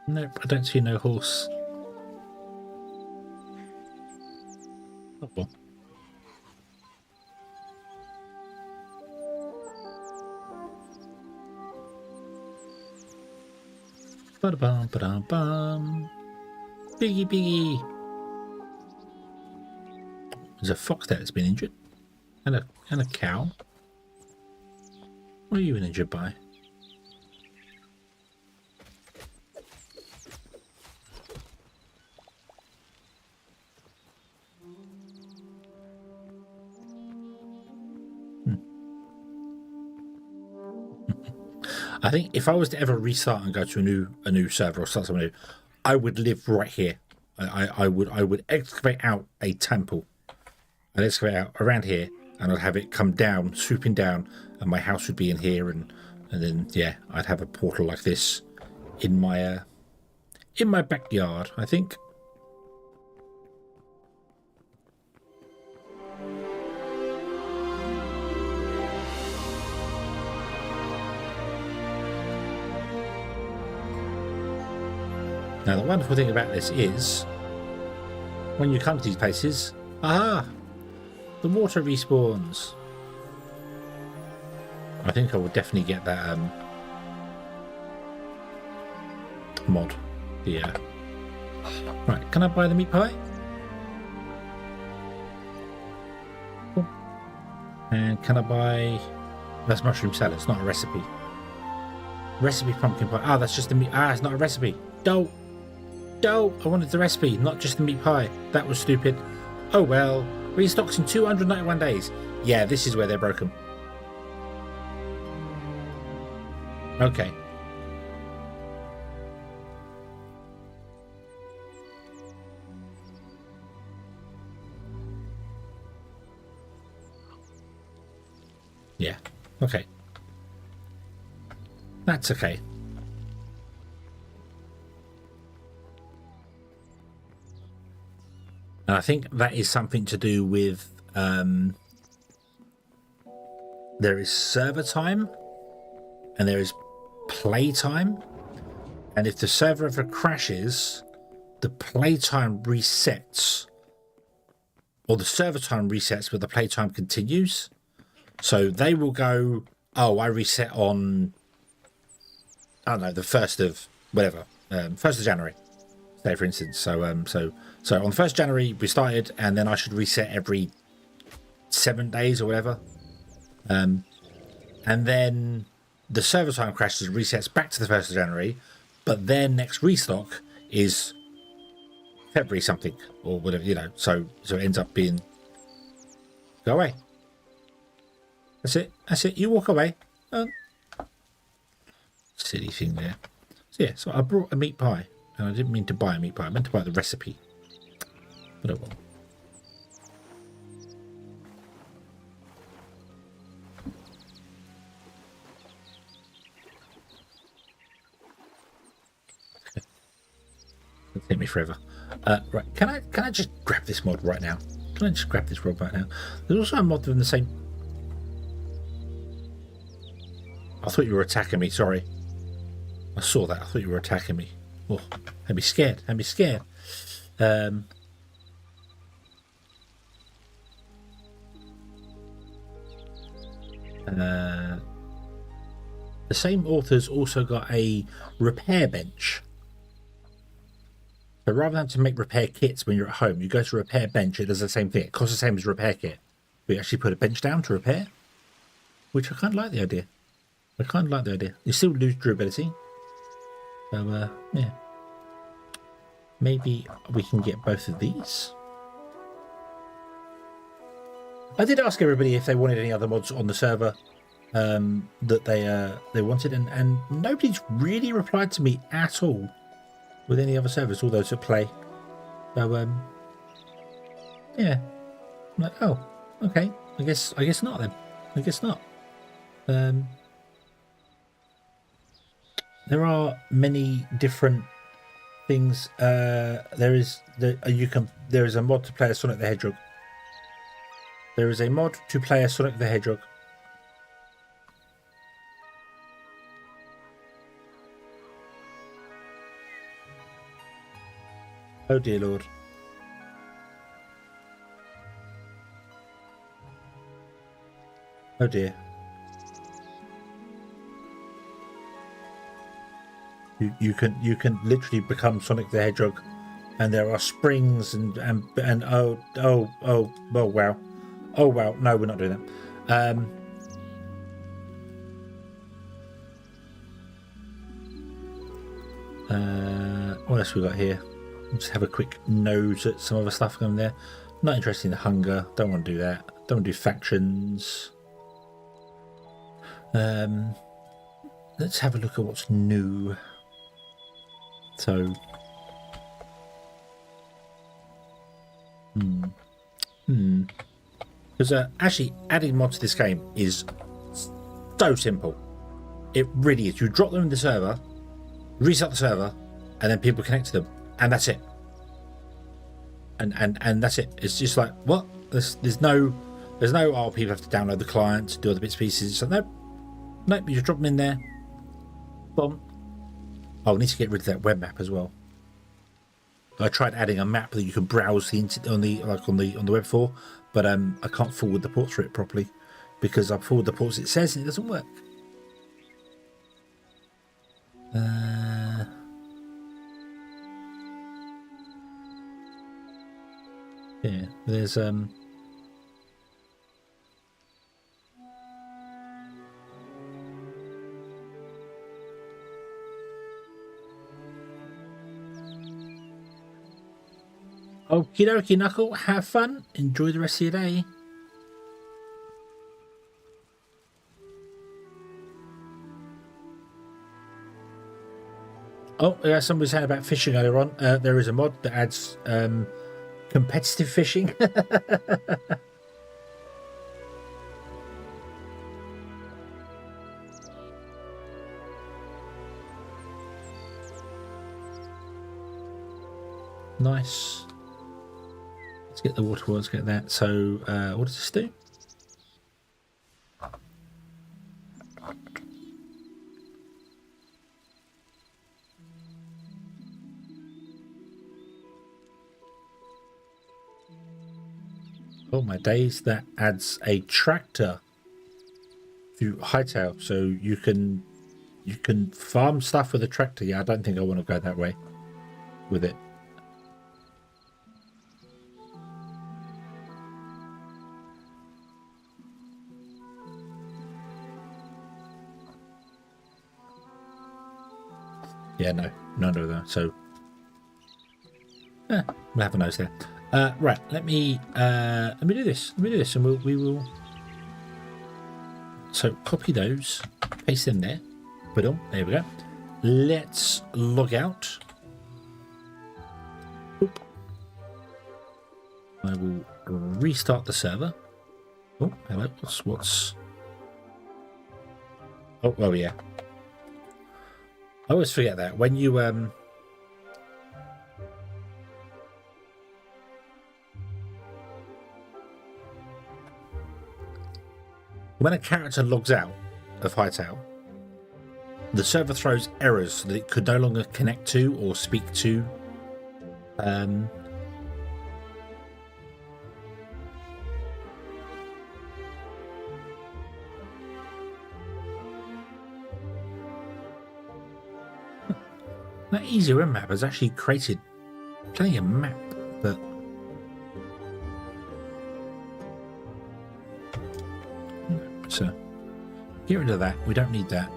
S1: Nope, I don't see no horse. Oh well. Ba-da-bum, ba-dum-bum. Biggie, biggie. There's a fox there that's been injured. And a cow. What are you injured by? I think if I was to ever restart and go to a new server or start something new, I would live right here. I would excavate out a temple. I'd excavate out around here, and I'd have it come down, swooping down, and my house would be in here, and then yeah, I'd have a portal like this in my backyard, I think. Now, the wonderful thing about this is, when you come to these places, aha, the water respawns. I think I would definitely get that mod. Yeah. Right, can I buy the meat pie? Cool. And can I buy... That's mushroom salad, it's not a recipe. Recipe pumpkin pie. Ah, that's just the meat. Ah, it's not a recipe. Dope. I wanted the recipe, not just the meat pie. That was stupid. Oh well. Restocks in 291 days. Yeah, this is where they're broken. Okay. Yeah. Okay. That's okay. And I think that is something to do with there is server time and there is play time. And if the server ever crashes, the play time resets. Or the server time resets, but the play time continues. So they will go, oh, I reset on, I don't know, the 1st of whatever, 1st of January, say for instance. So on the 1st of January we started, and then I should reset every 7 days or whatever. And then the server time crashes, resets back to the 1st of January, but their next restock is February something or whatever, you know. So it ends up being, go away. That's it. That's it. You walk away. Silly thing there. So yeah, so I brought a meat pie. And I didn't mean to buy a meat pie. I meant to buy the recipe. But I will. It'll take me forever. Right, can I just grab this mod right now? Can I just grab this mod right now? There's also a mod in the same. I thought you were attacking me. Sorry, I saw that. I thought you were attacking me. Oh, I'd be scared. I'd be scared. The same author's also got a repair bench. So rather than to make repair kits when you're at home, you go to a repair bench. It does the same thing. It costs the same as a repair kit. But you actually put a bench down to repair, which I kind of like the idea. I kind of like the idea. You still lose durability. So, yeah. Maybe we can get both of these. I did ask everybody if they wanted any other mods on the server that they wanted, and nobody's really replied to me at all with any other servers, all those that play. So, yeah. I'm like, oh, okay. I guess not then. I guess not. There are many different things. There is a mod to play as Sonic the Hedgehog. There is a mod to play as Sonic the Hedgehog. Oh dear Lord. Oh dear. You can literally become Sonic the Hedgehog, and there are springs and oh wow. Oh wow, no, we're not doing that. What else we got here? Let's have a quick nose at some other stuff going there. Not interested in the hunger. Don't want to do that. Don't want to do factions. Let's have a look at what's new. So, because actually adding mods to this game is so simple. It really is. You drop them in the server, reset the server, and then people connect to them, and that's it. And that's it. It's just like, what? There's no oh, people have to download the client to do all the bits and pieces. So nope, you just drop them in there. Boom. Oh, I need to get rid of that web map as well. I tried adding a map that you can browse on the web for, but I can't forward the ports for it properly because I forward the ports it says and it doesn't work. Yeah, there's okie dokie, Knuckle. Have fun. Enjoy the rest of your day. Oh, yeah, somebody was saying about fishing earlier on. There is a mod that adds competitive fishing. Nice. Let's get the water wheel, let's get that. So, what does this do? Oh my days, that adds a tractor through Hytale, so you can farm stuff with a tractor. Yeah, I don't think I want to go that way with it. Yeah, no. So, we'll have a nose there. Right, let me do this. And we will. so copy those, paste them there. Boom, there we go. Let's log out. Oop. I will restart the server. Oh, hello. What's... Oh, yeah. I always forget that when you when a character logs out of Hytale, the server throws errors so that it could no longer connect to or speak to that easy run map has actually created plenty of map, but so get rid of that. We don't need that.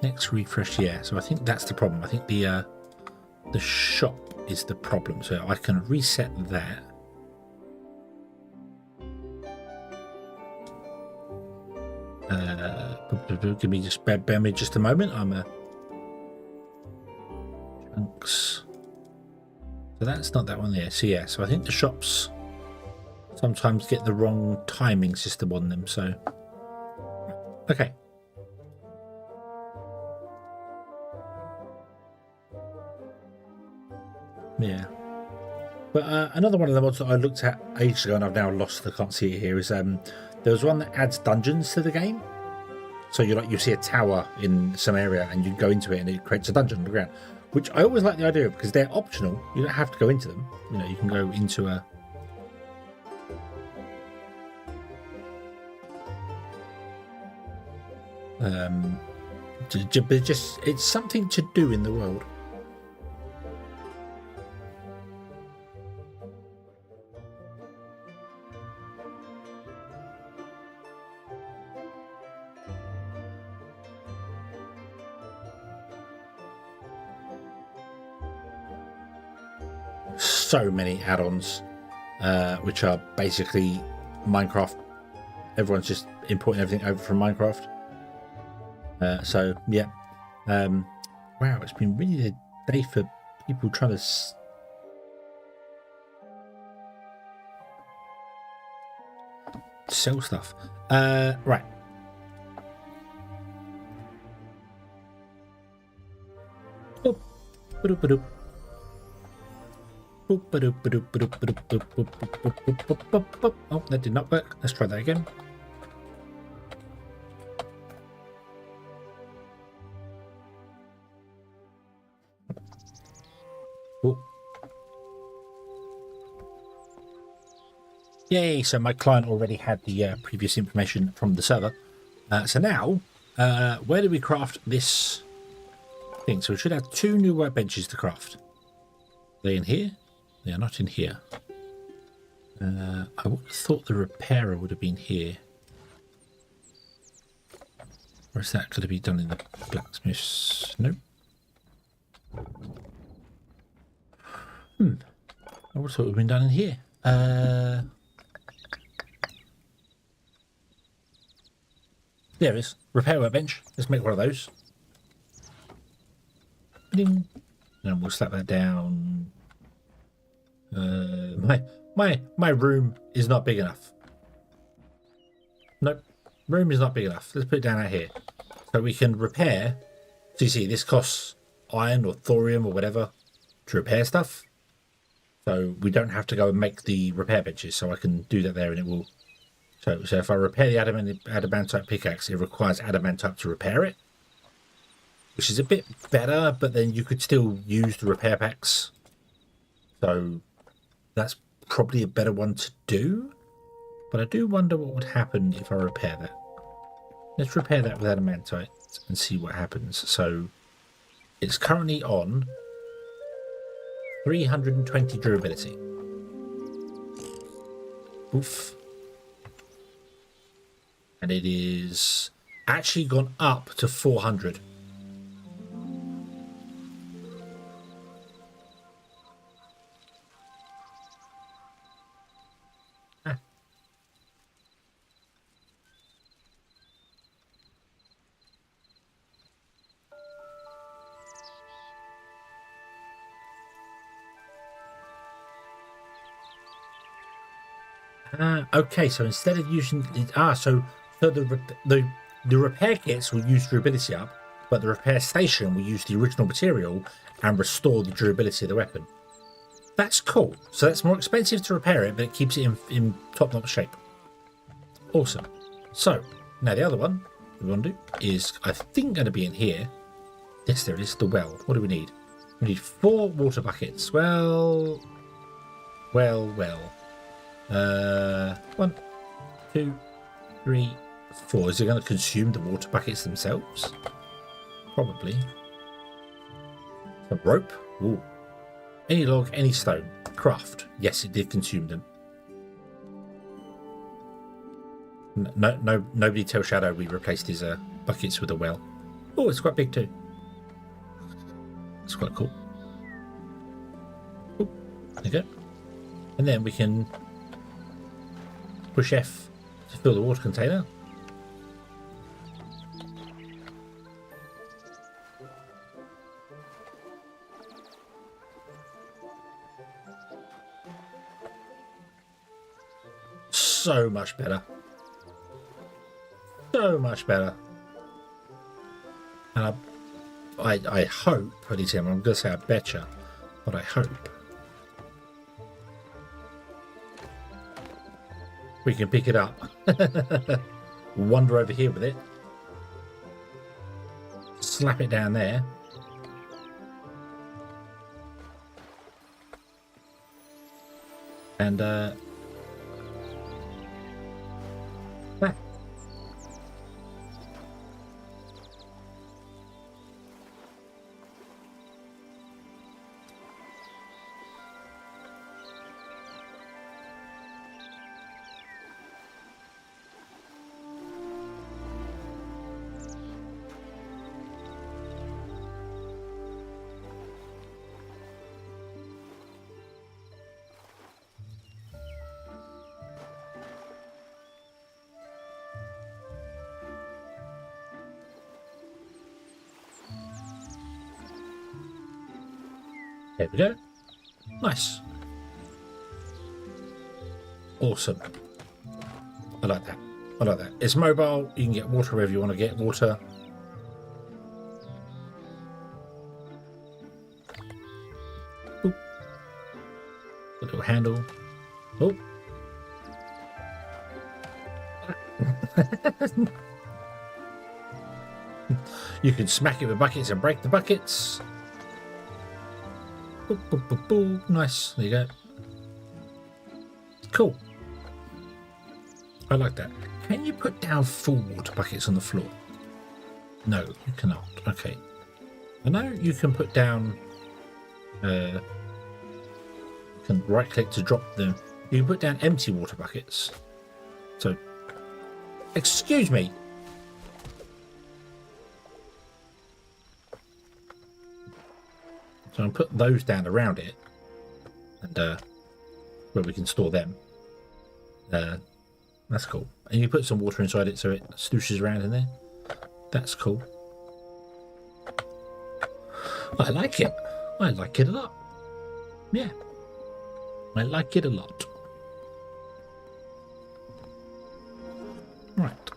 S1: Next refresh, yeah. So I think that's the problem. I think the shop is the problem. So I can reset that. Give me just bear me just a moment. I'm a chunks. So that's not that one there. So yeah. So I think the shops sometimes get the wrong timing system on them. So okay. Yeah, but another one of the mods that I looked at ages ago and I've now lost, I can't see it here, is there was one that adds dungeons to the game. So you see a tower in some area and you go into it and it creates a dungeon on the ground, which I always like the idea of because they're optional. You don't have to go into them. You know, you can go into a but just it's something to do in the world. So many add-ons, which are basically Minecraft. Everyone's just importing everything over from Minecraft. So yeah, wow, it's been really a day for people trying to sell stuff. Right. Oh, that did not work. Let's try that again. Oh. Yay, so my client already had the previous information from the server. So now, where do we craft this thing? So we should have 2 new workbenches to craft. Are they in here? They are not in here. I would have thought the repairer would have been here. Or is that going to be done in the blacksmith's? Nope. I would have thought it would have been done in here. There it is. Repair workbench. Let's make one of those. Ding. And we'll slap that down. My room is not big enough. Nope, room is not big enough. Let's put it down out here so we can repair. So you see, this costs iron or thorium or whatever to repair stuff. So we don't have to go and make the repair benches. So I can do that there, and it will. So if I repair the adamantite pickaxe, it requires adamantite to repair it, which is a bit better. But then you could still use the repair packs. So that's probably a better one to do, but I do wonder what would happen if I repair that. Let's repair that with adamantite and see what happens. So it's currently on 320 durability. Oof. And it is actually gone up to 400. Okay, so instead of using so the repair kits will use durability up, but the repair station will use the original material and restore the durability of the weapon. That's cool. So that's more expensive to repair it, but it keeps it in top-notch shape. Awesome. So now the other one we want to do is, I think, going to be in here. Yes, there it is. The well. What do we need? We need 4 water buckets. Well. 1, 2, 3, 4. Is it going to consume the water buckets themselves? Probably. A rope. Ooh. Any log, any stone. Craft. Yes, it did consume them. No, nobody tell Shadow we replaced his buckets with a well. Oh, it's quite big too. It's quite cool. Ooh, there you go. And then we can push F to fill the water container. So much better. So much better. And I hope, at least I'm going to say I betcha, but I hope we can pick it up. Wander over here with it. Slap it down there. And back. There we go. Nice. Awesome. I like that. I like that. It's mobile. You can get water wherever you want to get water. Oop. A little handle. Oh. You can smack it with buckets and break the buckets. Boop, boop, boop, boop. Nice. There you go. Cool. I like that. Can you put down full water buckets on the floor? No, you cannot. Okay. I know you can put down. You can right click to drop them. You can put down empty water buckets. So, excuse me. So I'll put those down around it, and where we can store them. That's cool. And you put some water inside it so it slooshes around in there. That's cool. I like it. I like it a lot. Yeah. I like it a lot. Right.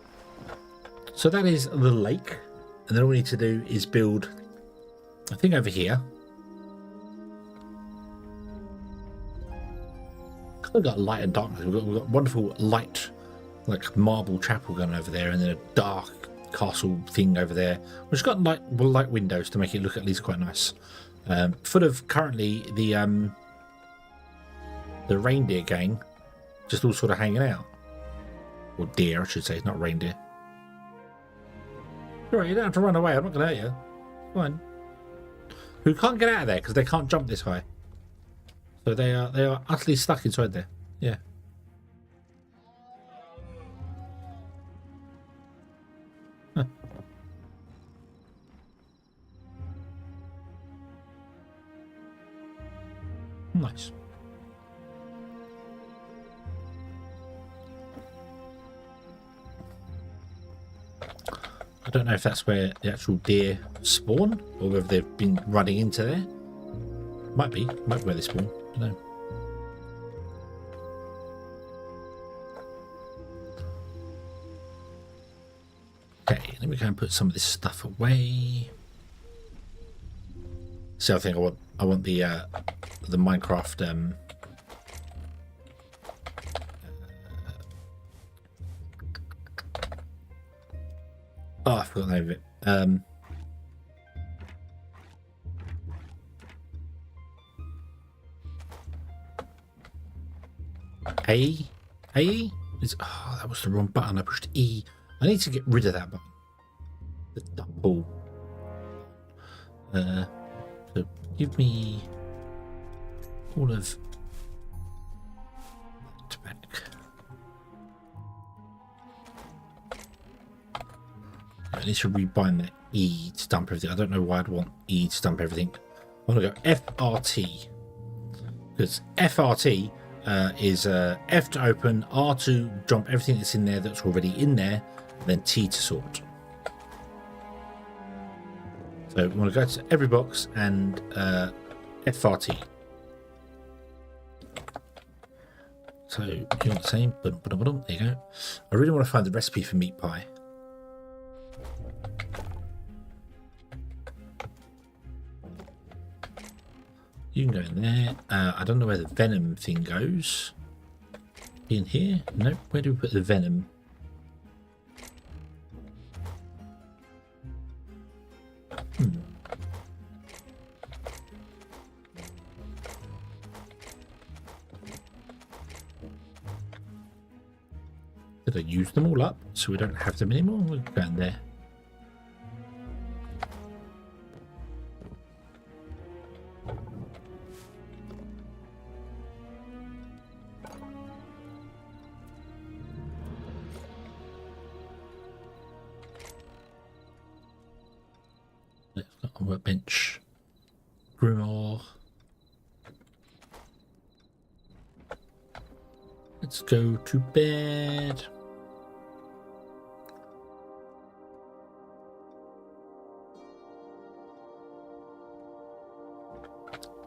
S1: So that is the lake. And then all we need to do is build, I think over here. We've got light and darkness. We've got wonderful light, like marble chapel going over there, and then a dark castle thing over there, which has got light windows to make it look at least quite nice. Full of currently the reindeer gang, just all sort of hanging out, or deer, I should say. It's not reindeer. All right, you don't have to run away. I'm not going to hurt you. Fine. Who can't get out of there because they can't jump this high. So they are utterly stuck inside there. Yeah. Huh. Nice. I don't know if that's where the actual deer spawn or whether they've been running into there. Might be where they spawn. I don't know. Okay, let me go and put some of this stuff away. See, I think I want the Minecraft oh, I forgot the name of it. A? Oh, that was the wrong button. I pushed E. I need to get rid of that button. The double. So give me all of that back. I need to rebind the E to dump everything. I don't know why I'd want E to dump everything. I want to go FRT. Because FRT is F to open, R to dump everything that's in there that's already in there, and then T to sort. So we want to go to every box and FRT. So you want the same? There you go. I really want to find the recipe for meat pie. You can go in there. I don't know where the venom thing goes. In here? Nope. Where do we put the venom? Did I use them all up so we don't have them anymore? We'll go in there. Let's go on workbench. Grimoire. Let's go to bed.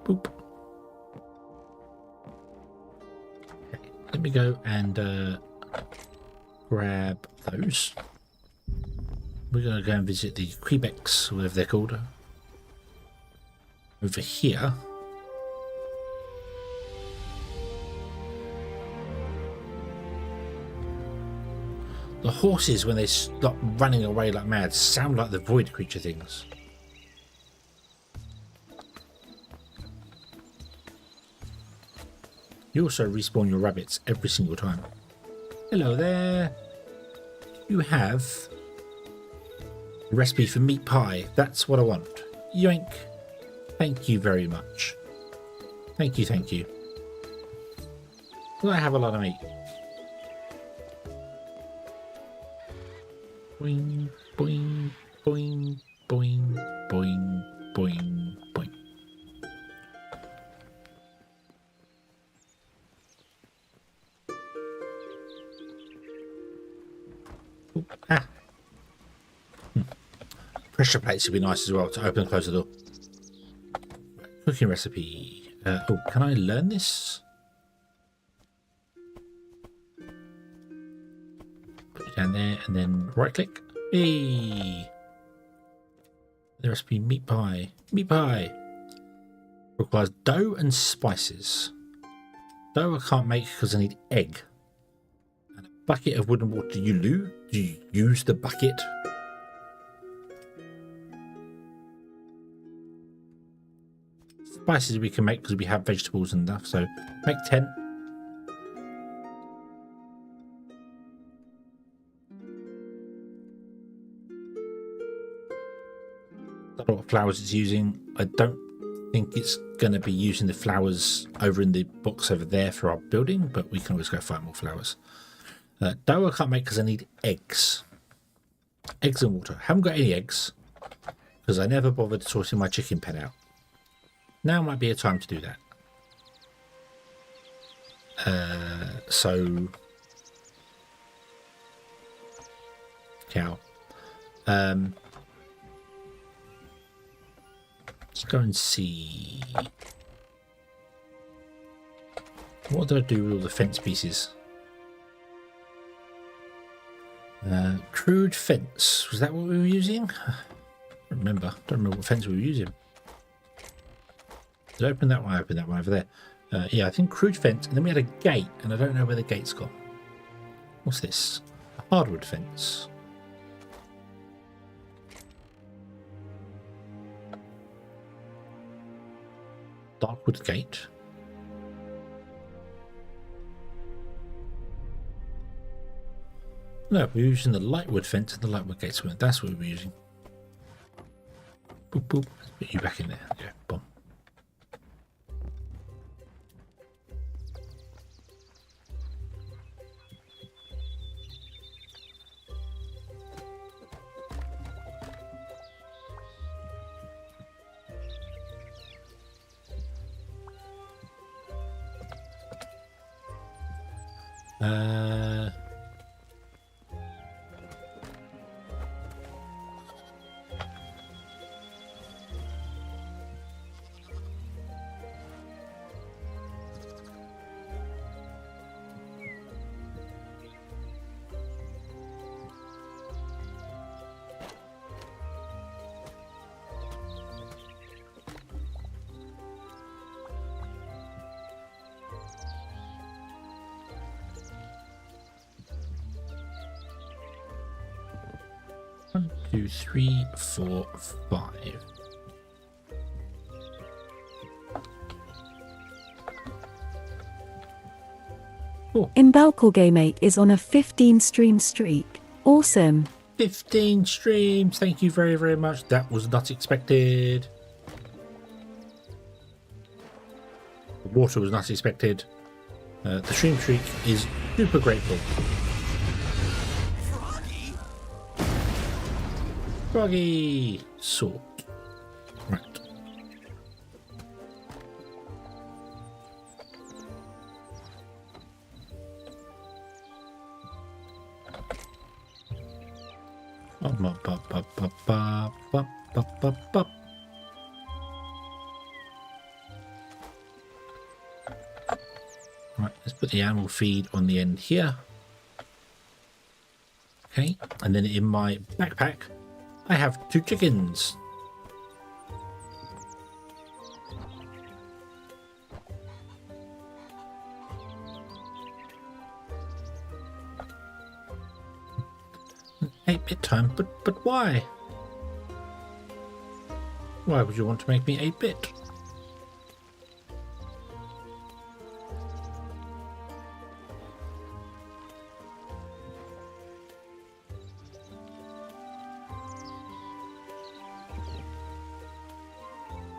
S1: Boop. Okay, let me go and grab those. We're going to go and visit the Quebecs, whatever they're called. Over here. The horses, when they stop running away like mad, sound like the void creature things. You also respawn your rabbits every single time. Hello there. You have a recipe for meat pie. That's what I want. Yoink. Thank you very much. Thank you, thank you. Will I have a lot of meat? Boing, boing, boing, boing, boing, boing, boing. Ooh, ah. Pressure plates would be nice as well to open and close the door. Cooking recipe. Oh, can I learn this? Put it down there and then right click. Hey! The recipe meat pie. Meat pie! Requires dough and spices. Dough I can't make because I need egg. And a bucket of wooden water. Do you use the bucket? Spices we can make because we have vegetables and stuff. So make 10. I don't know what flowers it's using. I don't think it's going to be using the flowers over in the box over there for our building, but we can always go find more flowers. Dough I can't make because I need eggs. Eggs and water. Haven't got any eggs because I never bothered sorting my chicken pen out. Now might be a time to do that. So cow. Let's go and see. What do I do with all the fence pieces? Crude fence. Was that what we were using? I don't remember. Don't remember what fence we were using. Did I open that one? I opened that one over there. Yeah, I think crude fence. And then we had a gate, and I don't know where the gate's gone. What's this? A hardwood fence. Darkwood gate. No, we're using the lightwood fence and the lightwood gates. That's what we were using. Boop, boop. Let's put you back in there. Yeah, boom. One, two, three, four, five. Oh.
S4: Imbalcor Game 8 is on a 15 stream streak. Awesome.
S1: 15 streams. Thank you very, very much. That was not expected. The water was not expected. The stream streak is super grateful. Froggy sort. Right. Right, let's put the animal feed on the end here. Okay, and then in my backpack I have 2 chickens. Eight-bit time, but why? Why would you want to make me 8-bit?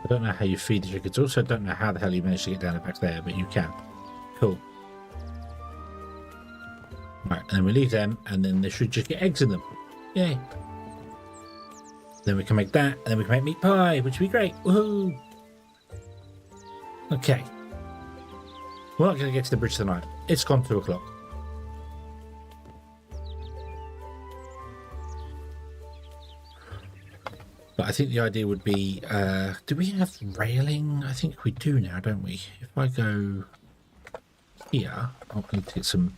S1: I don't know how you feed the chickens. Also, don't know how the hell you managed to get down back there, but you can. Cool. Right, and then we leave them, and then they should just get eggs in them. Yay. Then we can make that, and then we can make meat pie, which would be great. Woohoo! Okay. We're not going to get to the bridge tonight. It's gone 2 o'clock. But I think the idea would be, do we have railing? I think we do now, don't we? If I go here, I'll need to get some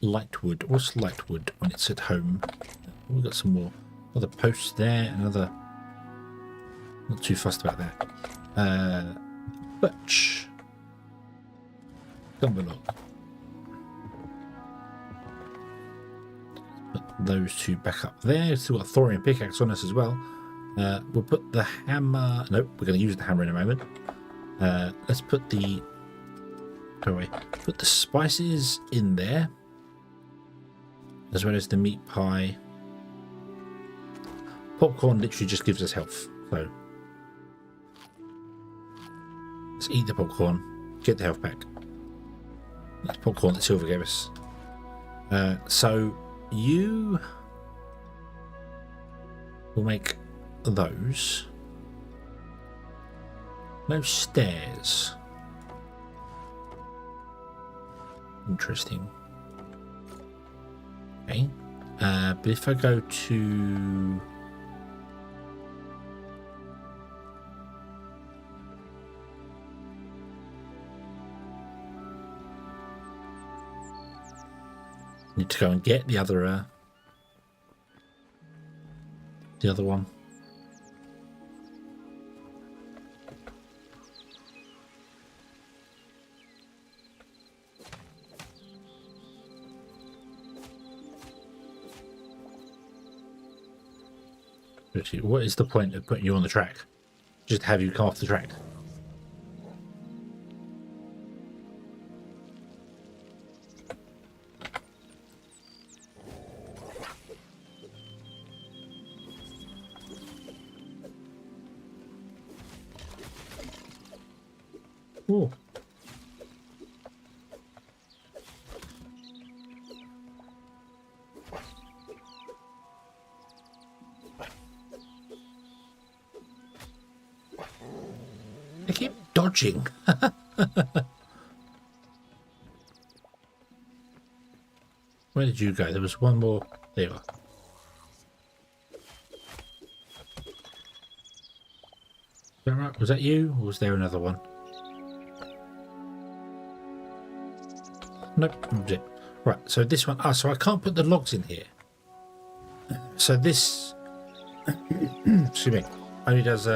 S1: light wood. What's light wood when it's at home? We've got some more other posts there, another. Not too fussed about that. Birch. Gumberlock. Put those 2 back up there. Still got a thorium pickaxe on us as well. We'll put the hammer. Nope, we're going to use the hammer in a moment. Let's put the. Go away. Put the spices in there, as well as the meat pie. Popcorn literally just gives us health, so let's eat the popcorn, get the health back. That's popcorn that Silver gave us. So you will make those. No stairs. Interesting. Okay. But if I go to... Need to go and get the other one. What is the point of putting you on the track? Just have you come off the track. Oh. I keep dodging. Where did you go? There was one more. There you are. Is that right? Was that you? Or was there another one? Nope. That was it. Right, so this one. So I can't put the logs in here. So this... excuse me. Only does...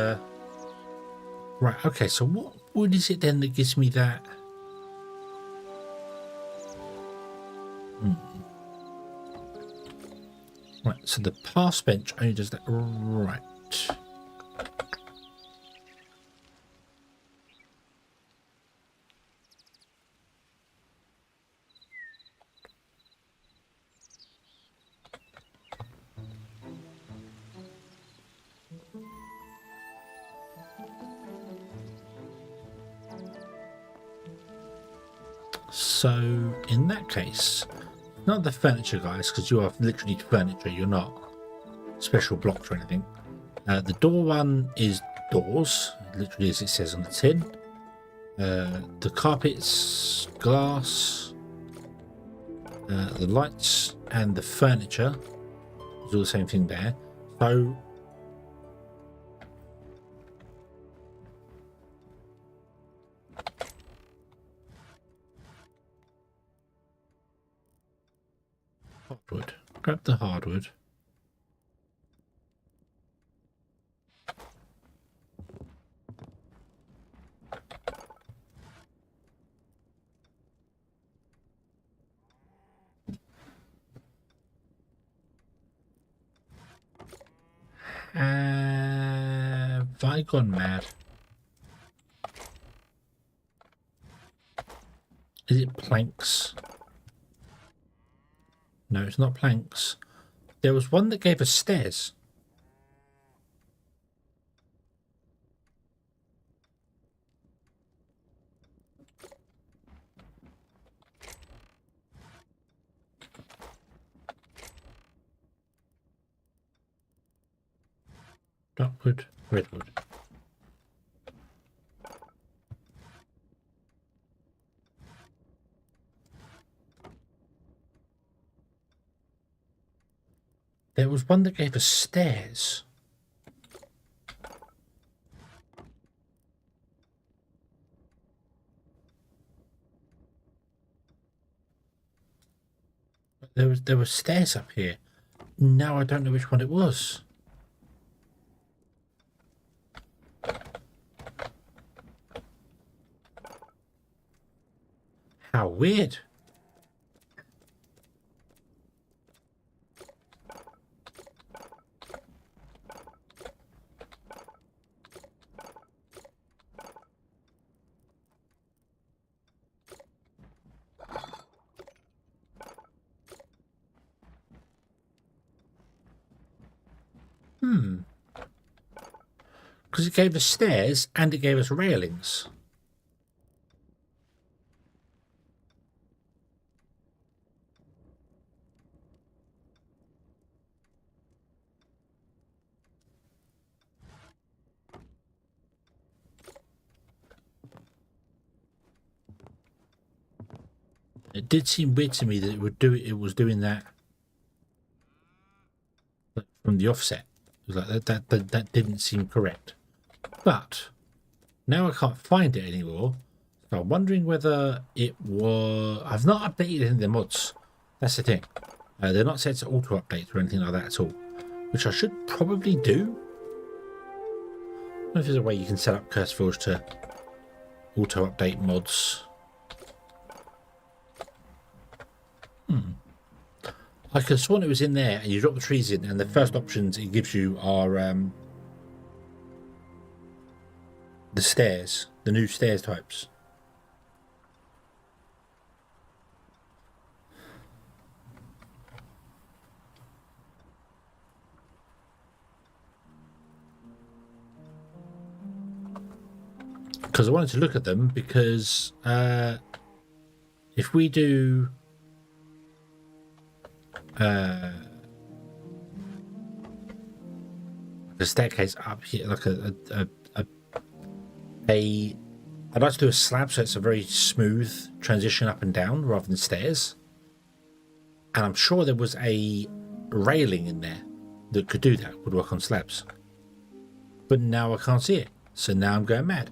S1: Right, okay, so what wood is it then that gives me that? Right, so the pass bench only does that. Right. So, in that case, not the furniture guys, because you are literally furniture, you're not special blocks or anything. The door one is doors, literally as it says on the tin. The carpets, glass, the lights, and the furniture is all the same thing there. So, hardwood. Grab the hardwood. Have I gone mad? Is it planks? No, it's not planks. There was one that gave us stairs. Darkwood, redwood. There was one that gave us stairs. There were stairs up here. Now I don't know which one it was. How weird. Because it gave us stairs and it gave us railings. It did seem weird to me that it was doing that from the offset. It was like that didn't seem correct. But now I can't find it anymore. So I'm wondering whether it was. I've not updated any of the mods. That's the thing. They're not set to auto update or anything like that at all, which I should probably do. I don't know if there's a way you can set up CurseForge to auto update mods. I could have sworn it was in there, and you drop the trees in, and the first options it gives you are the stairs, the new stairs types. Because I wanted to look at them, because if we do a staircase up here, like I'd like to do a slab so it's a very smooth transition up and down rather than stairs. And I'm sure there was a railing in there that could do that, would work on slabs. But now I can't see it, so now I'm going mad.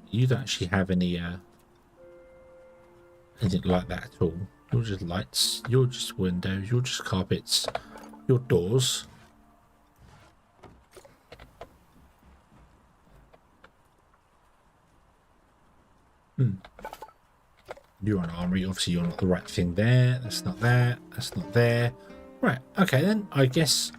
S1: You don't actually have any anything like that at all. You're just lights, you're just windows, you're just carpets, you're doors. You're an armory, obviously you're not the right thing there. That's not that, that's not there. Right, okay then, I guess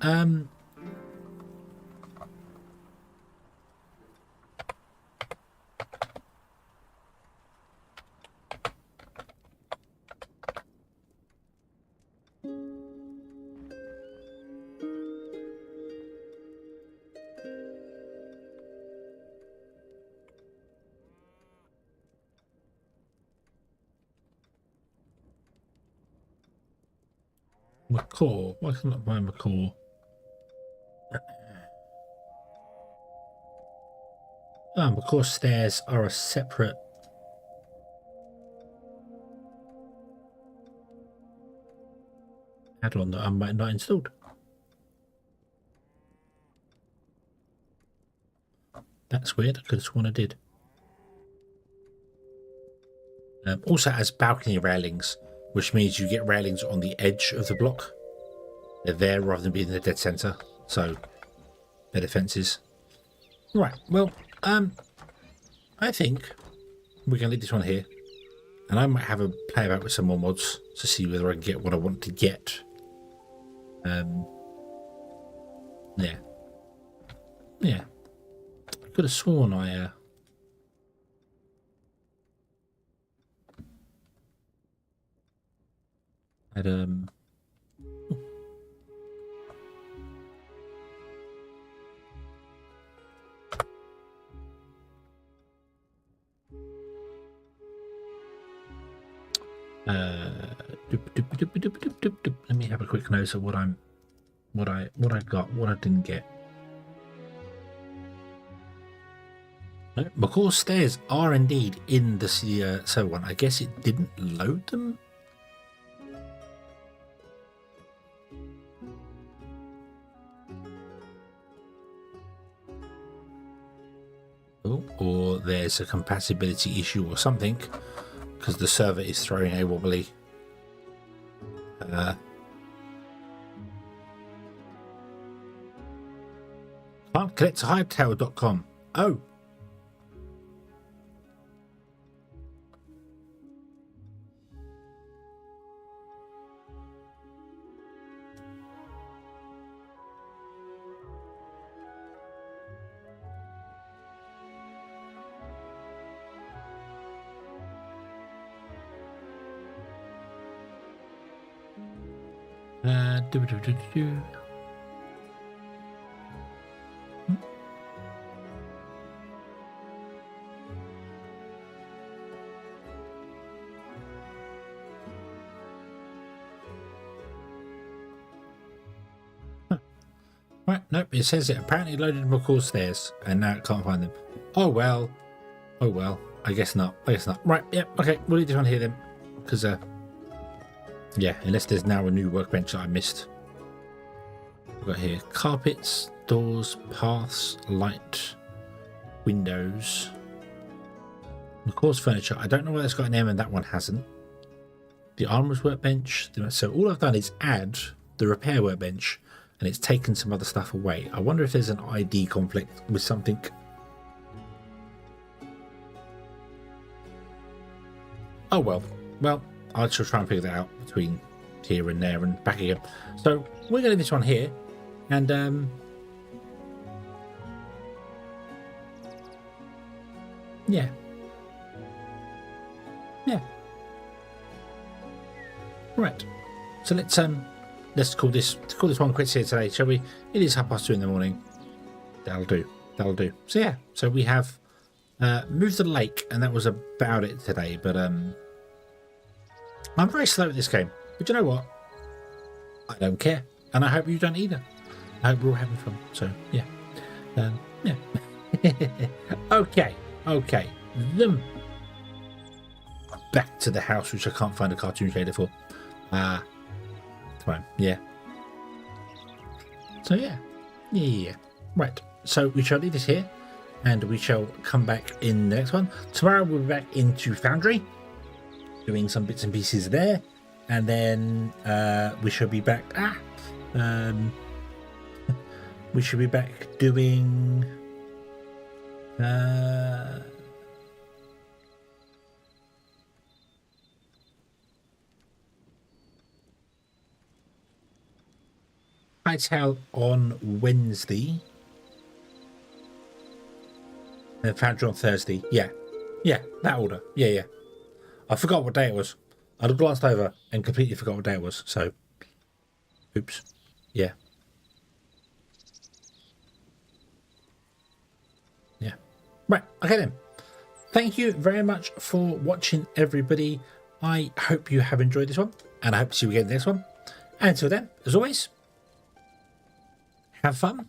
S1: McCaw. Why can't I buy McCaw? McCaw stairs are a separate add-on that I might not installed. That's weird. I could have sworn I did. Also has balcony railings, which means you get railings on the edge of the block. They're there rather than being in the dead center, so better fences. Right, well, I think we're going to leave this one here, and I might have a play about with some more mods to see whether I can get what I want to get. Yeah. I could have sworn I had let me have a quick note of what I got, what I didn't get. No, McCaw's stairs are indeed in the server one. I guess it didn't load them. Oh, or there's a compatibility issue or something, because the server is throwing a wobbly. Can't connect to Hytale.com. Oh. Do. Right, nope, it says it apparently loaded McCall stairs, and now it can't find them. Oh well. Oh well. I guess not. I guess not. Right, yep, okay, we'll leave this one here then. Because, yeah, unless there's now a new workbench that I missed. We've got here carpets, doors, paths, light, windows. McCall's furniture. I don't know why that's got an M and that one hasn't. The armorer's workbench. So all I've done is add the repair workbench, and it's taken some other stuff away. I wonder if there's an ID conflict with something. Oh well. Well, I'll just try and figure that out between here and there and back again. So we're going to leave this one here, and yeah. Yeah. Right. So let's call this one quits here today, shall we? It is 2:30 in the morning. That'll do. That'll do. So yeah. So we have moved to the lake, and that was about it today. But I'm very slow at this game. But you know what? I don't care, and I hope you don't either. I hope we're all having fun. So yeah. Yeah. Okay. Back to the house, which I can't find a cartoon shader for. Fine. Yeah. So yeah. Right. So we shall leave this here, and we shall come back in the next one. Tomorrow we'll be back into Foundry, doing some bits and pieces there, and then we shall be back. We should be back doing. Hytale on Wednesday. And Foundry on Thursday. Yeah, that order. Yeah. I forgot what day it was. I'd glanced over and completely forgot what day it was. So, oops. Yeah. Right. Okay then. Thank you very much for watching, everybody. I hope you have enjoyed this one, and I hope to see you again in the next one. And until then, as always, have fun